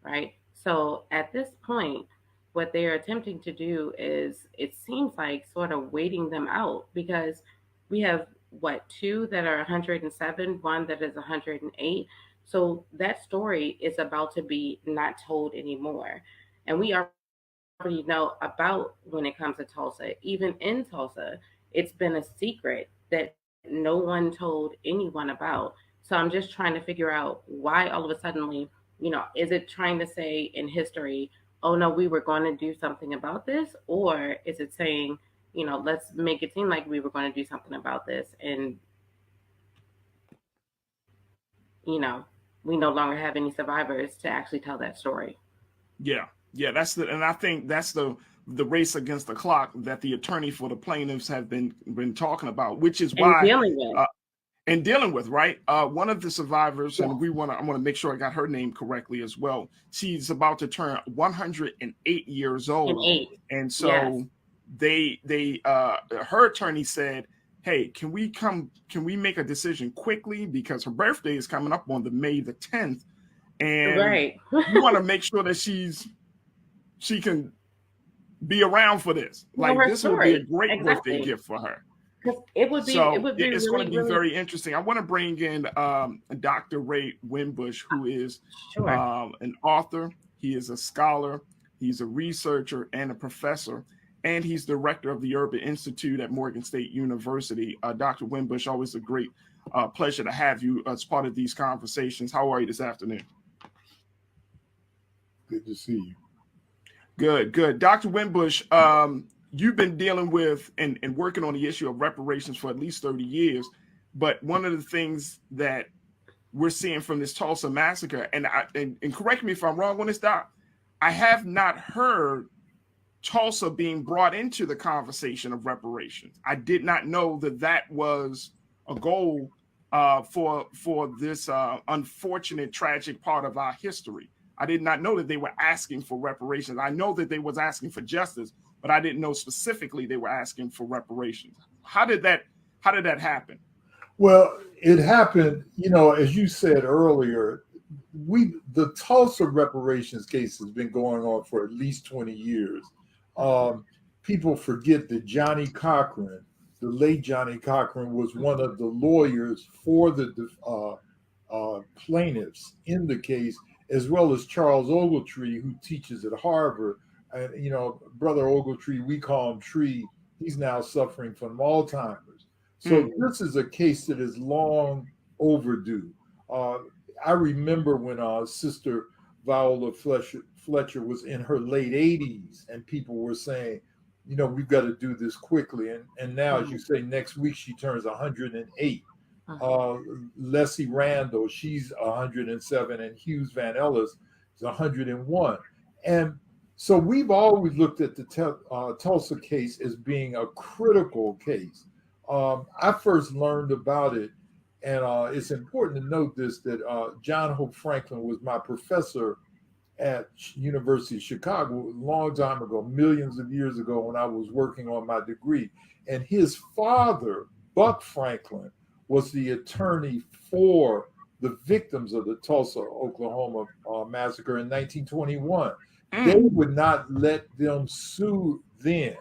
right? So at this point, what they're attempting to do is, it seems like, sort of waiting them out, because we have 2 that are 107, 1 that is 108. So that story is about to be not told anymore. And we already know about, when it comes to Tulsa, even in Tulsa, it's been a secret that no one told anyone about. So I'm just trying to figure out why all of a sudden, is it trying to say in history, oh no, we were going to do something about this? Or is it saying, let's make it seem like we were going to do something about this, and, we no longer have any survivors to actually tell that story? Yeah, and I think that's the race against the clock that the attorney for the plaintiffs have been talking about, which is why dealing with, right? One of the survivors, and I want to make sure I got her name correctly as well. She's about to turn 108 years old, and so her attorney said, "Hey, can we make a decision quickly, because her birthday is coming up on May the 10th, and we want to make sure that she can be around for this. Like, this would be a great birthday gift for her." It would be. It's going to be very interesting. I want to bring in Dr. Ray Winbush, who is an author. He is a scholar. He's a researcher and a professor, and he's director of the Urban Institute at Morgan State University. Dr. Winbush, always a great pleasure to have you as part of these conversations. How are you this afternoon? Good to see you. Good. Dr. Winbush, you've been dealing with and working on the issue of reparations for at least 30 years. But one of the things that we're seeing from this Tulsa Massacre, and correct me if I'm wrong on this, Doc, I have not heard Tulsa being brought into the conversation of reparations. I did not know that was a goal for this unfortunate, tragic part of our history. I did not know that they were asking for reparations. I know that they was asking for justice, but I didn't know specifically they were asking for reparations. How did that happen? Well, it happened, as you said earlier, the Tulsa reparations case has been going on for at least 20 years. People forget that Johnny Cochran the late Johnny Cochran was one of the lawyers for the plaintiffs in the case, as well as Charles Ogletree, who teaches at Harvard. And, you know, Brother Ogletree, we call him Tree. He's now suffering from Alzheimer's. So this is a case that is long overdue. I remember when Sister Viola Fletcher was in her late 80s, and people were saying, you know, we've got to do this quickly. And now, as you say, next week she turns 108. Leslie Randall, she's 107, and Hughes Van Ellis is 101. And so we've always looked at the Tulsa case as being a critical case. I first learned about it, and it's important to note this, that John Hope Franklin was my professor at University of Chicago a long time ago, millions of years ago, when I was working on my degree. And his father, Buck Franklin, was the attorney for the victims of the Tulsa, Oklahoma massacre in 1921. They would not let them sue then.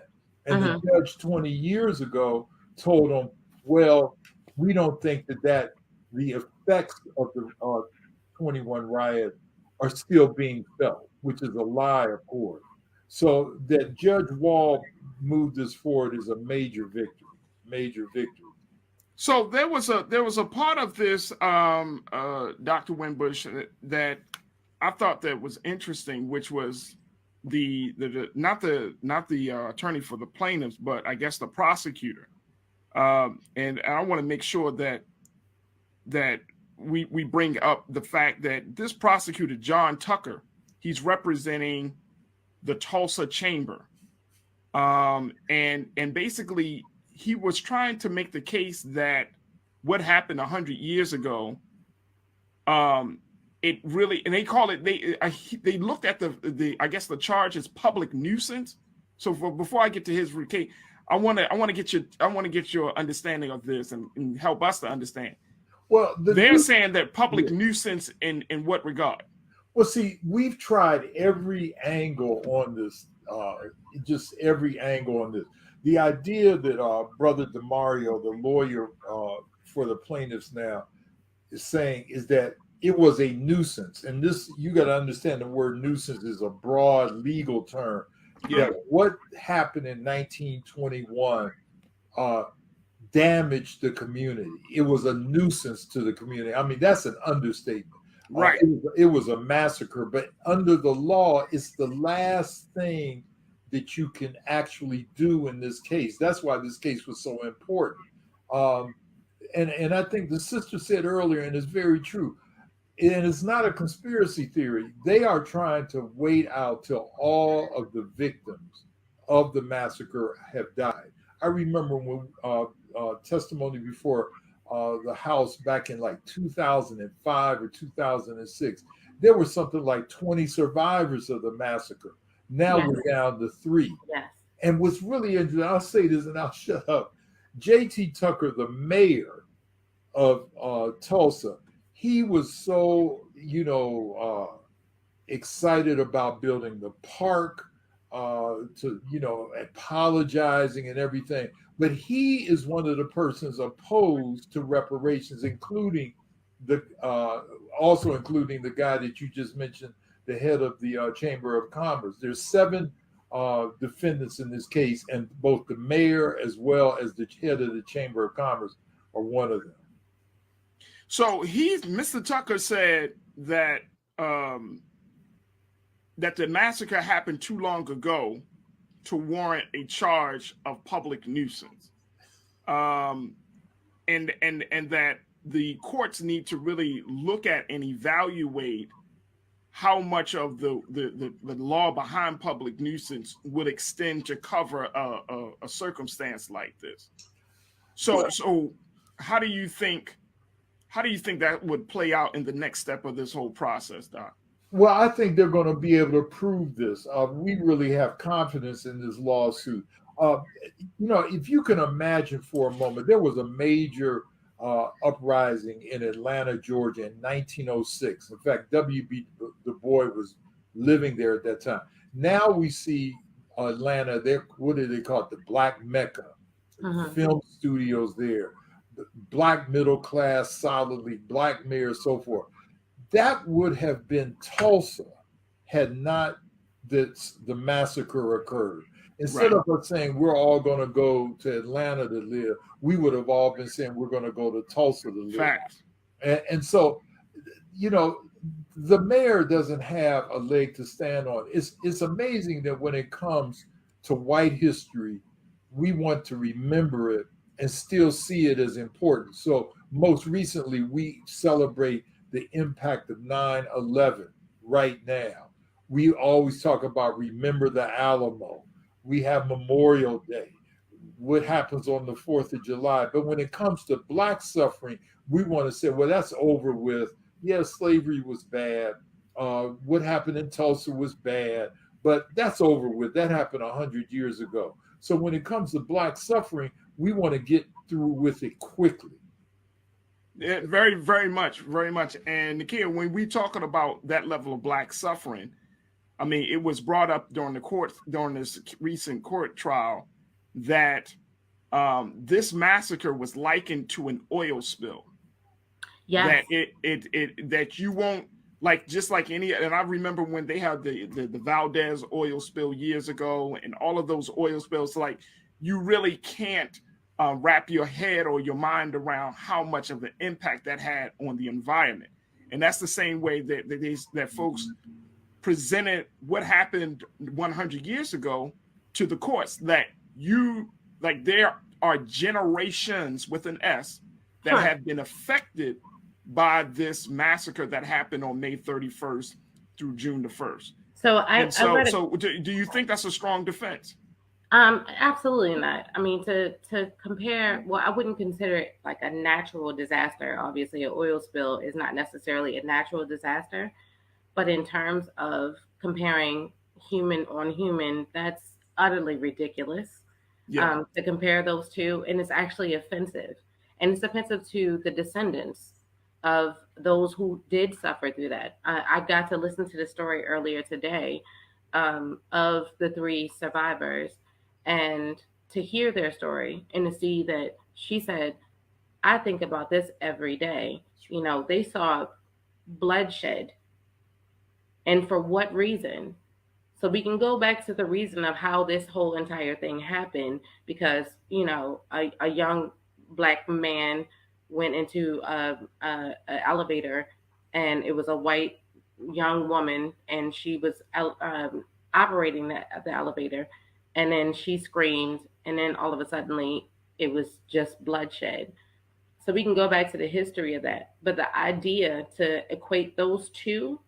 And the judge 20 years ago told them, well, we don't think that the effects of the 21 riot are still being felt, which is a lie, of course. So that Judge Wall moved this forward is a major victory. So there was a part of this, Dr. Winbush, that I thought that was interesting, which was not the attorney for the plaintiffs, but I guess the prosecutor. And I want to make sure that we bring up the fact that this prosecutor, John Tucker, he's representing the Tulsa Chamber. And basically he was trying to make the case that what happened 100 years ago, it really, and they call it, they looked at the I guess the charge as public nuisance. So before I get to his case, I want to get your understanding of this and help us to understand. Well, they're saying that public nuisance in what regard? Well, see, we've tried every angle on this, just every angle on this. The idea that Brother DeMario, the lawyer for the plaintiffs now, is saying is that it was a nuisance. And this, you got to understand, the word nuisance is a broad legal term. Yeah. What happened in 1921 damaged the community. It was a nuisance to the community. I mean, that's an understatement. Right. It was a massacre, but under the law, it's the last thing that you can actually do in this case. That's why this case was so important. And I think the sister said earlier, and it's very true, and it's not a conspiracy theory. They are trying to wait out till all of the victims of the massacre have died. I remember when testimony before the House back in like 2005 or 2006, there were something like 20 survivors of the massacre. Now we're down to 3. Yes. And what's really interesting, I'll say this and I'll shut up. J.T. Tucker, the mayor of Tulsa, he was so, excited about building the park, apologizing and everything. But he is one of the persons opposed to reparations, including also including the guy that you just mentioned, the head of the Chamber of Commerce. There's 7 defendants in this case, and both the mayor as well as the head of the Chamber of Commerce are one of them. So Mr. Tucker said that that the massacre happened too long ago to warrant a charge of public nuisance, and that the courts need to really look at and evaluate how much of the law behind public nuisance would extend to cover a circumstance like this. So how do you think that would play out in the next step of this whole process, Doc? Well, I think they're going to be able to prove this. We really have confidence in this lawsuit. If you can imagine for a moment, there was a major uprising in Atlanta, Georgia in 1906. In fact, W.B. Du Bois was living there at that time. Now we see Atlanta, what do they call it? The Black Mecca film studios there, black middle class, solidly black mayors, so forth. That would have been Tulsa had not the massacre occurred. Instead of us saying we're all going to go to Atlanta to live, we would have all been saying we're going to go to Tulsa to live. Facts. And so, you know, the mayor doesn't have a leg to stand on. It's amazing that when it comes to white history, we want to remember it and still see it as important. So most recently, we celebrate the impact of 9/11 right now. We always talk about remember the Alamo. We have Memorial Day. What happens on the 4th of July? But when it comes to black suffering, we want to say, well, that's over with. Yeah, slavery was bad. What happened in Tulsa was bad, but that's over with. That happened 100 years ago. So when it comes to black suffering, we want to get through with it quickly. Yeah, very, very much, very much. And Nakia, when we talking about that level of black suffering, I mean, it was brought up during this recent court trial that this massacre was likened to an oil spill. Yes. That that you won't, like, just like any, and I remember when they had the Valdez oil spill years ago and all of those oil spills, like, you really can't wrap your head or your mind around how much of an impact that had on the environment. And that's the same way that folks presented what happened 100 years ago to the courts, that there are generations with an S that have been affected by this massacre that happened on May 31st through June the 1st. So do you think that's a strong defense? Absolutely not. I mean, to compare, well, I wouldn't consider it like a natural disaster. Obviously, an oil spill is not necessarily a natural disaster, but in terms of comparing human on human, that's utterly ridiculous. To compare those two, and it's actually offensive. And it's offensive to the descendants of those who did suffer through that. I got to listen to the story earlier today of the 3 survivors, and to hear their story and to see that she said, I think about this every day. You know, they saw bloodshed. And for what reason? So we can go back to the reason of how this whole entire thing happened, because, you know, a young black man went into an elevator, and it was a white young woman, and she was operating the elevator, and then she screamed, and then all of a sudden it was just bloodshed. So we can go back to the history of that. But the idea to equate those two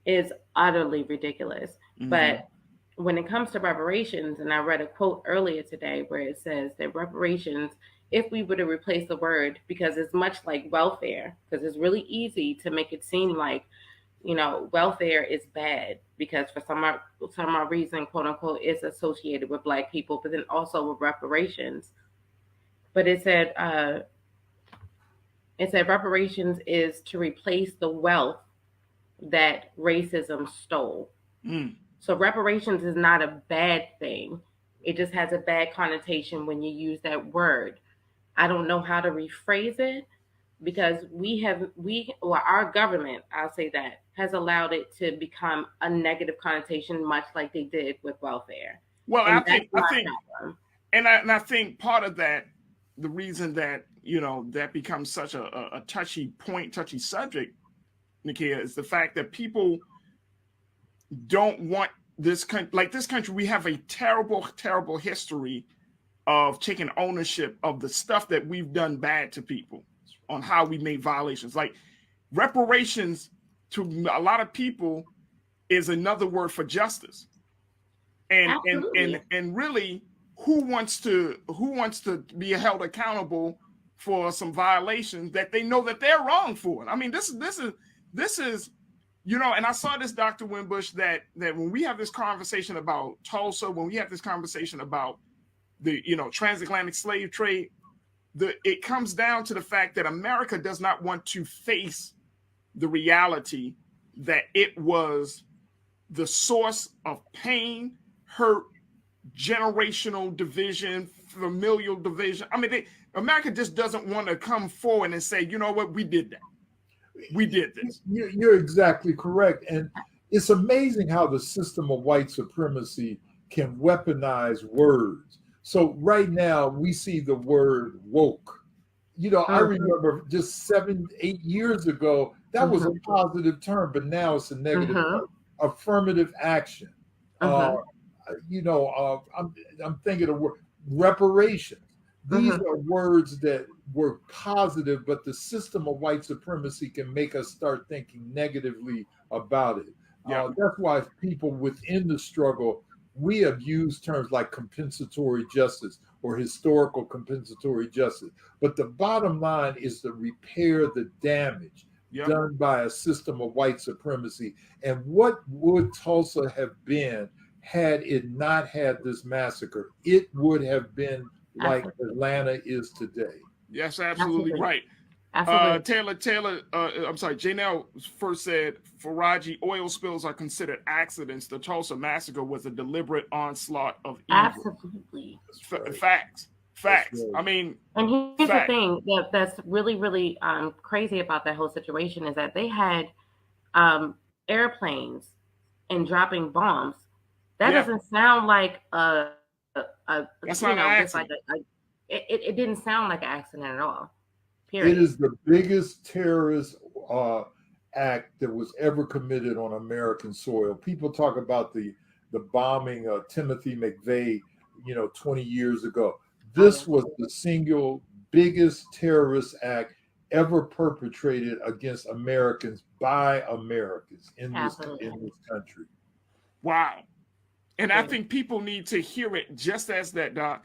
is utterly ridiculous. Mm-hmm. But when it comes to reparations, and I read a quote earlier today where it says that reparations, if we were to replace the word, because it's much like welfare, because it's really easy to make it seem like, you know, welfare is bad because for some reason, quote unquote, it's associated with Black people, but then also with reparations. But it said reparations is to replace the wealth that racism stole. Mm. So reparations is not a bad thing. It just has a bad connotation when you use that word. I don't know how to rephrase it, because our government, I'll say that, has allowed it to become a negative connotation, much like they did with welfare. Well, I think part of that, the reason that, you know, that becomes such a touchy subject, Nakia, is the fact that people don't want this country. Like this country, we have a terrible, terrible history of taking ownership of the stuff that we've done bad to people, on how we made violations. Like reparations to a lot of people is another word for justice. And really, who wants to be held accountable for some violations that they know that they're wrong for? I mean, this is, you know, and I saw this, Dr. Winbush, that when we have this conversation about Tulsa, when we have this conversation about the, you know, transatlantic slave trade, it comes down to the fact that America does not want to face the reality that it was the source of pain, hurt, generational division, familial division. I mean, America just doesn't want to come forward and say, you know what, we did that. We did this. You're exactly correct. And it's amazing how the system of white supremacy can weaponize words. So right now we see the word woke. You know, I remember just 7-8 years ago, that was a positive term, but now it's a negative term. Affirmative action. You know, I'm thinking of reparations. These are words that were positive, but the system of white supremacy can make us start thinking negatively about it. That's why people within the struggle, we have used terms like compensatory justice or historical compensatory justice. But the bottom line is to repair the damage done by a system of white supremacy. And what would Tulsa have been had it not had this massacre? It would have been like Atlanta is today. Yes, absolutely right. Taylor, I'm sorry, Janelle first said, Faraji, oil spills are considered accidents. The Tulsa Massacre was a deliberate onslaught of evil. Absolutely. Facts. I mean, and here's the thing that's really, really crazy about that whole situation is that they had airplanes and dropping bombs. That doesn't sound like that's not an accident. It didn't sound like an accident at all. Period. It is the biggest terrorist act that was ever committed on American soil. People talk about the bombing of Timothy McVeigh, 20 years ago. This was the single biggest terrorist act ever perpetrated against Americans by Americans in this country. Wow. And I think people need to hear it just as that, Doc.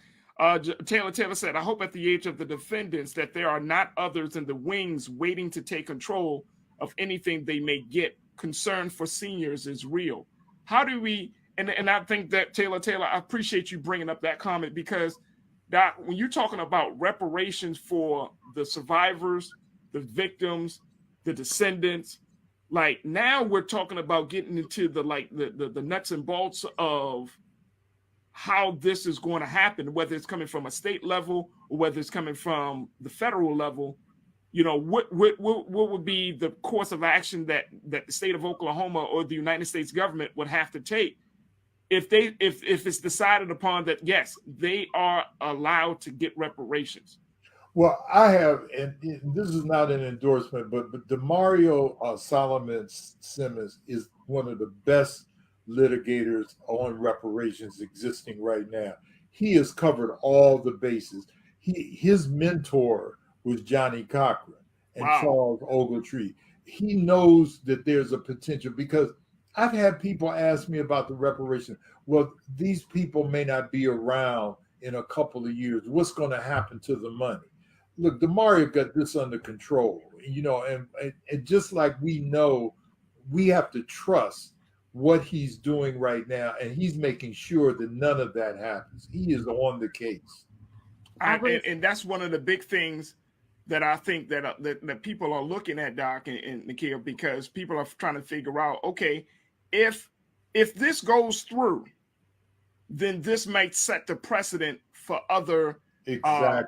Taylor said, I hope at the age of the defendants that there are not others in the wings waiting to take control of anything they may get. Concern for seniors is real. How do we, and I think that Taylor, I appreciate you bringing up that comment because Doc, when you're talking about reparations for the survivors, the victims, the descendants, like now we're talking about getting into the nuts and bolts of how this is going to happen, whether it's coming from a state level or whether it's coming from the federal level. What would be the course of action that the state of Oklahoma or the United States government would have to take if it's decided upon that, yes, they are allowed to get reparations? Well, I have, and this is not an endorsement, but DeMario Solomon Simmons is one of the best litigators on reparations existing right now. He has covered all the bases. His mentor was Johnny Cochran and Charles Ogletree. He knows that there's a potential because I've had people ask me about the reparations. Well, these people may not be around in a couple of years. What's going to happen to the money? Look, DeMario got this under control, and just like we know, we have to trust what he's doing right now, and he's making sure that none of that happens. He is on the case. And that's one of the big things that I think that people are looking at, Doc and Nikhil, because people are trying to figure out, okay, if this goes through, then this might set the precedent for other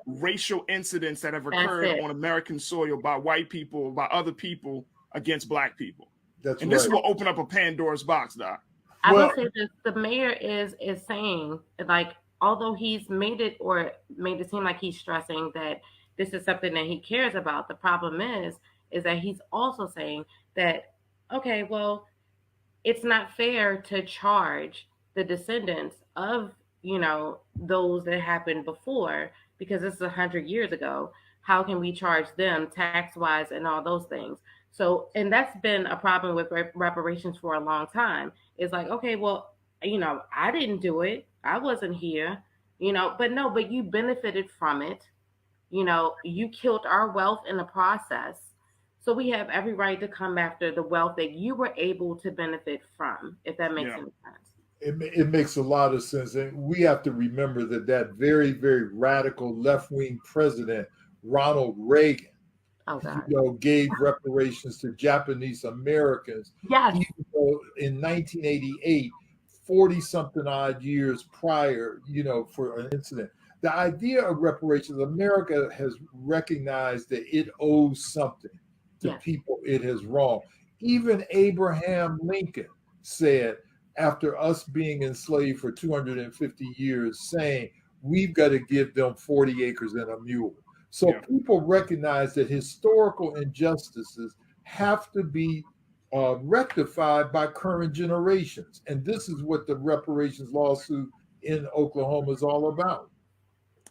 racial incidents that have occurred on American soil by white people, by other people against Black people. This will open up a Pandora's box, Doc. I will say this: the mayor is saying, like, although he's made it seem like he's stressing that this is something that he cares about, the problem is that he's also saying that, okay, well, it's not fair to charge the descendants of those that happened before because this is 100 years ago. How can we charge them tax-wise and all those things? So, and that's been a problem with reparations for a long time. It's like, okay, well, I didn't do it. I wasn't here, but you benefited from it. You killed our wealth in the process. So we have every right to come after the wealth that you were able to benefit from, if that makes any sense. It makes a lot of sense. And we have to remember that very, very radical left-wing president, Ronald Reagan, gave reparations to Japanese Americans. Yes. In 1988, 40-something odd years prior, for an incident. The idea of reparations, America has recognized that it owes something to people it has wronged. Even Abraham Lincoln said, after us being enslaved for 250 years, saying, we've got to give them 40 acres and a mule. So people recognize that historical injustices have to be rectified by current generations. And this is what the reparations lawsuit in Oklahoma is all about.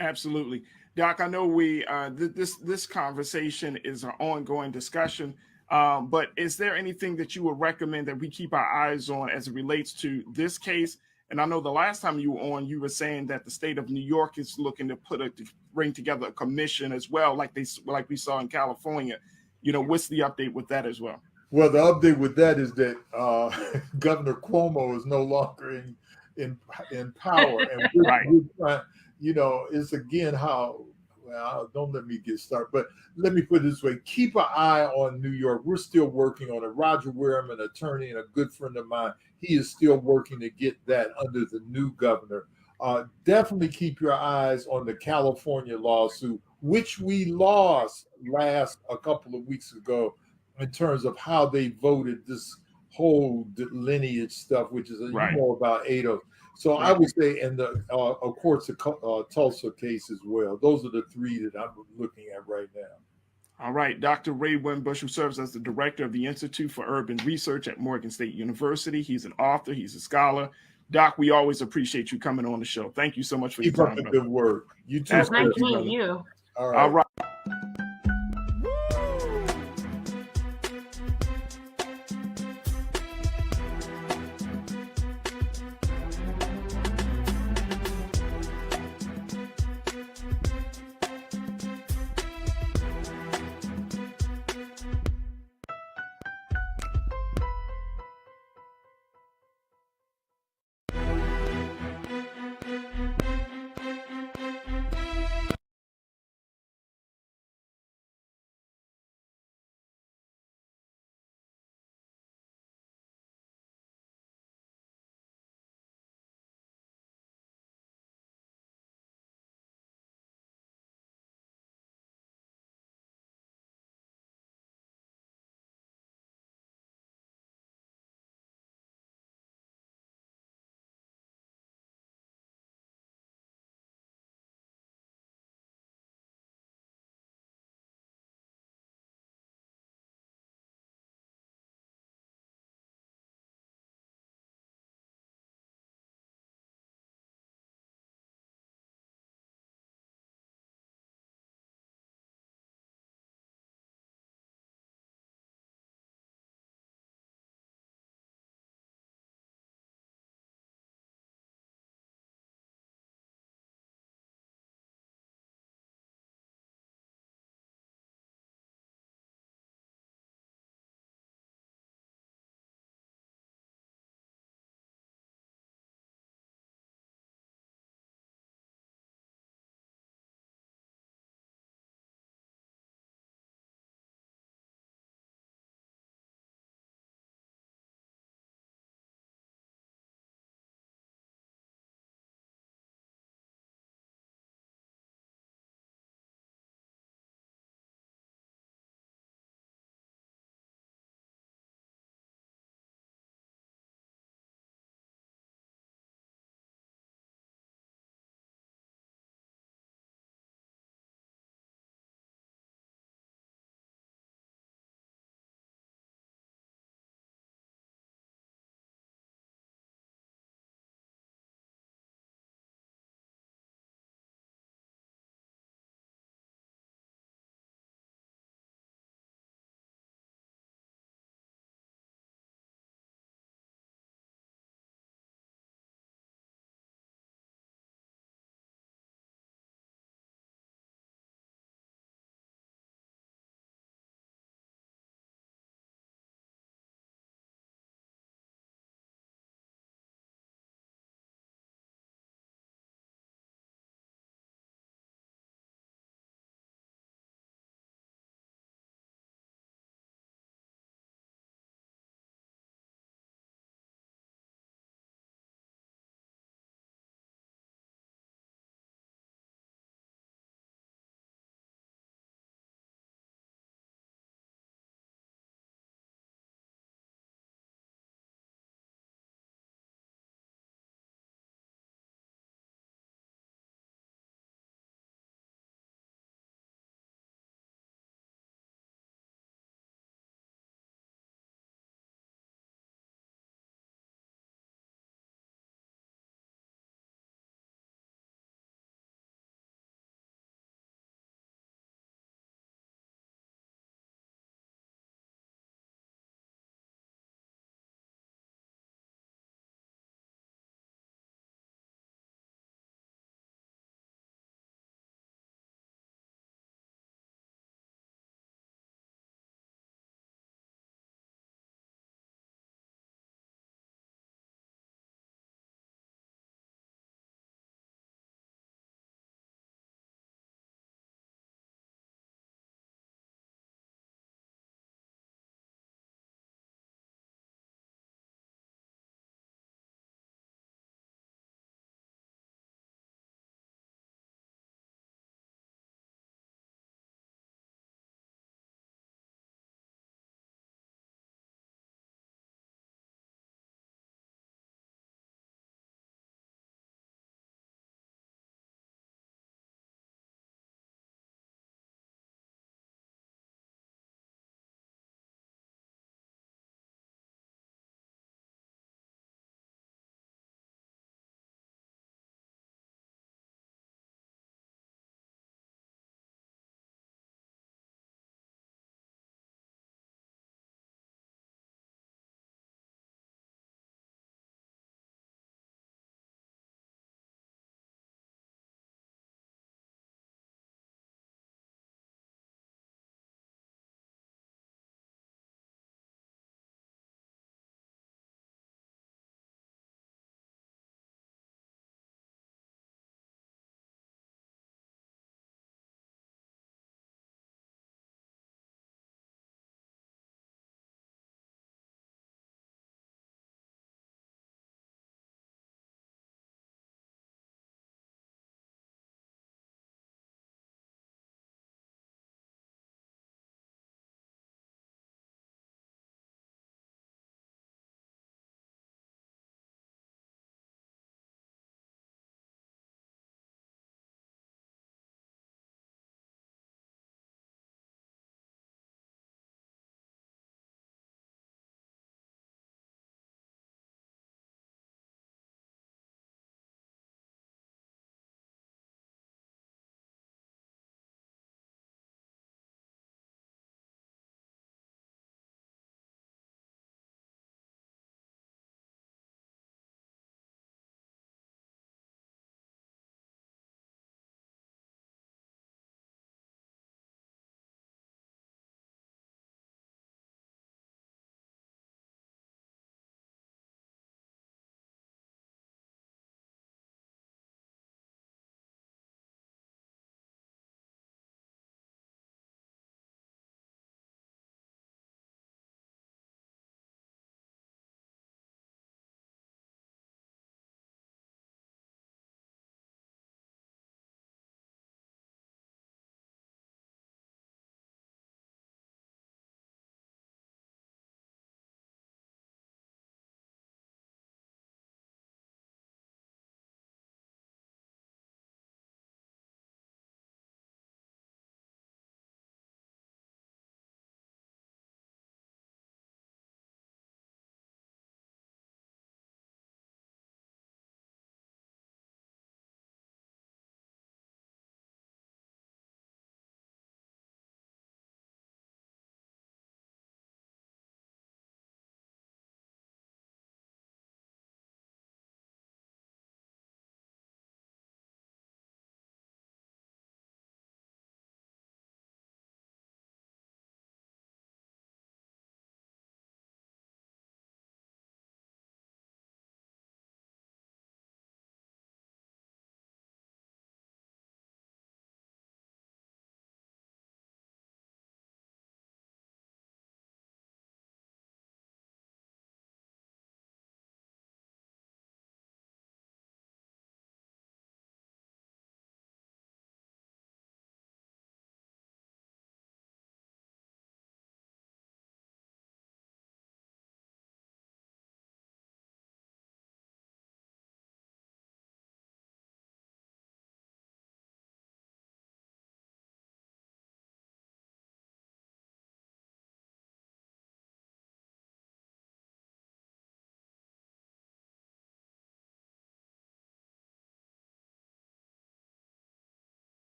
Absolutely. Doc, I know we this conversation is an ongoing discussion, but is there anything that you would recommend that we keep our eyes on as it relates to this case? And I know the last time you were on, you were saying that the state of New York is looking to bring together a commission as well, like we saw in California. You know, what's the update with that as well? Well, the update with that is that Governor Cuomo is no longer in power, and we're trying, you know, it's again how. Well, don't let me get started, but let me put it this way. Keep an eye on New York. We're still working on it. Roger Wareham, an attorney and a good friend of mine, he is still working to get that under the new governor. Definitely keep your eyes on the California lawsuit, which we lost a couple of weeks ago in terms of how they voted this whole lineage stuff, which is you know about ADOS. So I would say, and of course, the Tulsa case as well. Those are the three that I'm looking at right now. All right. Dr. Ray Winbush, who serves as the director of the Institute for Urban Research at Morgan State University. He's an author. He's a scholar. Doc, we always appreciate you coming on the show. Thank you so much for your time. Keep up the good work. You too. Nice meeting you. All right.